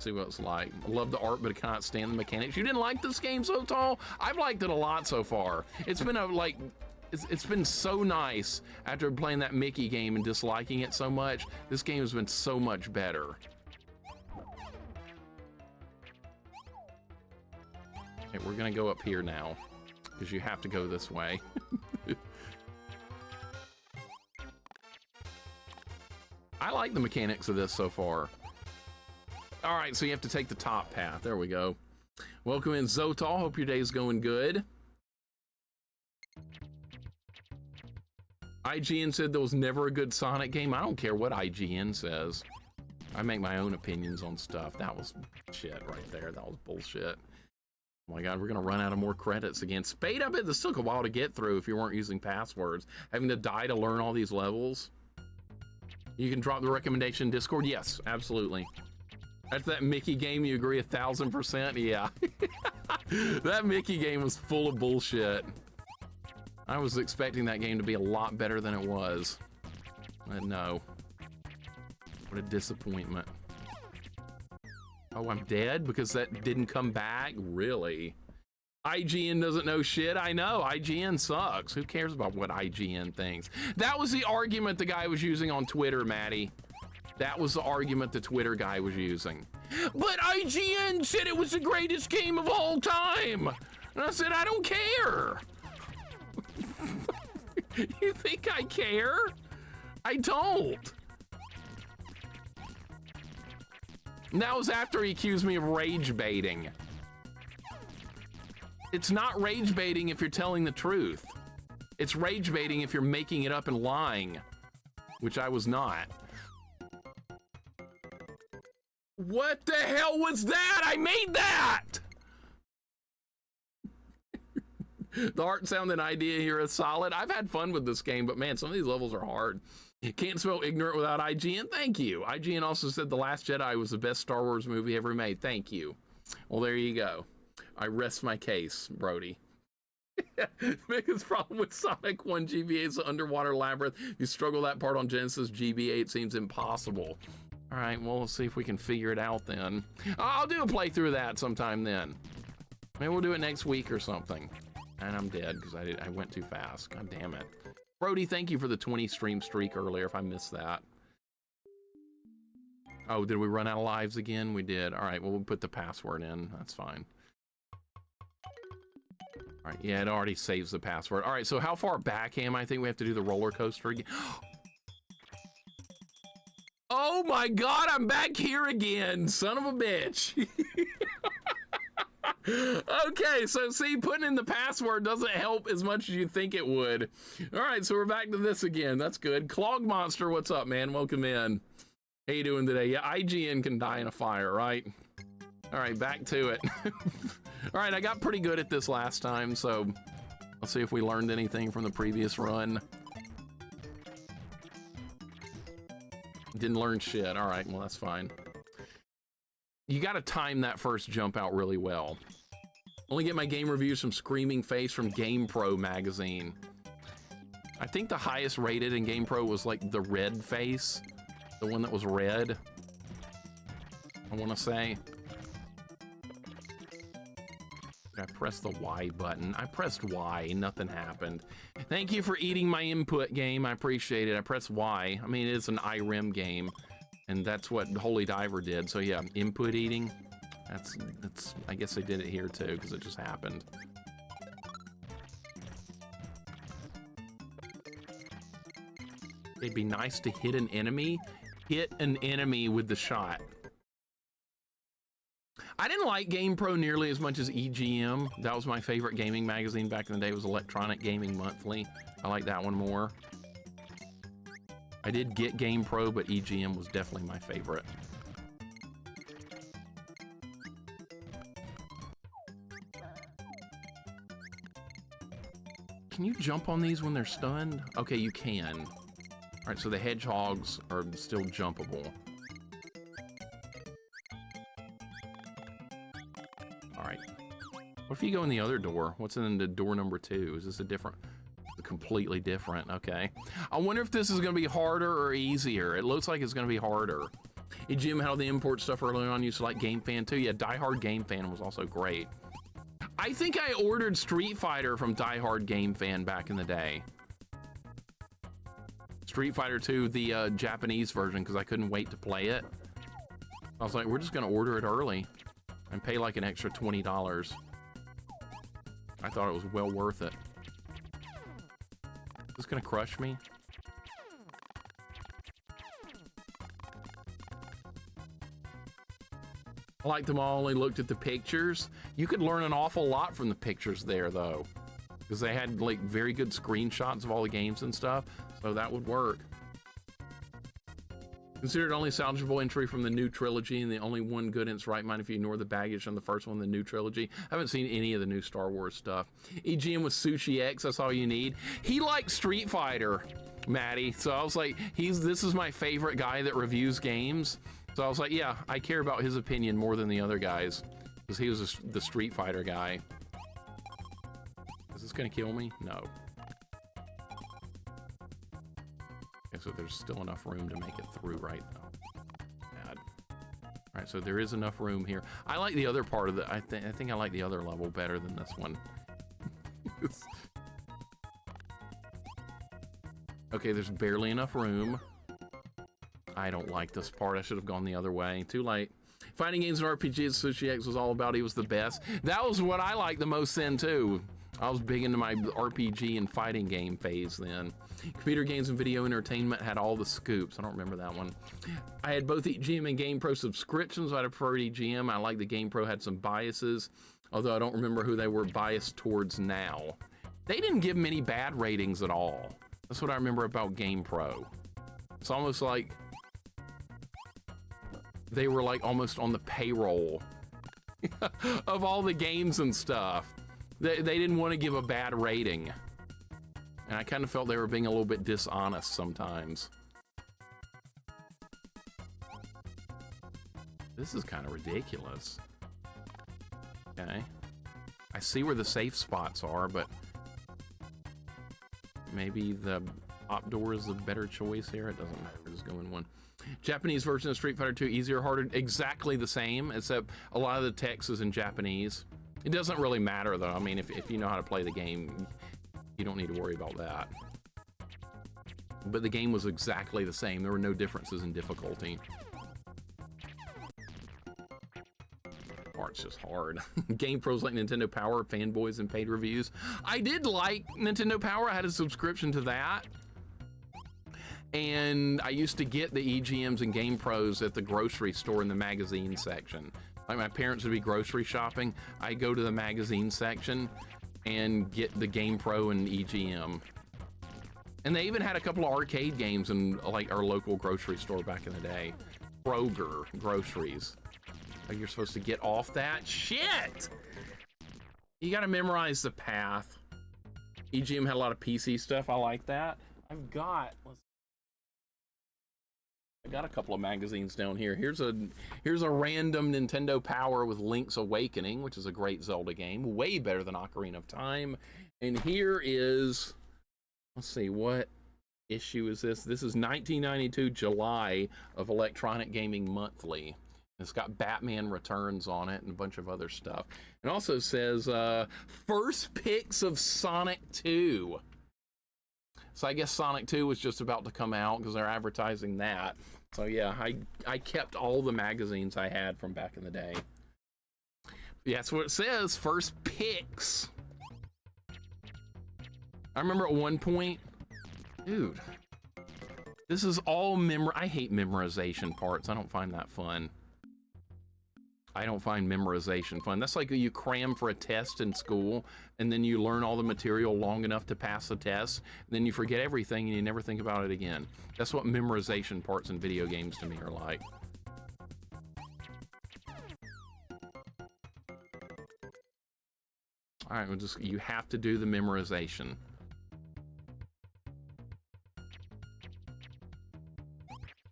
See what it's like. I love the art, but I cannot stand the mechanics. You didn't like this game, so tall? I've liked it a lot so far. It's been it's been so nice after playing that Mickey game and disliking it so much. This game has been so much better. Okay, we're gonna go up here now because you have to go this way. I like the mechanics of this so far. All right, so you have to take the top path. There we go. Welcome in, Zotal. Hope your day's going good. IGN said there was never a good Sonic game. I don't care what IGN says. I make my own opinions on stuff. That was shit right there. That was bullshit. Oh my God, we're gonna run out of more credits again. Spade, I bet this took a while to get through if you weren't using passwords. Having to die to learn all these levels. You can drop the recommendation in Discord. Yes, absolutely. After that Mickey game, you agree 1000%? Yeah. That Mickey game was full of bullshit. I was expecting that game to be a lot better than it was. But no. What a disappointment. Oh, I'm dead because that didn't come back? Really? IGN doesn't know shit? I know, IGN sucks. Who cares about what IGN thinks? That was the argument the guy was using on Twitter, Maddie. That was the argument the Twitter guy was using. But IGN said it was the greatest game of all time. And I said, I don't care. You think I care? I don't. And that was after he accused me of rage baiting. It's not rage baiting if you're telling the truth. It's rage baiting if you're making it up and lying, which I was not. What the hell was that? I made that! The art, sound, and idea here is solid. I've had fun with this game, but man, some of these levels are hard. You can't spell ignorant without IGN. Thank you. IGN also said The Last Jedi was the best Star Wars movie ever made. Thank you. Well, there you go. I rest my case, Brody. Biggest problem with Sonic 1 GBA is the underwater labyrinth. If you struggle that part on Genesis, GBA, it seems impossible. All right, well, let's see if we can figure it out then. I'll do a playthrough of that sometime then. Maybe we'll do it next week or something. And I'm dead because I went too fast. God damn it. Brody, thank you for the 20 stream streak earlier if I missed that. Oh, did we run out of lives again? We did. All right, well, we'll put the password in. That's fine. All right, yeah, it already saves the password. All right, so how far back am I? I think we have to do the roller coaster again. Oh my God, I'm back here again, son of a bitch. Okay, so see, putting in the password doesn't help as much as you think it would. All right, so we're back to this again. That's good. Clog Monster, what's up, man? Welcome in. How you doing today? Yeah, IGN can die in a fire, right? All right, back to it. All right, I got pretty good at this last time, so let's see if we learned anything from the previous run. Didn't learn shit. All right, well, that's fine. You got to time that first jump out really well. Only get my game reviews from Screaming Face from GamePro magazine. I think the highest rated in GamePro was like the red face, the one that was red, I want to say. I pressed the Y button. I pressed Y, nothing happened. Thank you for eating my input, game. I appreciate it. I pressed Y. I mean, it's an IREM game, and that's what Holy Diver did. So yeah, input eating. That's I guess they did it here too, because it just happened. It'd be nice to hit an enemy. Hit an enemy with the shot. I didn't like GamePro nearly as much as EGM. That was my favorite gaming magazine back in the day. It was Electronic Gaming Monthly. I like that one more. I did get GamePro, but EGM was definitely my favorite. Can you jump on these when they're stunned? Okay, you can. All right, so the hedgehogs are still jumpable. All right. What if you go in the other door? What's in the door number 2? Is this a different, completely different? Okay. I wonder if this is going to be harder or easier. It looks like it's going to be harder. Hey, Jim, how the import stuff early on used to like Game Fan too? Yeah, Die Hard Game Fan was also great. I think I ordered Street Fighter from Die Hard Game Fan back in the day. Street Fighter 2, the Japanese version, because I couldn't wait to play it. I was like, we're just going to order it early and pay like an extra $20. I thought it was well worth it. Is this going to crush me? I liked them all, only looked at the pictures. You could learn an awful lot from the pictures there, though, because they had like very good screenshots of all the games and stuff, so that would work. Considered only salvageable entry from the new trilogy and the only one good in its right mind if you ignore the baggage on the first one, the new trilogy. I haven't seen any of the new Star Wars stuff. EGM with Sushi X, that's all you need. He likes Street Fighter, Maddie, so I was like, this is my favorite guy that reviews games. So I was like, yeah, I care about his opinion more than the other guys, because he was the Street Fighter guy. Is this gonna kill me? No. Okay, so there's still enough room to make it through, right? Oh, bad. All right, so there is enough room here. I like the other part of the, I think I like the other level better than this one. Okay, there's barely enough room. I don't like this part. I should have gone the other way. Too late. Fighting games and RPGs, Sushi X was all about. He was the best. That was what I liked the most then, too. I was big into my RPG and fighting game phase then. Computer games and video entertainment had all the scoops. I don't remember that one. I had both EGM and GamePro subscriptions. I preferred EGM. I like the GamePro had some biases, although I don't remember who they were biased towards now. They didn't give many bad ratings at all. That's what I remember about GamePro. It's almost like they were like almost on the payroll of all the games and stuff. They didn't want to give a bad rating. And I kind of felt they were being a little bit dishonest sometimes. This is kind of ridiculous. Okay. I see where the safe spots are, but maybe the op door is the better choice here. It doesn't matter, just go in one. Japanese version of Street Fighter 2, easier or harder? Exactly the same, except a lot of the text is in Japanese. It doesn't really matter though. I mean, if you know how to play the game, you don't need to worry about that. But the game was exactly the same. There were no differences in difficulty. Part's just hard. GamePro's like Nintendo Power, fanboys and paid reviews. I did like Nintendo Power. I had a subscription to that. And I used to get the EGMs and GamePros at the grocery store in the magazine section. Like my parents would be grocery shopping. I go to the magazine section and get the GamePro and EGM. And they even had a couple of arcade games in like our local grocery store back in the day. Kroger groceries. Like you're supposed to get off that shit. You gotta memorize the path. EGM had a lot of PC stuff. I like that. I got a couple of magazines down here. Here's a random Nintendo Power with Link's Awakening, which is a great Zelda game, way better than Ocarina of Time. And here is, let's see, what issue is this? This is 1992 July of Electronic Gaming Monthly. It's got Batman Returns on it and a bunch of other stuff. It also says first pics of Sonic 2. So I guess Sonic 2 was just about to come out because they're advertising that. So yeah, I kept all the magazines I had from back in the day. Yeah, that's what it says, first pics. I remember at one point, dude, this is all I hate memorization parts. I don't find that fun. I don't find memorization fun. That's like you cram for a test in school and then you learn all the material long enough to pass the test, and then you forget everything and you never think about it again. That's what memorization parts in video games to me are like. All right, you have to do the memorization.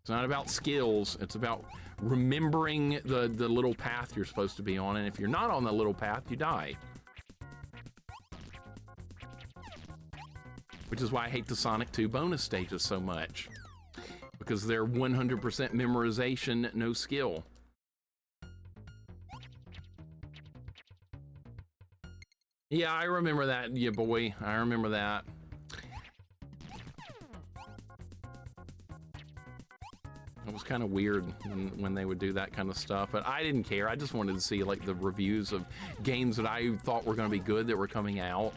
It's not about skills, it's about remembering the little path you're supposed to be on, and if you're not on the little path, you die. Which is why I hate the Sonic 2 bonus stages so much. Because they're 100% memorization, no skill. Yeah, I remember that, yeah boy, I remember that. It was kind of weird when they would do that kind of stuff, but I didn't care. I just wanted to see like the reviews of games that I thought were going to be good that were coming out.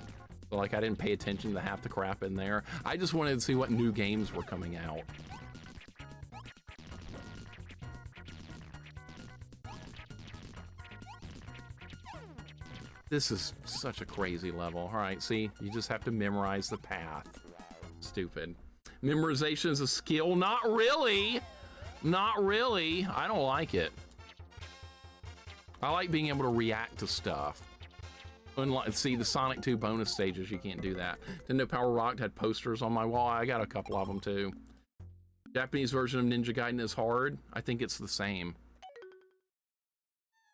So, like I didn't pay attention to half the crap in there. I just wanted to see what new games were coming out. This is such a crazy level. All right, see, you just have to memorize the path. Stupid. Memorization is a skill? Not really. Not really. I don't like it. I like being able to react to stuff. Unlike, see, the Sonic 2 bonus stages, you can't do that. Nintendo Power Rocked had posters on my wall. I got a couple of them too. Japanese version of Ninja Gaiden is hard. I think it's the same.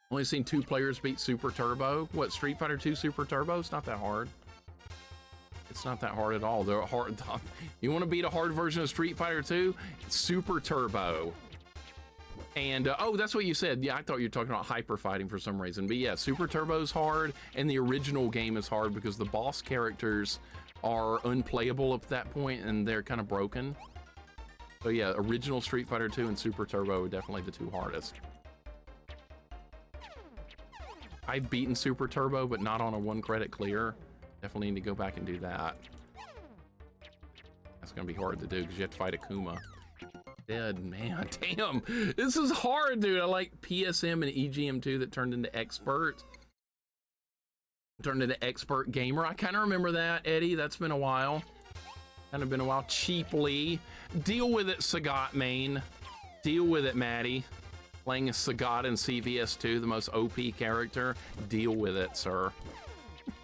Only seen 2 players beat Super Turbo. What, Street Fighter 2 Super Turbo? It's not that hard. It's not that hard at all. They're hard. You want to beat a hard version of Street Fighter 2? Super Turbo. And, oh, that's what you said. Yeah, I thought you were talking about hyper fighting for some reason. But yeah, Super Turbo's hard, and the original game is hard because the boss characters are unplayable at that point, and they're kind of broken. So yeah, original Street Fighter 2 and Super Turbo are definitely the 2 hardest. I've beaten Super Turbo, but not on a 1 credit clear. Definitely need to go back and do that. That's gonna be hard to do because you have to fight Akuma. Dead, man, damn. This is hard, dude. I like PSM and EGM2 that turned into Expert. Turned into Expert Gamer. I kind of remember that, Eddie. That's been a while. Kind of been a while. Cheaply. Deal with it, Sagat main. Deal with it, Maddie. Playing as Sagat in CVS2, the most OP character. Deal with it, sir.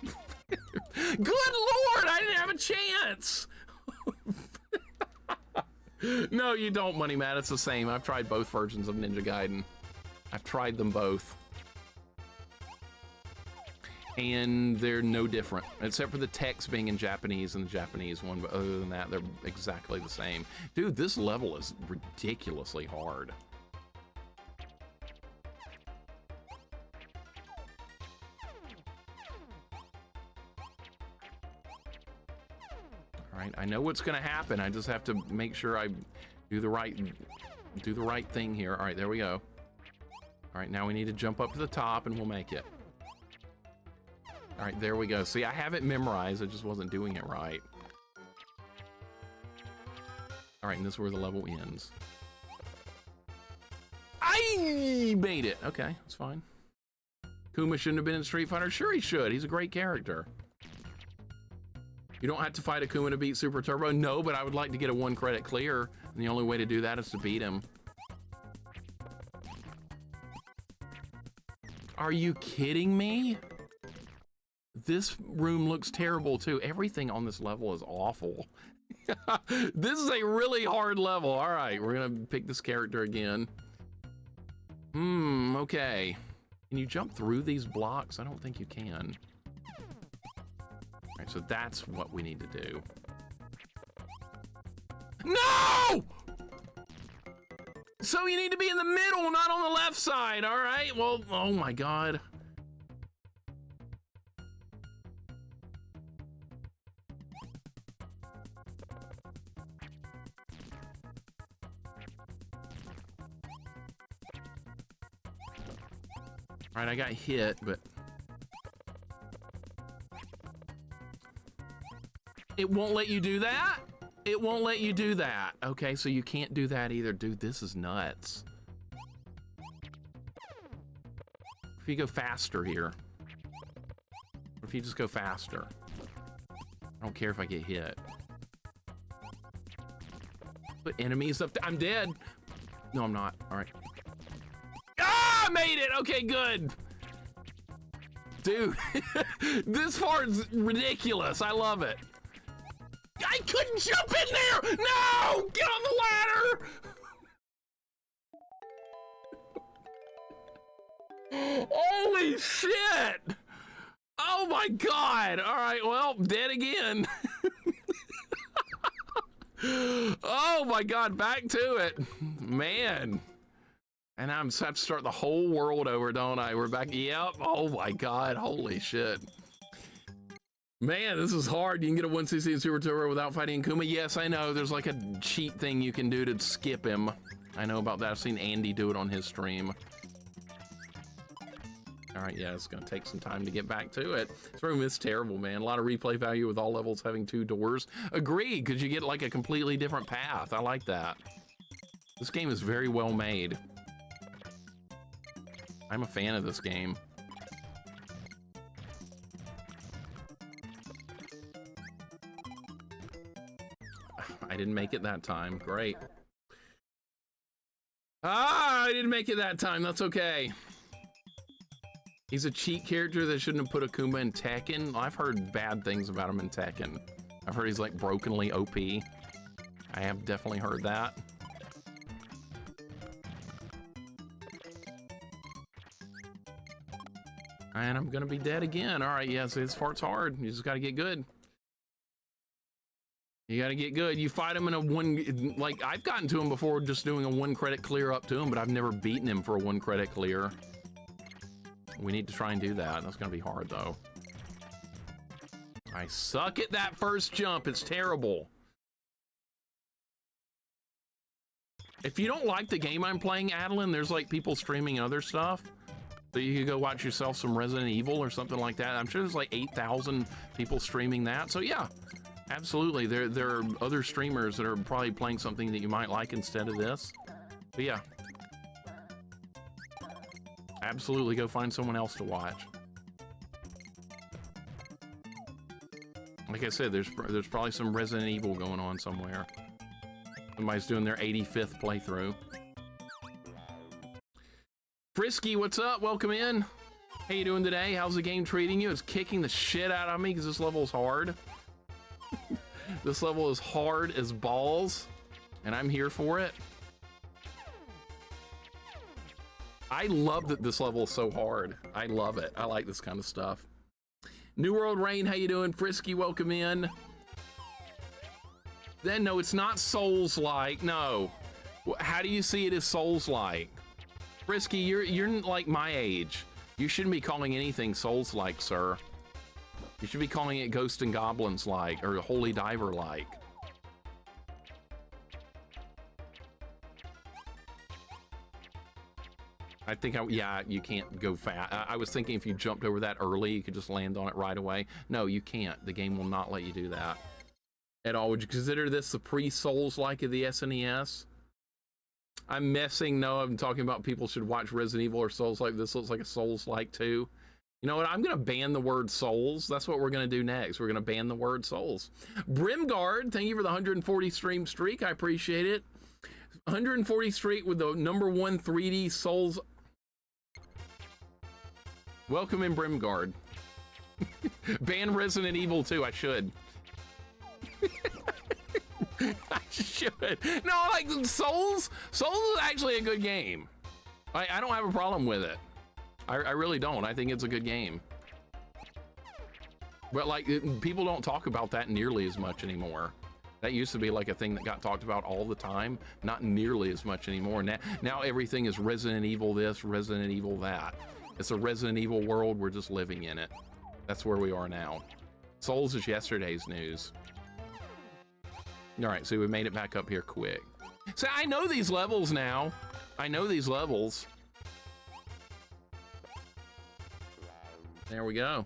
Good Lord, I didn't have a chance. No, you don't, Money Matt. It's the same. I've tried both versions of Ninja Gaiden. I've tried them both. And they're no different, except for the text being in Japanese and the Japanese one. But other than that, they're exactly the same. Dude, this level is ridiculously hard. All right, I know what's gonna happen. I just have to make sure I do the right thing here. All right, there we go. All right, now we need to jump up to the top and we'll make it. All right, there we go. See, I have it memorized. I just wasn't doing it right. All right, and this is where the level ends. I made it. Okay, that's fine. Kuma shouldn't have been in Street Fighter. Sure he should. He's a great character. You don't have to fight Akuma to beat Super Turbo. No, but I would like to get a 1 credit clear. And the only way to do that is to beat him. Are you kidding me? This room looks terrible too. Everything on this level is awful. This is a really hard level. All right, we're gonna pick this character again. Okay. Can you jump through these blocks? I don't think you can. All right, so that's what we need to do. No! So you need to be in the middle, not on the left side. All right, well, oh my God. All right, I got hit, but it won't let you do that? It won't let you do that. Okay, so you can't do that either. Dude, this is nuts. If you go faster here. If you just go faster. I don't care if I get hit. Put enemies up. I'm dead. No, I'm not. All right. Ah, I made it. Okay, good. Dude, this part's ridiculous. I love it. I couldn't jump in there! No! Get on the ladder! Holy shit! Oh my God! All right, well, dead again. Oh my God, back to it. Man. And I'm have to start the whole world over, don't I? We're back. Yep. Oh my God. Holy shit. Man, this is hard. You can get a 1cc in Super Turbo without fighting Kuma. Yes, I know. There's like a cheat thing you can do to skip him. I know about that. I've seen Andy do it on his stream. All right, yeah, it's gonna take some time to get back to it. This room is terrible, man. A lot of replay value with all levels having 2 doors. Agreed, because you get like a completely different path. I like that. This game is very well made. I'm a fan of this game. I didn't make it that time. Great. Ah, I didn't make it that time. That's okay. He's a cheat character that shouldn't have put Akuma in Tekken. I've heard bad things about him in Tekken. I've heard he's like brokenly OP. I have definitely heard that. And I'm gonna be dead again. All right, yeah, so this part's hard. You just gotta get good. You gotta get good. You fight him in a 1, like I've gotten to him before just doing a 1 credit clear up to him, but I've never beaten him for a 1 credit clear. We need to try and do that. That's gonna be hard though. I suck at that first jump. It's terrible. If you don't like the game I'm playing, Adeline, there's like people streaming other stuff. So you could go watch yourself some Resident Evil or something like that. I'm sure there's like 8,000 people streaming that. So yeah, absolutely. There are other streamers that are probably playing something that you might like instead of this. But yeah, absolutely go find someone else to watch. Like I said, there's probably some Resident Evil going on somewhere. Somebody's doing their 85th playthrough. Frisky, what's up? Welcome in. How you doing today? How's the game treating you? It's kicking the shit out of me because this level is hard. This level is hard as balls, and I'm here for it. I love that this level is so hard. I love it. I like this kind of stuff. New World Rain, how you doing? Frisky, welcome in. Then, no, it's not Souls-like. No. How do you see it as Souls-like? Frisky, you're like my age. You shouldn't be calling anything Souls-like, sir. You should be calling it Ghosts and Goblins-like or Holy Diver-like. I think, yeah, you can't go fast. I was thinking if you jumped over that early, you could just land on it right away. No, you can't. The game will not let you do that at all. Would you consider this the pre-Souls-like of the SNES? I'm messing. No, I'm talking about people should watch Resident Evil or Souls-like. This looks like a Souls-like too. You know what? I'm going to ban the word Souls. That's what we're going to do next. We're going to ban the word Souls. Brimguard, thank you for the 140 stream streak. I appreciate it. 140 streak with the #1 3D Souls. Welcome in, Brimguard. Ban Resident Evil 2. I should. I should. No, like Souls is actually a good game. I don't have a problem with it. I really don't. I think it's a good game. But like people don't talk about that nearly as much anymore. That used to be like a thing that got talked about all the time. Not nearly as much anymore. Now everything is Resident Evil this, Resident Evil that. It's a Resident Evil world. We're just living in it. That's where we are now. Souls is yesterday's news. All right, so we made it back up here quick. So I know these levels now. I know these levels. There we go.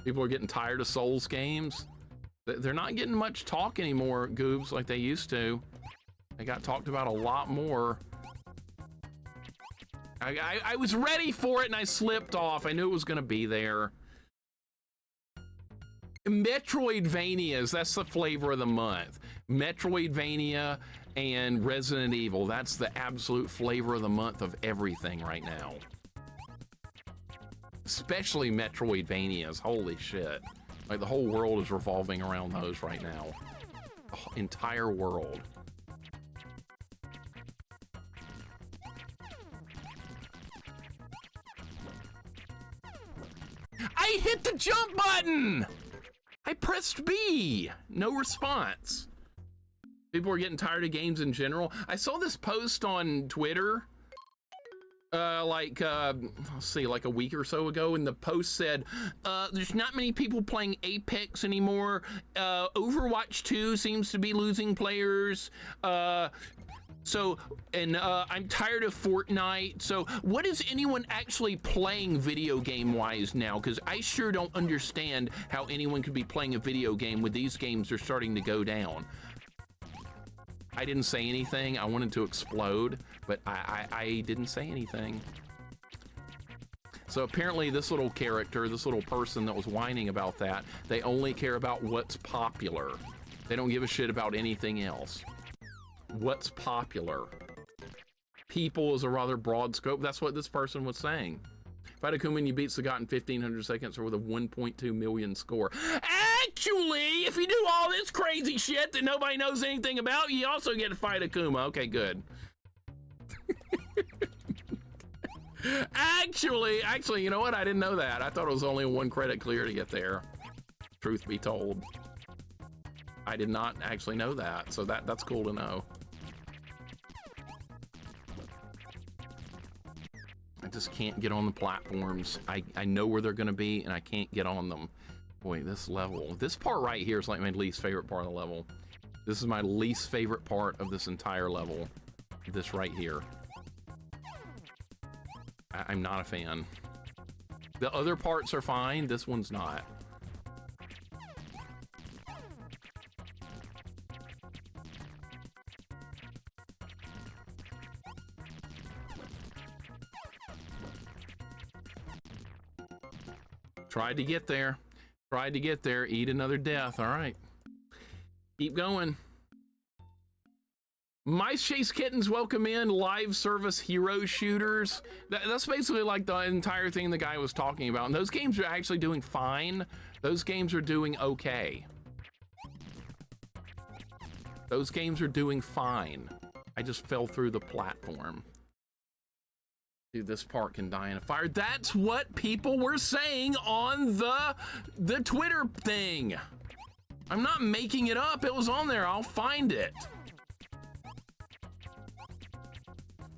People are getting tired of Souls games. They're not getting much talk anymore, Goobs, like they used to. They got talked about a lot more. I was ready for it and I slipped off. I knew it was gonna be there. Metroidvanias, that's the flavor of the month. Metroidvania and Resident Evil, that's the absolute flavor of the month of everything right now. Especially Metroidvanias, holy shit. Like the whole world is revolving around those right now. The entire world. I hit the jump button! I pressed B. No response. People are getting tired of games in general. I saw this post on Twitter, let's see, like a week or so ago, and the post said, there's not many people playing Apex anymore. Overwatch 2 seems to be losing players. I'm tired of Fortnite. So what is anyone actually playing video game wise now? Because I sure don't understand how anyone could be playing a video game when these games are starting to go down. I didn't say anything. I wanted to explode, but I didn't say anything. So apparently this little character, this little person that was whining about that, they only care about what's popular. They don't give a shit about anything else. What's popular? People is a rather broad scope. That's what this person was saying. Fight Akuma, you beat Sagat in 1,500 seconds or with a 1.2 million score. Actually, if you do all this crazy shit that nobody knows anything about, you also get to fight Akuma. Okay, good. Actually, you know what? I didn't know that. I thought it was only a 1 credit clear to get there. Truth be told. I did not actually know that, so that's cool to know. I just can't get on the platforms. I know where they're gonna be and I can't get on them. Boy, this level, this part right here is like my least favorite part of the level. This is my least favorite part of this entire level. This right here. I'm not a fan. The other parts are fine, this one's not. Tried to get there. Tried to get there. Eat another death. All right. Keep going. Mice Chase Kittens, welcome in. Live service hero shooters. That's basically like the entire thing the guy was talking about. And those games are actually doing fine. Those games are doing okay. Those games are doing fine. I just fell through the platform. Dude, this part can die in a fire. That's what people were saying on the Twitter thing. I'm not making it up. It was on there. I'll find it.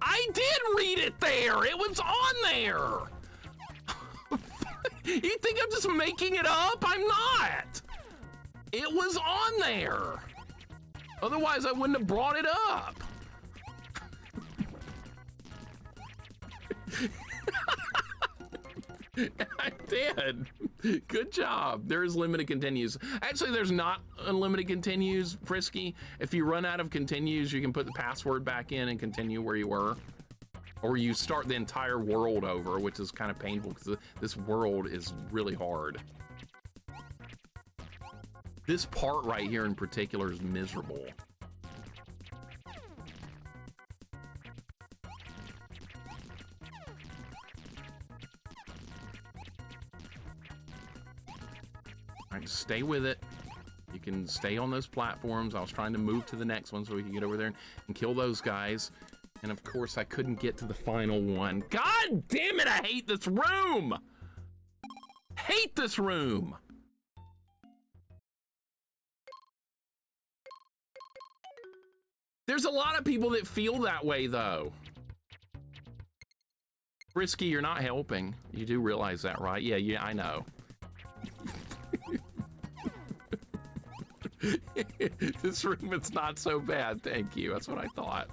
I did read it there. It was on there. You think I'm just making it up? I'm not. It was on there. Otherwise, I wouldn't have brought it up. I did. Good job. There's limited continues. Actually, there's not unlimited continues, Frisky. If you run out of continues, you can put the password back in and continue where you were. Or you start the entire world over, which is kind of painful because this world is really hard. This part right here in particular is miserable. All right, stay with it. You can stay on those platforms. I was trying to move to the next one so we can get over there and kill those guys. And of course, I couldn't get to the final one. God damn it, I hate this room! Hate this room! There's a lot of people that feel that way, though. Frisky, you're not helping. You do realize that, right? Yeah, I know. This room, it's not so bad, thank you. That's what I thought.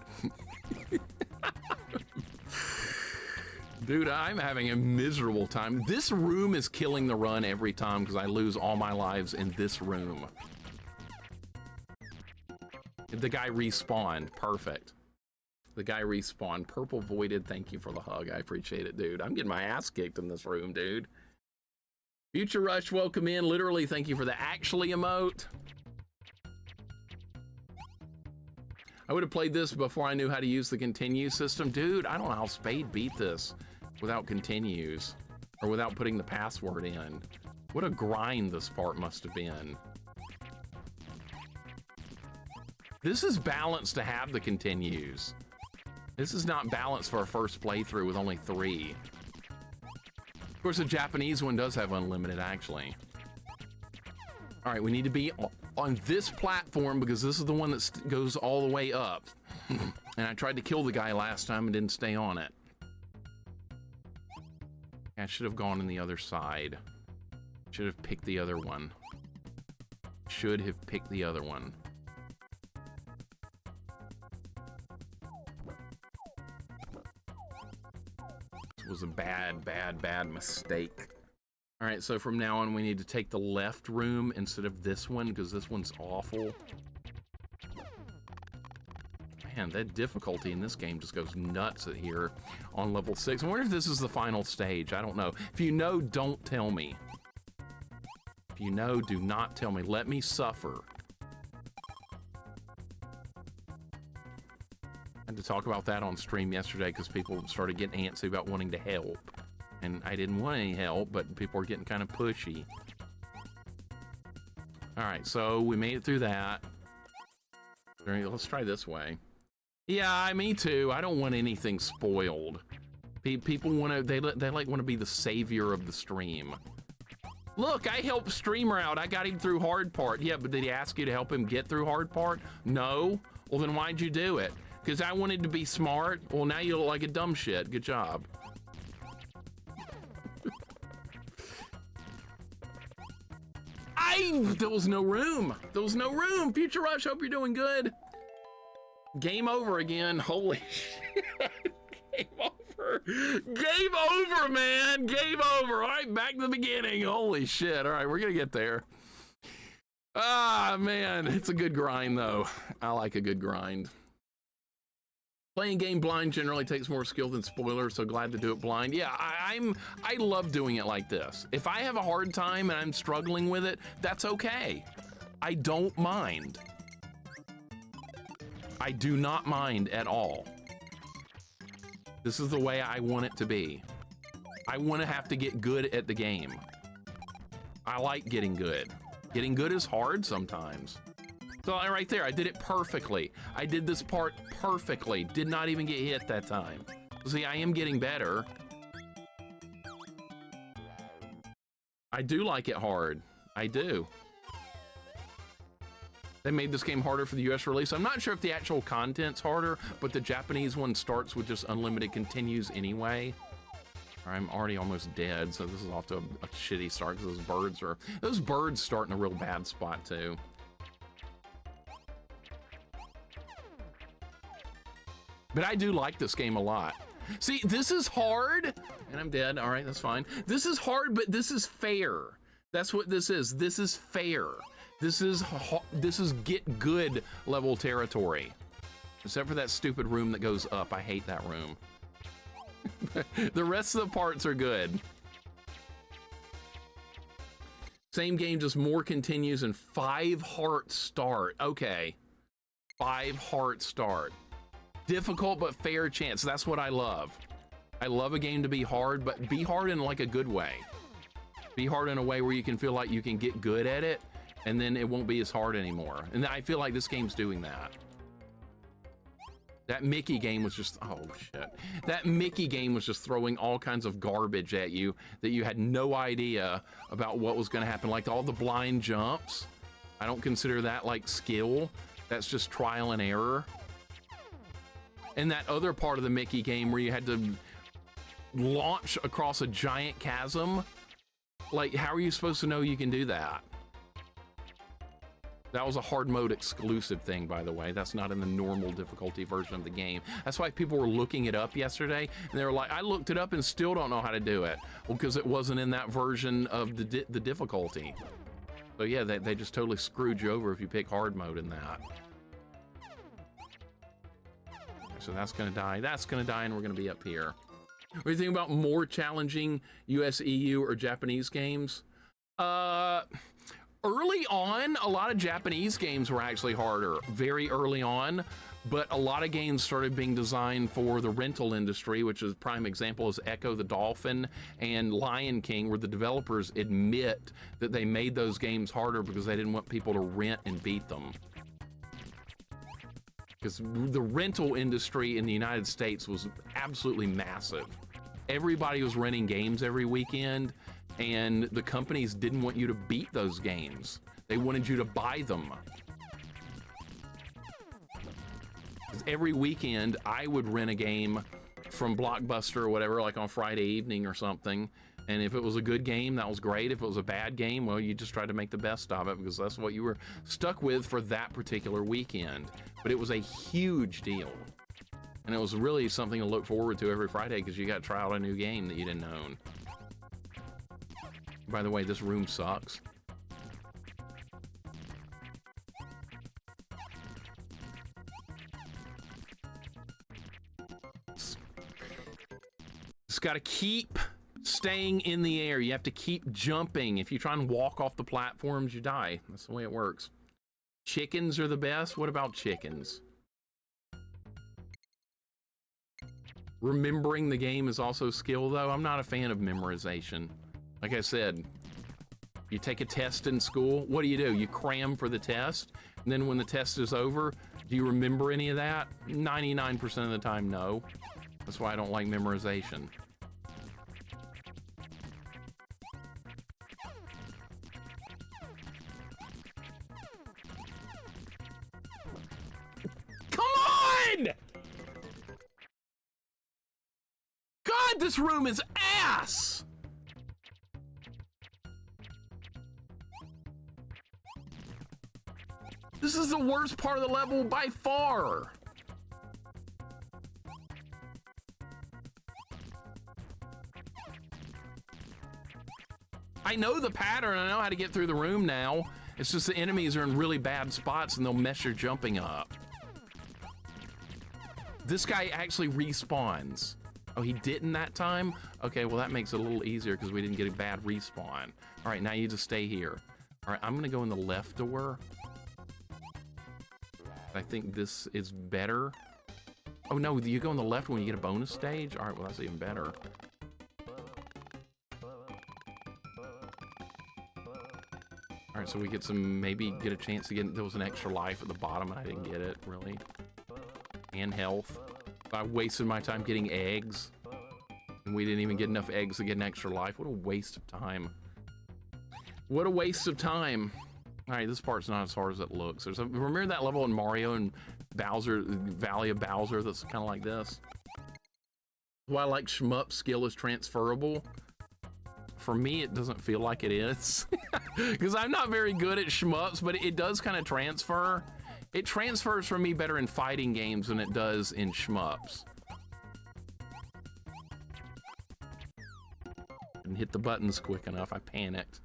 Dude, I'm having a miserable time. This room is killing the run every time because I lose all my lives in this room. The guy respawned. Perfect. The guy respawned. Purple Voided, thank you for the hug. I appreciate it, dude. I'm getting my ass kicked in this room, dude. Future Rush, welcome in. Literally, thank you for the actually emote. I would have played this before I knew how to use the continue system. Dude, I don't know how Spade beat this without continues or without putting the password in. What a grind this part must have been. This is balanced to have the continues. This is not balanced for a first playthrough with only 3. Of course, the Japanese one does have unlimited, actually. All right, we need to be on this platform because this is the one that goes all the way up. And I tried to kill the guy last time and didn't stay on it. I should have gone on the other side. Should have picked the other one. Should have picked the other one. This was a bad mistake. All right, so from now on, we need to take the left room instead of this one because this one's awful. Man, that difficulty in this game just goes nuts here on level 6. I wonder if this is the final stage. I don't know. If you know, don't tell me. If you know, do not tell me. Let me suffer. I had to talk about that on stream yesterday because people started getting antsy about wanting to help. And I didn't want any help, but people were getting kind of pushy. All right, so we made it through that. Let's try this way. Yeah, me too. I don't want anything spoiled. People want to, they like want to be the savior of the stream. Look, I helped streamer out. I got him through hard part. Yeah, but did he ask you to help him get through hard part? No. Well, then why'd you do it? Because I wanted to be smart. Well, now you look like a dumb shit. Good job. There was no room. There was no room. Future Rush, hope you're doing good. Game over again. Holy shit. Game over over. Game over, man. Game over. All right, back to the beginning. Holy shit. All right, we're going to get there. Ah, man. It's a good grind, though. I like a good grind. Playing game blind generally takes more skill than spoilers, so glad to do it blind. Yeah, I love doing it like this. If I have a hard time and I'm struggling with it, that's okay. I don't mind. I do not mind at all. This is the way I want it to be. I want to have to get good at the game. I like getting good. Getting good is hard sometimes. So right there, I did it perfectly. I did this part perfectly. Did not even get hit that time. See, I am getting better. I do like it hard. I do. They made this game harder for the US release. I'm not sure if the actual content's harder, but the Japanese one starts with just unlimited continues anyway. I'm already almost dead, so this is off to a shitty start because those birds start in a real bad spot too. But I do like this game a lot. See, this is hard, and I'm dead. All right, that's fine. This is hard, but this is fair. That's what this is. This is fair. This is get good level territory. Except for that stupid room that goes up. I hate that room. The rest of the parts are good. Same game, just more continues and 5 heart start. Okay. 5 heart start. Difficult but fair chance. That's what I love. I love a game to be hard, but be hard in like a good way. Be hard in a way where you can feel like you can get good at it, and then it won't be as hard anymore. And I feel like this game's doing that. That Mickey game was just, oh shit. That Mickey game was just throwing all kinds of garbage at you that you had no idea about what was gonna happen. Like all the blind jumps. I don't consider that like skill. That's just trial and error. And that other part of the Mickey game where you had to launch across a giant chasm. Like, how are you supposed to know you can do that? That was a hard mode exclusive thing, by the way. That's not in the normal difficulty version of the game. That's why people were looking it up yesterday, and they were like, I looked it up and still don't know how to do it. Well, because it wasn't in that version of the difficulty. So yeah, they just totally screwed you over if you pick hard mode in that. So that's gonna die, and we're gonna be up here. What do you think about more challenging US, EU, or Japanese games? Early on, a lot of Japanese games were actually harder, very early on, but a lot of games started being designed for the rental industry, which is a prime example is Echo the Dolphin and Lion King, where the developers admit that they made those games harder because they didn't want people to rent and beat them. Because the rental industry in the United States was absolutely massive. Everybody was renting games every weekend, and the companies didn't want you to beat those games. They wanted you to buy them. 'Cause every weekend, I would rent a game from Blockbuster or whatever, like on Friday evening or something. And if it was a good game, that was great. If it was a bad game, well, you just tried to make the best of it because that's what you were stuck with for that particular weekend. But it was a huge deal. And it was really something to look forward to every Friday because you got to try out a new game that you didn't own. By the way, this room sucks. Just got to keep staying in the air. You have to keep jumping. If you try and walk off the platforms, you die. That's the way it works. Chickens are the best. What about chickens? Remembering the game is also skill, though. I'm not a fan of memorization. Like I said, you take a test in school. What do? You cram for the test. And then when the test is over, do you remember any of that? 99% of the time, no. That's why I don't like memorization. Come on! God, this room is ass! This is the worst part of the level by far. I know the pattern. I know how to get through the room now. It's just the enemies are in really bad spots and they'll mess your jumping up. This guy actually respawns. Oh, he didn't that time? Okay, well that makes it a little easier because we didn't get a bad respawn. All right, now you just stay here. All right, I'm gonna go in the left door. I think this is better. Oh no, you go in the left when you get a bonus stage? All right, well that's even better. All right, so we get some, maybe get a chance to get, there was an extra life at the bottom and I didn't get it, really. And health. I wasted my time getting eggs. And we didn't even get enough eggs to get an extra life. What a waste of time. What a waste of time. All right, this part's not as hard as it looks. Remember that level in Mario and Bowser, Valley of Bowser, that's kind of like this? Why I like shmup skill is transferable. For me, it doesn't feel like it is. Because I'm not very good at shmups, but it does kind of transfer. It transfers for me better in fighting games than it does in shmups. Didn't hit the buttons quick enough, I panicked.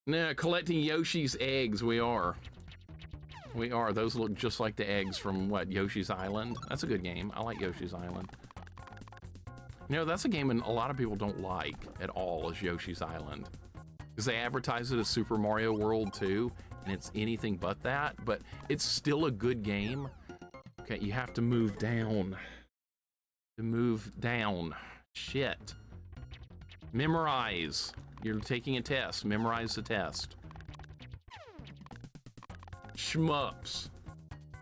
Now, collecting Yoshi's eggs, we are. We are, those look just like the eggs from, what, Yoshi's Island? That's a good game, I like Yoshi's Island. You know, that's a game a lot of people don't like at all, is Yoshi's Island. Because they advertise it as Super Mario World 2, and it's anything but that, but it's still a good game. Okay, you have to move down. To move down. Shit. Memorize. You're taking a test. Memorize the test. Shmups.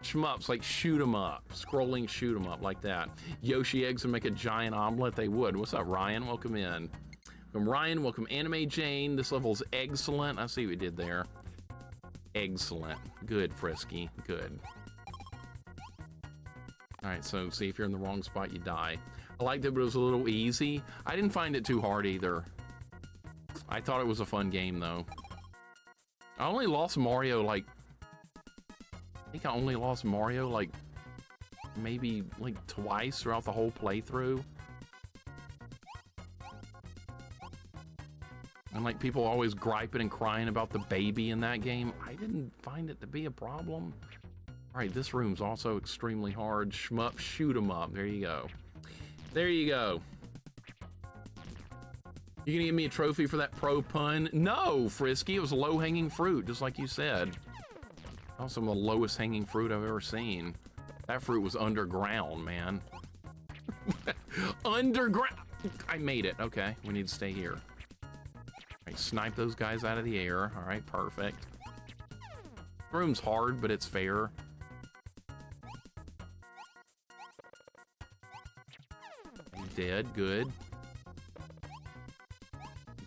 Shmups, like shoot 'em up. Scrolling shoot 'em up, like that. Yoshi eggs would make a giant omelet, they would. What's up, Ryan? Welcome in. Welcome, Ryan. Welcome, Anime Jane. This level's excellent. I see what we did there. Excellent. Good, Frisky. Good. All right, so see, if you're in the wrong spot, you die. I liked it, but it was a little easy. I didn't find it too hard either. I thought it was a fun game, though. I only lost Mario, like... I think I only lost Mario, like, maybe, like, twice throughout the whole playthrough. And, like, people always griping and crying about the baby in that game. I didn't find it to be a problem. All right, this room's also extremely hard. Shmup, shoot 'em up. There you go. There you go. You gonna give me a trophy for that pro pun? No, Frisky, it was low-hanging fruit, just like you said. That was some of the lowest hanging fruit I've ever seen. That fruit was underground, man. Underground. I made it. Okay, we need to stay here. All right, snipe those guys out of the air. All right, perfect. The room's hard, but it's fair. Dead, good.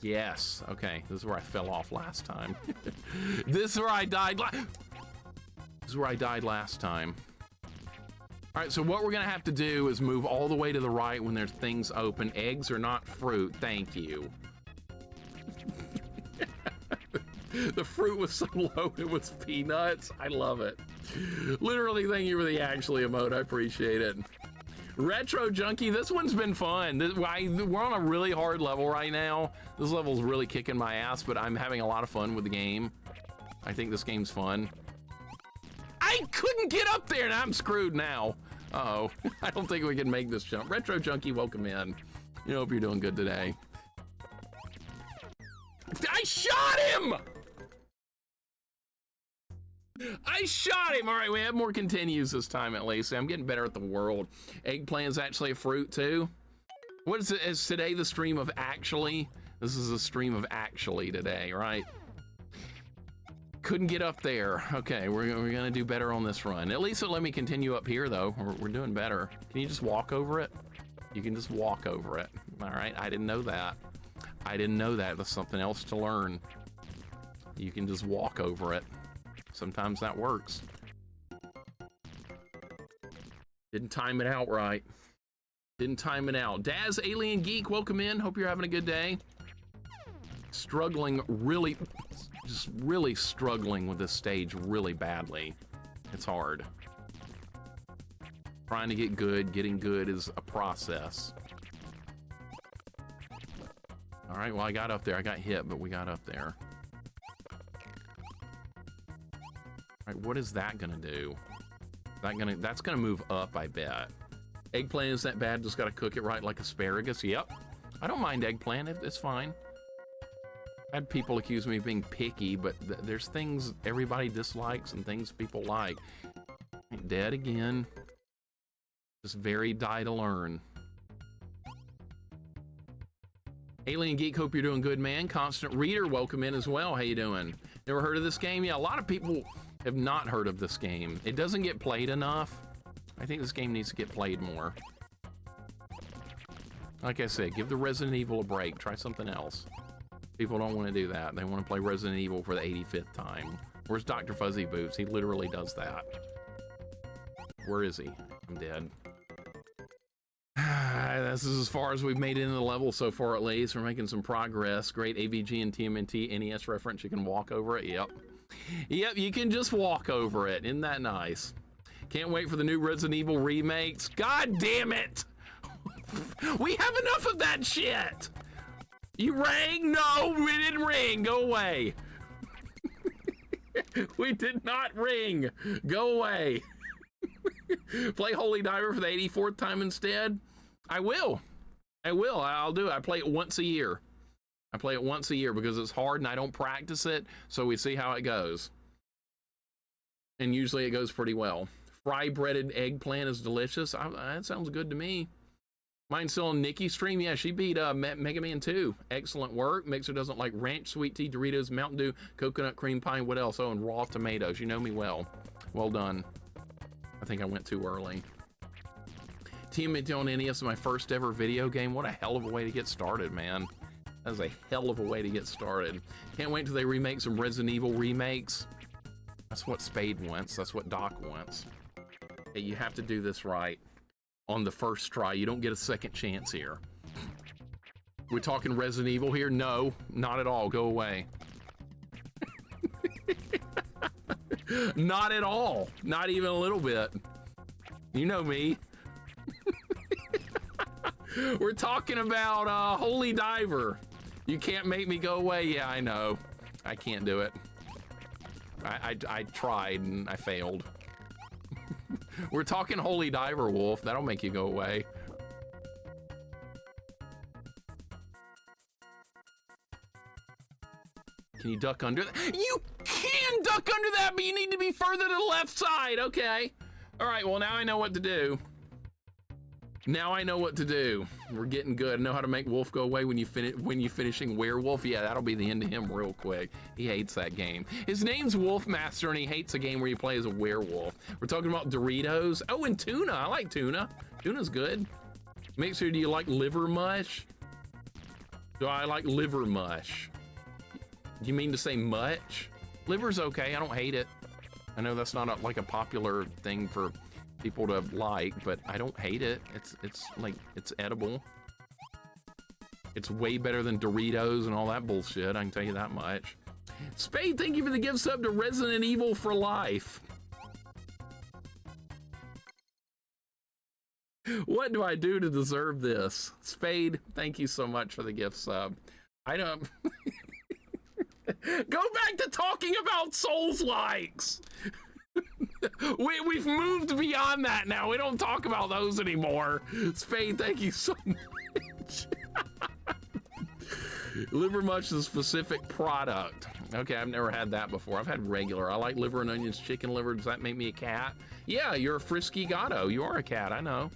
Yes, okay, this is where I fell off last time. This is where I died This is where I died last time. All right, so what we're gonna have to do is move all the way to the right when there's things open. Eggs are not fruit, thank you. The fruit was so low, it was peanuts. I love it. Literally, thank you for the actually emote, I appreciate it. Retro Junkie, this one's been fun. We're on a really hard level right now. This level's really kicking my ass, but I'm having a lot of fun with the game. I think this game's fun. I couldn't get up there, and I'm screwed now. Uh-oh, I don't think we can make this jump. Retro Junkie, welcome in. I hope you're doing good today. I shot him! I shot him! All right, we have more continues this time at least. I'm getting better at the world. Eggplant's actually a fruit too. What is it? Is today the stream of actually? This is a stream of actually today, right? Couldn't get up there. Okay, we're gonna do better on this run. At least it let me continue up here though. We're doing better. Can you just walk over it? You can just walk over it. All right, I didn't know that. I didn't know that. That's something else to learn. You can just walk over it. Sometimes that works. Didn't time it out right. Didn't time it out. Daz Alien Geek, welcome in. Hope you're having a good day. Struggling really, just really struggling with this stage really badly. It's hard. Trying to get good, getting good is a process. All right, well, I got up there. I got hit, but we got up there. All right, what is that gonna do? That's gonna move up, I bet. Eggplant isn't that bad, just gotta cook it right like asparagus. Yep. I don't mind eggplant, it's fine. I had people accuse me of being picky, but there's things everybody dislikes and things people like. Dead again. Just very die to learn. Alien Geek, hope you're doing good, man. Constant Reader, welcome in as well. How you doing? Never heard of this game? Yeah, a lot of people have not heard of this game. It doesn't get played enough. I think this game needs to get played more. Like I said, give the Resident Evil a break. Try something else. People don't want to do that. They want to play Resident Evil for the 85th time. Where's Dr. Fuzzy Boots? He literally does that. Where is he? I'm dead. This is as far as we've made it into the level so far, at least. We're making some progress. Great AVG and TMNT NES reference. You can walk over it. Yep. Yep, you can just walk over it. Isn't that nice? Can't wait for the new Resident Evil remakes. God damn it! We have enough of that shit! You rang? No, we didn't ring. Go away. We did not ring. Go away. Play Holy Diver for the 84th time instead? I will. I'll do it. I play it once a year. I play it once a year because it's hard and I don't practice it, so we see how it goes. And usually it goes pretty well. Fry breaded eggplant is delicious. That sounds good to me. Mine's still on Nikki's stream. Yeah, she beat Mega Man 2. Excellent work. Mixer doesn't like ranch, sweet tea, Doritos, Mountain Dew, coconut cream pie, what else? Oh, and raw tomatoes. You know me well. Well done. I think I went too early. TMNT on NES is my first ever video game. What a hell of a way to get started, man. That is a hell of a way to get started. Can't wait till they remake some Resident Evil remakes. That's what Spade wants. That's what Doc wants. Hey, you have to do this right on the first try. You don't get a second chance here. We're talking Resident Evil here? No, not at all. Go away. Not at all. Not even a little bit. You know me. We're talking about Holy Diver. You can't make me go away. Yeah, I know. I can't do it. I tried and I failed. We're talking Holy Diver, Wolf. That'll make you go away. Can you duck under that? You can duck under that, but you need to be further to the left side. Okay. All right, well, now I know what to do. Now I know what to do. We're getting good. I know how to make Wolf go away when you finishing Werewolf. Yeah, that'll be the end of him real quick. He hates that game. His name's Wolfmaster, and he hates a game where you play as a werewolf. We're talking about Doritos. Oh, and tuna. I like tuna. Tuna's good. Mixer, do you like liver mush? Do I like liver mush? Do you mean to say much? Liver's okay. I don't hate it. I know that's not like a popular thing for people to like, but I don't hate it. It's edible. It's way better than Doritos and all that bullshit, I can tell you that much. Spade, thank you for the gift sub to Resident Evil for Life. What do I do to deserve this? Spade, thank you so much for the gift sub. I don't... Go back to talking about Souls likes. We've moved beyond that now. We don't talk about those anymore. Spade, thank you so much. Liver mush is a specific product. Okay, I've never had that before. I've had regular. I like liver and onions, chicken liver. Does that make me a cat? Yeah, you're a frisky gatto. You are a cat, I know.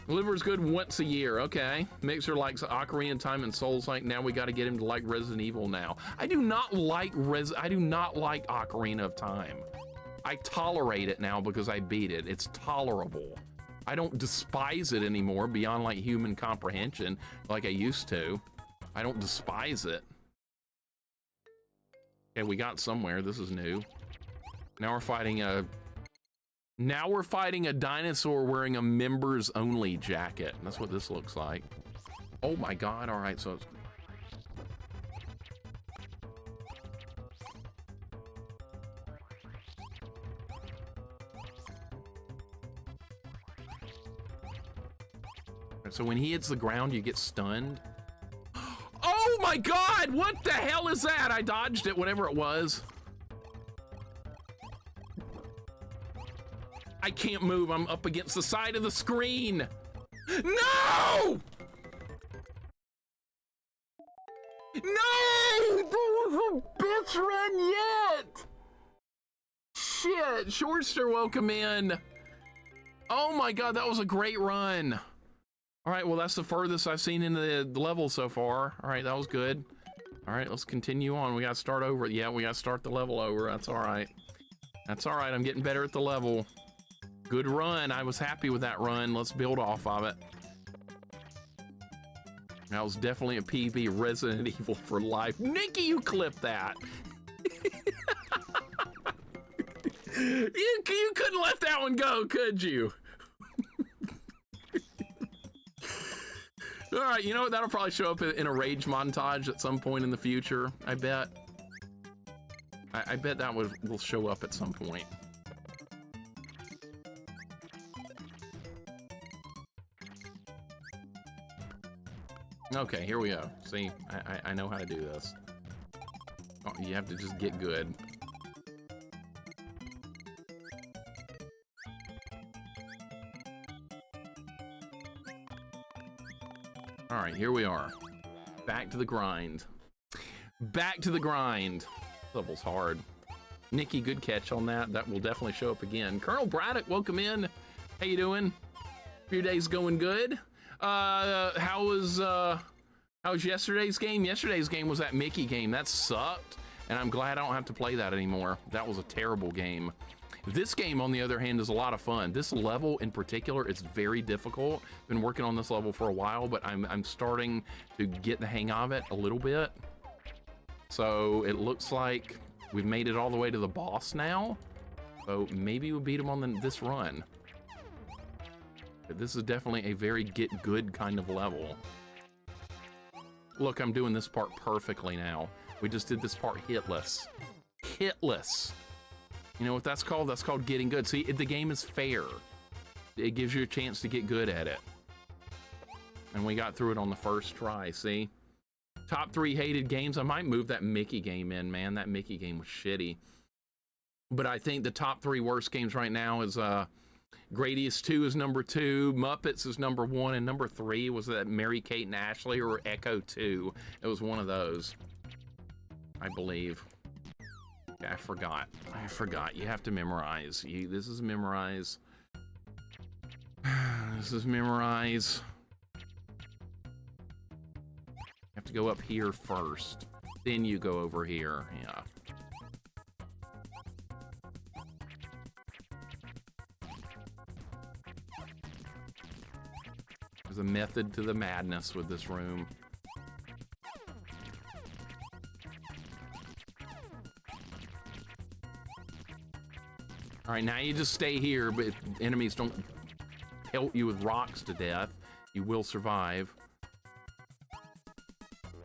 Liver's good once a year, okay. Mixer likes Ocarina of Time and Souls like. Now we got to get him to like Resident Evil now. I do not like Ocarina of Time. I tolerate it now because I beat it. It's tolerable. I don't despise it anymore beyond like human comprehension like I used to. I don't despise it. Okay, we got somewhere. This is new. Now we're fighting a dinosaur wearing a members only jacket. That's what this looks like. Oh my God. All right, so it's... So when he hits the ground, you get stunned. my God, what the hell is that? I dodged it, whatever it was. I can't move, I'm up against the side of the screen. No! No! That was a bitch run yet! Shit, Shortster, welcome in. Oh my God, that was a great run. All right, well, that's the furthest I've seen in the level so far. All right, that was good. All right, let's continue on. We gotta start over. Yeah, we gotta start the level over. That's all right. That's all right, I'm getting better at the level. Good run, I was happy with that run. Let's build off of it. That was definitely a PB, Resident Evil for life. Nikki, you clip that. You couldn't let that one go, could you? All right, you know what? That'll probably show up in a rage montage at some point in the future, I bet. I bet that will show up at some point. Okay, here we go. See, I know how to do this. Oh, you have to just get good. All right, here we are. Back to the grind. Back to the grind. Level's hard. Nikki, good catch on that. That will definitely show up again. Colonel Braddock, welcome in. How you doing? Your day's going good? How was yesterday's game? Yesterday's game was that Mickey game. That sucked, and I'm glad I don't have to play that anymore. That was a terrible game. This game, on the other hand, is a lot of fun. This level in particular is very difficult. Been working on this level for a while, but I'm starting to get the hang of it a little bit. So it looks like we've made it all the way to the boss now. So maybe we'll beat him on this run. But this is definitely a very get good kind of level. Look, I'm doing this part perfectly now. We just did this part hitless. Hitless. You know what that's called? That's called getting good. See, the game is fair. It gives you a chance to get good at it. And we got through it on the first try, see? Top 3 hated games. I might move that Mickey game in, man. That Mickey game was shitty. But I think the top 3 worst games right now is Gradius 2 is number 2, Muppets is number 1, and number 3 was that Mary Kate and Ashley or Echo 2. It was one of those, I believe. I forgot. You have to memorize. This is memorize. This is memorize. You have to go up here first. Then you go over here. Yeah. There's a method to the madness with this room. All right, now you just stay here, but if enemies don't pelt you with rocks to death, you will survive.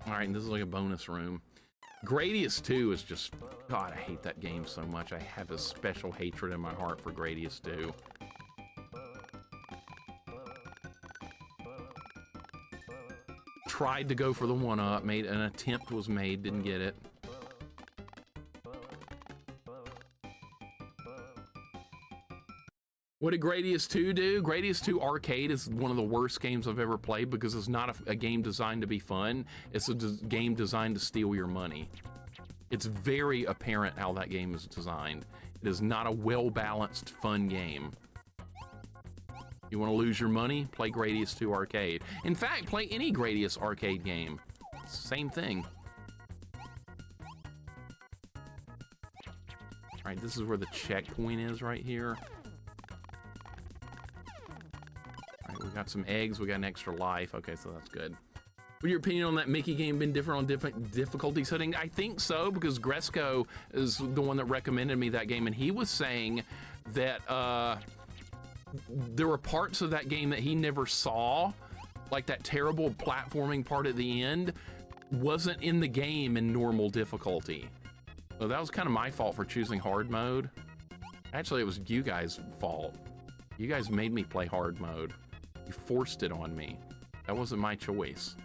All right, and this is like a bonus room. Gradius 2 is just, God, I hate that game so much. I have a special hatred in my heart for Gradius 2. Tried to go for the one-up, made an attempt was made, didn't get it. What did Gradius 2 do? Gradius 2 Arcade is one of the worst games I've ever played because it's not a game designed to be fun. It's a game designed to steal your money. It's very apparent how that game is designed. It is not a well-balanced, fun game. You want to lose your money? Play Gradius 2 Arcade. In fact, play any Gradius Arcade game. Same thing. All right, this is where the checkpoint is right here. We got some eggs, we got an extra life. Okay, so that's good. Would your opinion on that Mickey game been different on different difficulty setting? I think so, because Gresco is the one that recommended me that game, and he was saying that there were parts of that game that he never saw, like that terrible platforming part at the end wasn't in the game in normal difficulty. So that was kind of my fault for choosing hard mode. Actually, it was you guys' fault. You guys made me play hard mode. You forced it on me. That wasn't my choice.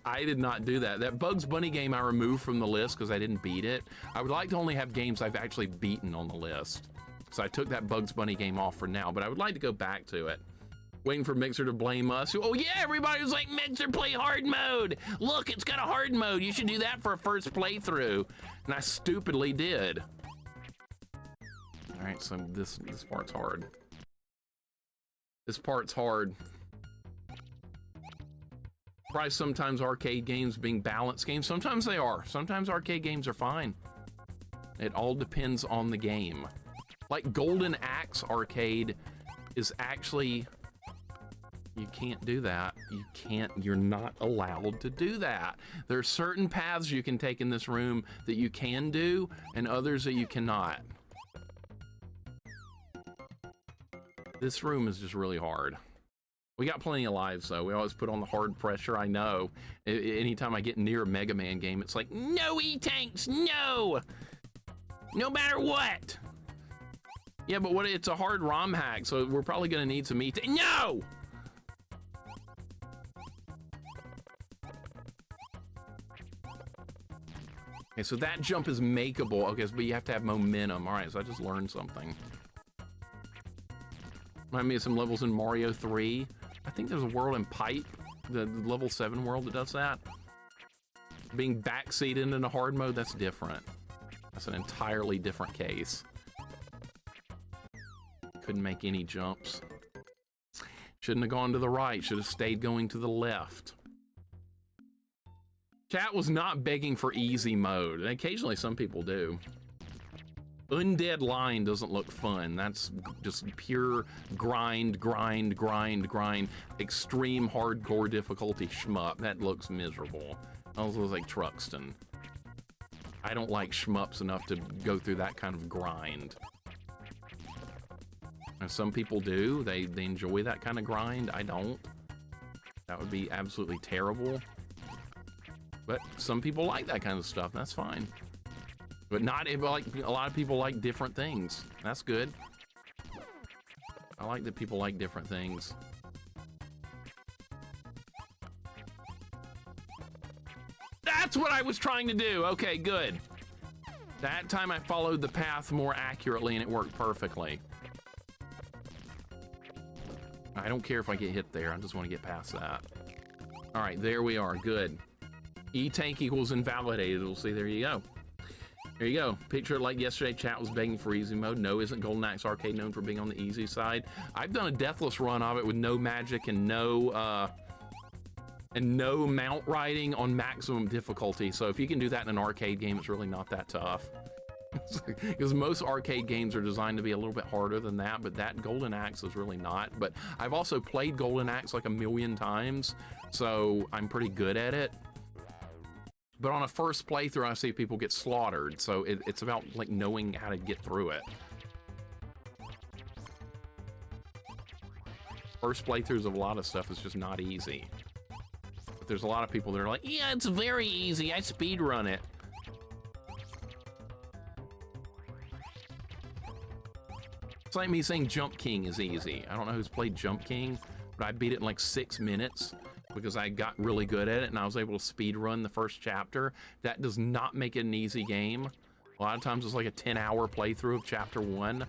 I did not do that. That Bugs Bunny game I removed from the list because I didn't beat it. I would like to only have games I've actually beaten on the list. So I took that Bugs Bunny game off for now, but I would like to go back to it. Waiting for Mixer to blame us. Oh yeah, everybody was like, Mixer, play hard mode. Look, it's got a hard mode. You should do that for a first playthrough. And I stupidly did. All right, so this part's hard. This part's hard. Probably sometimes arcade games being balanced games. Sometimes they are. Sometimes arcade games are fine. It all depends on the game. Like Golden Axe Arcade is actually, you can't do that. You're not allowed to do that. There are certain paths you can take in this room that you can do and others that you cannot. This room is just really hard. We got plenty of lives, though. We always put on the hard pressure, I know. Anytime I get near a Mega Man game, it's like, no E-Tanks, no! No matter what! Yeah, but what? It's a hard ROM hack, so we're probably gonna need some E-Tanks. No! Okay, so that jump is makeable. Okay, but you have to have momentum. All right, so I just learned something. Remind me of some levels in Mario 3. I think there's a world in Pipe, the level 7 world that does that. Being backseated in a hard mode, that's different. That's an entirely different case. Couldn't make any jumps. Shouldn't have gone to the right, should have stayed going to the left. Chat was not begging for easy mode, and occasionally some people do. Undead Line doesn't look fun. That's just pure grind, grind, grind, grind. Extreme hardcore difficulty shmup. That looks miserable. That also looks like Truxton. I don't like shmups enough to go through that kind of grind. And some people do. They enjoy that kind of grind. I don't. That would be absolutely terrible. But some people like that kind of stuff. That's fine. But not like a lot of people like different things. That's good. I like that people like different things. That's what I was trying to do. Okay, good. That time I followed the path more accurately and it worked perfectly. I don't care if I get hit there. I just want to get past that. All right, there we are. Good. E-Tank equals invalidated. We'll see. There you go. There you go. Picture it like yesterday, chat was begging for easy mode. No, isn't Golden Axe Arcade known for being on the easy side? I've done a deathless run of it with no magic and no mount riding on maximum difficulty. So if you can do that in an arcade game, it's really not that tough. Because most arcade games are designed to be a little bit harder than that, but that Golden Axe is really not. But I've also played Golden Axe like a million times, so I'm pretty good at it. But on a first playthrough, I see people get slaughtered, so it's about like knowing how to get through it. First playthroughs of a lot of stuff is just not easy. But there's a lot of people that are like, yeah, it's very easy, I speedrun it. It's like me saying Jump King is easy. I don't know who's played Jump King, but I beat it in like 6 minutes. Because I got really good at it and I was able to speed run the first chapter. That does not make it an easy game. A lot of times it's like a 10-hour playthrough of chapter 1.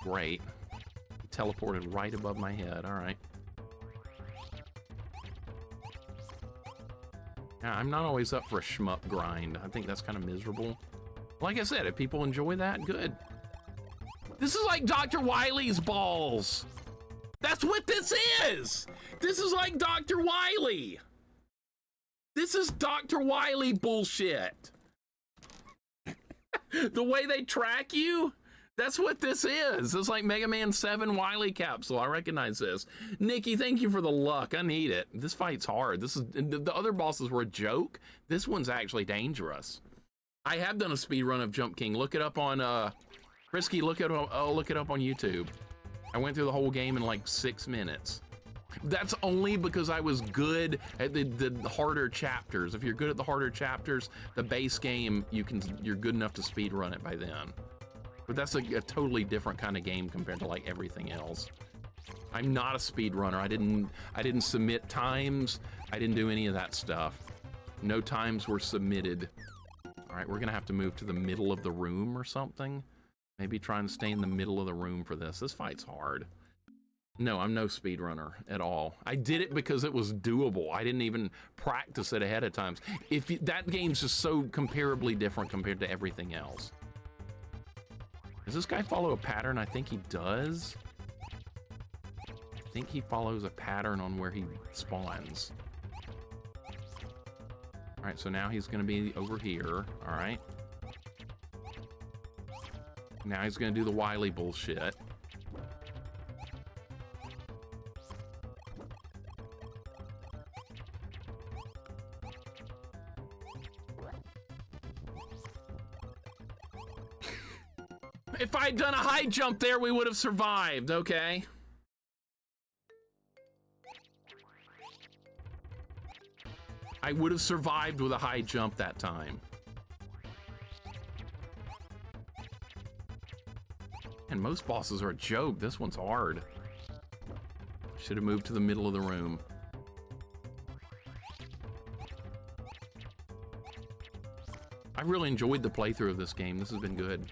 Great. He teleported right above my head. All right. Yeah, I'm not always up for a shmup grind. I think that's kind of miserable. Like I said, if people enjoy that, good. This is like Dr. Wily's balls. That's what this is. This is like Dr. Wily. This is Dr. Wily bullshit. The way they track you, that's what this is. It's like Mega Man 7 Wily capsule. I recognize this. Nikki, thank you for the luck. I need it. This fight's hard. This is the other bosses were a joke. This one's actually dangerous. I have done a speed run of Jump King. Look it up on Risky, look it up on YouTube. I went through the whole game in like 6 minutes. That's only because I was good at the harder chapters. If you're good at the harder chapters, the base game, you're good enough to speed run it by then. But that's a totally different kind of game compared to like everything else. I'm not a speedrunner. I didn't submit times. I didn't do any of that stuff. No times were submitted. All right, we're gonna have to move to the middle of the room or something. Maybe try and stay in the middle of the room for this. This fight's hard. No, I'm no speedrunner at all. I did it because it was doable. I didn't even practice it ahead of time. That game's just so comparably different compared to everything else. Does this guy follow a pattern? I think he does. I think he follows a pattern on where he spawns. All right, so now he's gonna be over here, all right? Now he's gonna do the Wily bullshit. If I'd done a high jump there, we would have survived, okay? I would have survived with a high jump that time. And most bosses are a joke. This one's hard. Should have moved to the middle of the room. I've really enjoyed the playthrough of this game. This has been good.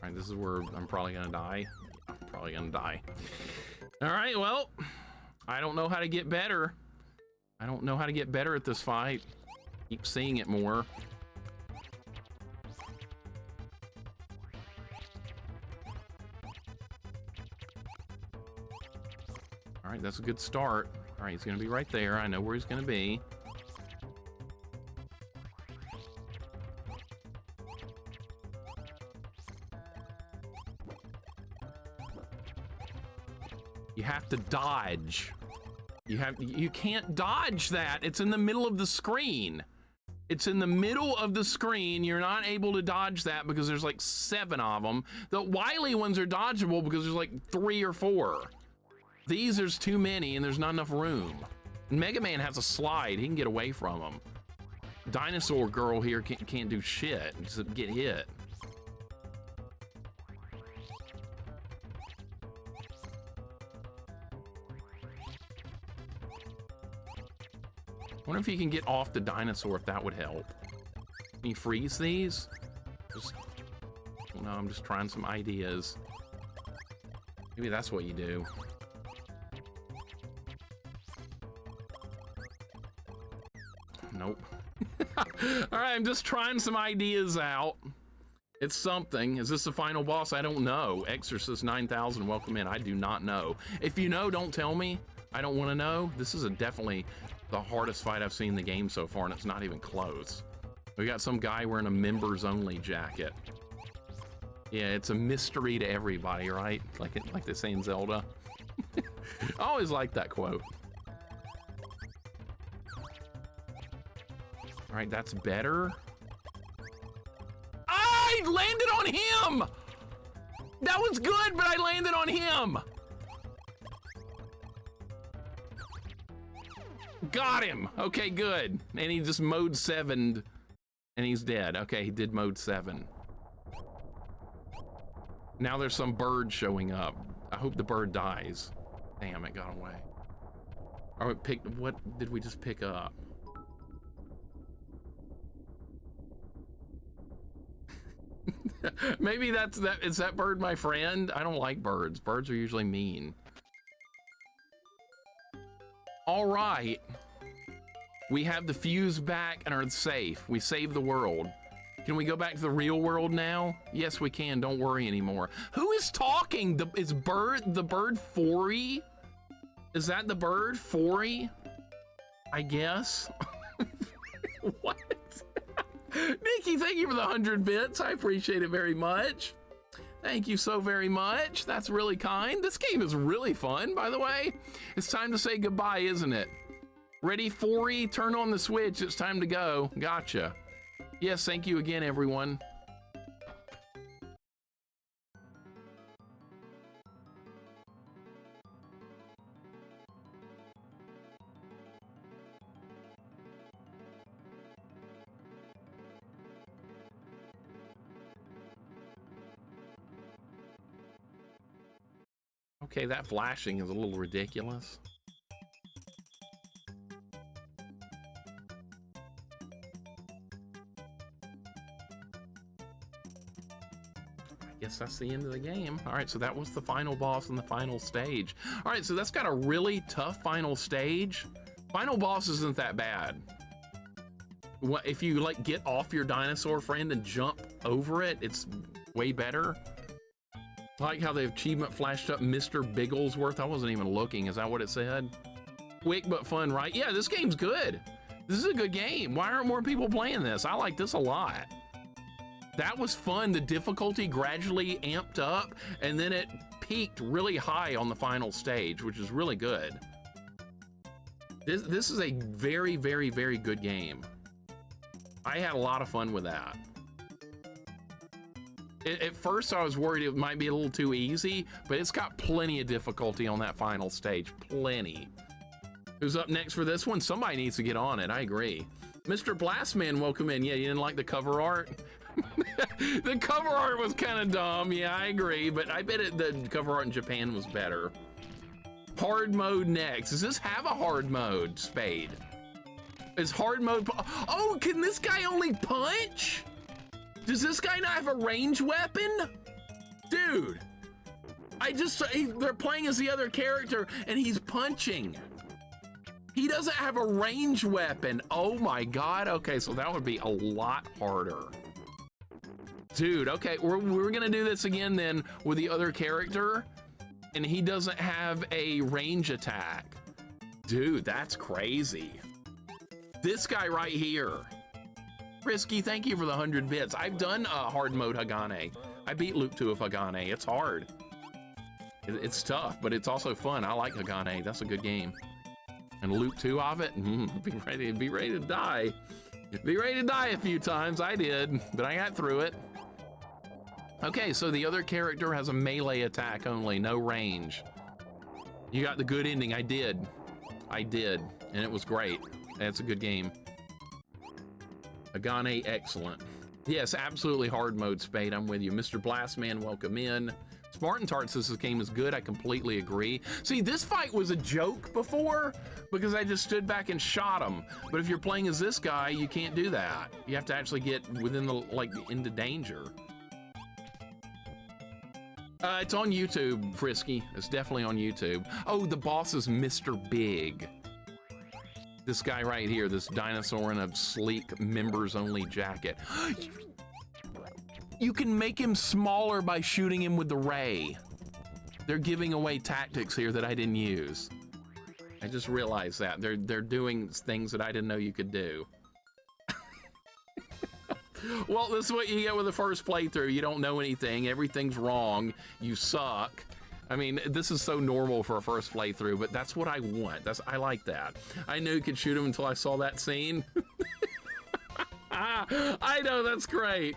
All right, this is where I'm probably gonna die. I'm probably gonna die. All right, well, I don't know how to get better. I don't know how to get better at this fight. Keep seeing it more. All right, that's a good start. All right, he's gonna be right there. I know where he's gonna be. You have to dodge. You can't dodge that. It's in the middle of the screen. It's in the middle of the screen. You're not able to dodge that because there's like 7 of them. The Wily ones are dodgeable because there's like 3 or 4. These, there's too many and there's not enough room. Mega Man has a slide. He can get away from them. Dinosaur Girl here can't do shit. Just get hit. I wonder if you can get off the dinosaur, if that would help. Can you freeze these? Just, no, I'm just trying some ideas. Maybe that's what you do. Nope. All right, I'm just trying some ideas out. It's something. Is this the final boss? I don't know. Exorcist 9000, welcome in. I do not know. If you know, don't tell me. I don't want to know. This is definitely the hardest fight I've seen in the game so far, and it's not even close. We got some guy wearing a members only jacket. Yeah, it's a mystery to everybody, right? Like they say in Zelda. I always like that quote. All right, that's better. I landed on him! That was good, but I landed on him! Got him! Okay, good. And he just mode 7'd and he's dead. Okay, he did mode 7. Now there's some bird showing up. I hope the bird dies. Damn, it got away. All right, what did we just pick up? Maybe is that bird my friend? I don't like birds. Birds are usually mean. All right. We have the fuse back and are safe. We saved the world. Can we go back to the real world now? Yes, we can. Don't worry anymore. Who is talking? The bird Fori? Is that the bird Fori? I guess. What? Nikki, thank you for the 100 bits. I appreciate it very much. Thank you so very much. That's really kind. This game is really fun, by the way. It's time to say goodbye, isn't it? Ready, Fori? Turn on the switch. It's time to go. Gotcha. Yes, thank you again, everyone. Okay, that flashing is a little ridiculous. I guess that's the end of the game. All right, so that was the final boss in the final stage. All right, so that's got a really tough final stage. Final boss isn't that bad. If you like get off your dinosaur friend and jump over it, it's way better. I like how the achievement flashed up Mr. Bigglesworth. I wasn't even looking. Is that what it said? Quick but fun, right? Yeah, this game's good. This is a good game. Why aren't more people playing this? I like this a lot. That was fun. The difficulty gradually amped up, and then it peaked really high on the final stage, which is really good. This is a very, very, very good game. I had a lot of fun with that. At first, I was worried it might be a little too easy, but it's got plenty of difficulty on that final stage. Plenty. Who's up next for this one? Somebody needs to get on it. I agree. Mr. Blastman, welcome in. Yeah, you didn't like the cover art? The cover art was kind of dumb. Yeah, I agree, but I bet the cover art in Japan was better. Hard mode next. Does this have a hard mode, Spade? Is hard mode... Oh, can this guy only punch? Does this guy not have a range weapon? Dude, they're playing as the other character and he's punching. He doesn't have a range weapon. Oh my God. Okay, so that would be a lot harder. Dude, okay, we're gonna do this again then with the other character, and he doesn't have a range attack. Dude, that's crazy. This guy right here. Risky, thank you for the 100 bits. I've done hard mode Hagane. I beat Loop 2 of Hagane. It's hard. It's tough, but it's also fun. I like Hagane. That's a good game. And Loop 2 of it, be ready to die. Be ready to die a few times. I did, but I got through it. Okay, so the other character has a melee attack only, no range. You got the good ending. I did, and it was great. That's a good game. Hagane, excellent. Yes, absolutely hard mode, Spade. I'm with you. Mr. Blastman, welcome in. Spartan Tart says this game is good. I completely agree. See, this fight was a joke before because I just stood back and shot him. But if you're playing as this guy, you can't do that. You have to actually get within the, into danger. It's on YouTube, Frisky. It's definitely on YouTube. Oh, the boss is Mr. Big. This guy right here, this dinosaur in a sleek members-only jacket. You can make him smaller by shooting him with the ray. They're giving away tactics here that I didn't use. I just realized that. They're doing things that I didn't know you could do. Well, this is what you get with the first playthrough. You don't know anything. Everything's wrong. You suck. I mean, this is so normal for a first playthrough, but that's what I want. I like that. I knew you could shoot him until I saw that scene. I know, that's great.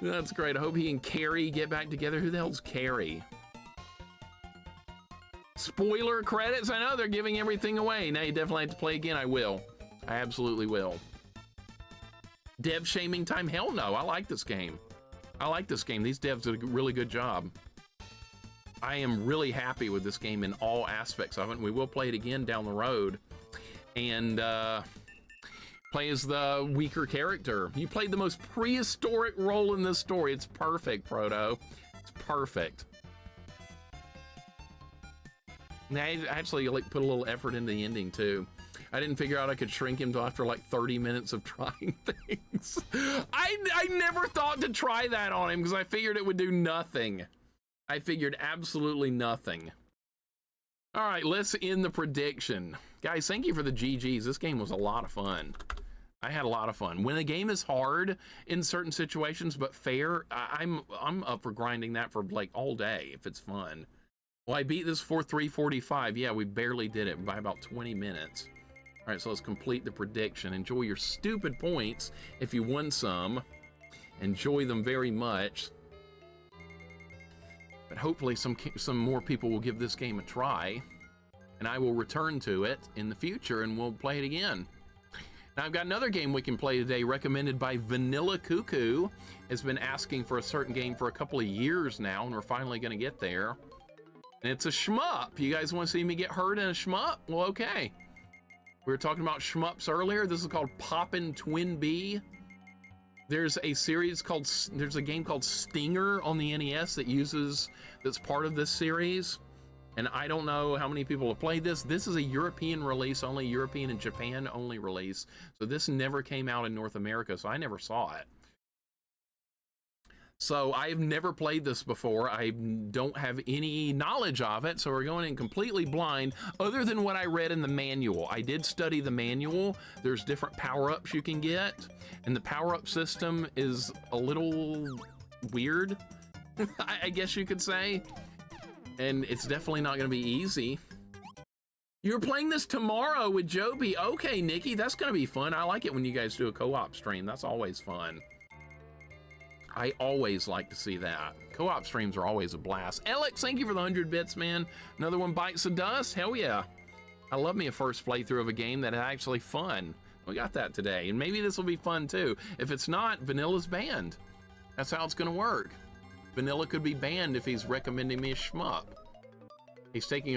That's great. I hope he and Carrie get back together. Who the hell's Carrie? Spoiler credits? I know, they're giving everything away. Now you definitely have to play again. I will. I absolutely will. Dev shaming time? Hell no. I like this game. I like this game. These devs did a really good job. I am really happy with this game in all aspects of it. We will play it again down the road and play as the weaker character. You played the most prehistoric role in this story. It's perfect, Proto. It's perfect. And I actually put a little effort into the ending too. I didn't figure out I could shrink him till after 30 minutes of trying things. I never thought to try that on him because I figured it would do nothing. I figured absolutely nothing. All right, let's end the prediction. Guys, thank you for the GGs. This game was a lot of fun. I had a lot of fun. When a game is hard in certain situations but fair, I'm up for grinding that for all day if it's fun. Well, I beat this for 3:45. Yeah, we barely did it by about 20 minutes. All right, so let's complete the prediction. Enjoy your stupid points if you won some. Enjoy them very much. But hopefully some more people will give this game a try, and I will return to it in the future and we'll play it again. Now I've got another game we can play today recommended by Vanilla Cuckoo. Has been asking for a certain game for a couple of years now, and we're finally going to get there. And it's a shmup. You guys want to see me get hurt in a shmup? Well, okay. We were talking about shmups earlier. This is called Poppin' Twin B. There's a game called Stinger on the NES that's part of this series. And I don't know how many people have played this. This is a European release, only European and Japan only release. So this never came out in North America, so I never saw it. So I've never played this before. I don't have any knowledge of it, so we're going in completely blind, other than what I read in the manual. I did study the manual. There's different power-ups you can get, and the power-up system is a little weird, I guess you could say. And it's definitely not gonna be easy. You're playing this tomorrow with Joby. Okay, Nikki, that's gonna be fun. I like it when you guys do a co-op stream. That's always fun. I always like to see that. Co-op streams are always a blast. Alex, thank you for the 100 bits, man. Another one bites the dust. Hell yeah. I love me a first playthrough of a game that is actually fun. We got that today, and maybe this will be fun too. If it's not, Vanilla's banned. That's how it's gonna work. Vanilla could be banned if he's recommending me a shmup. He's taking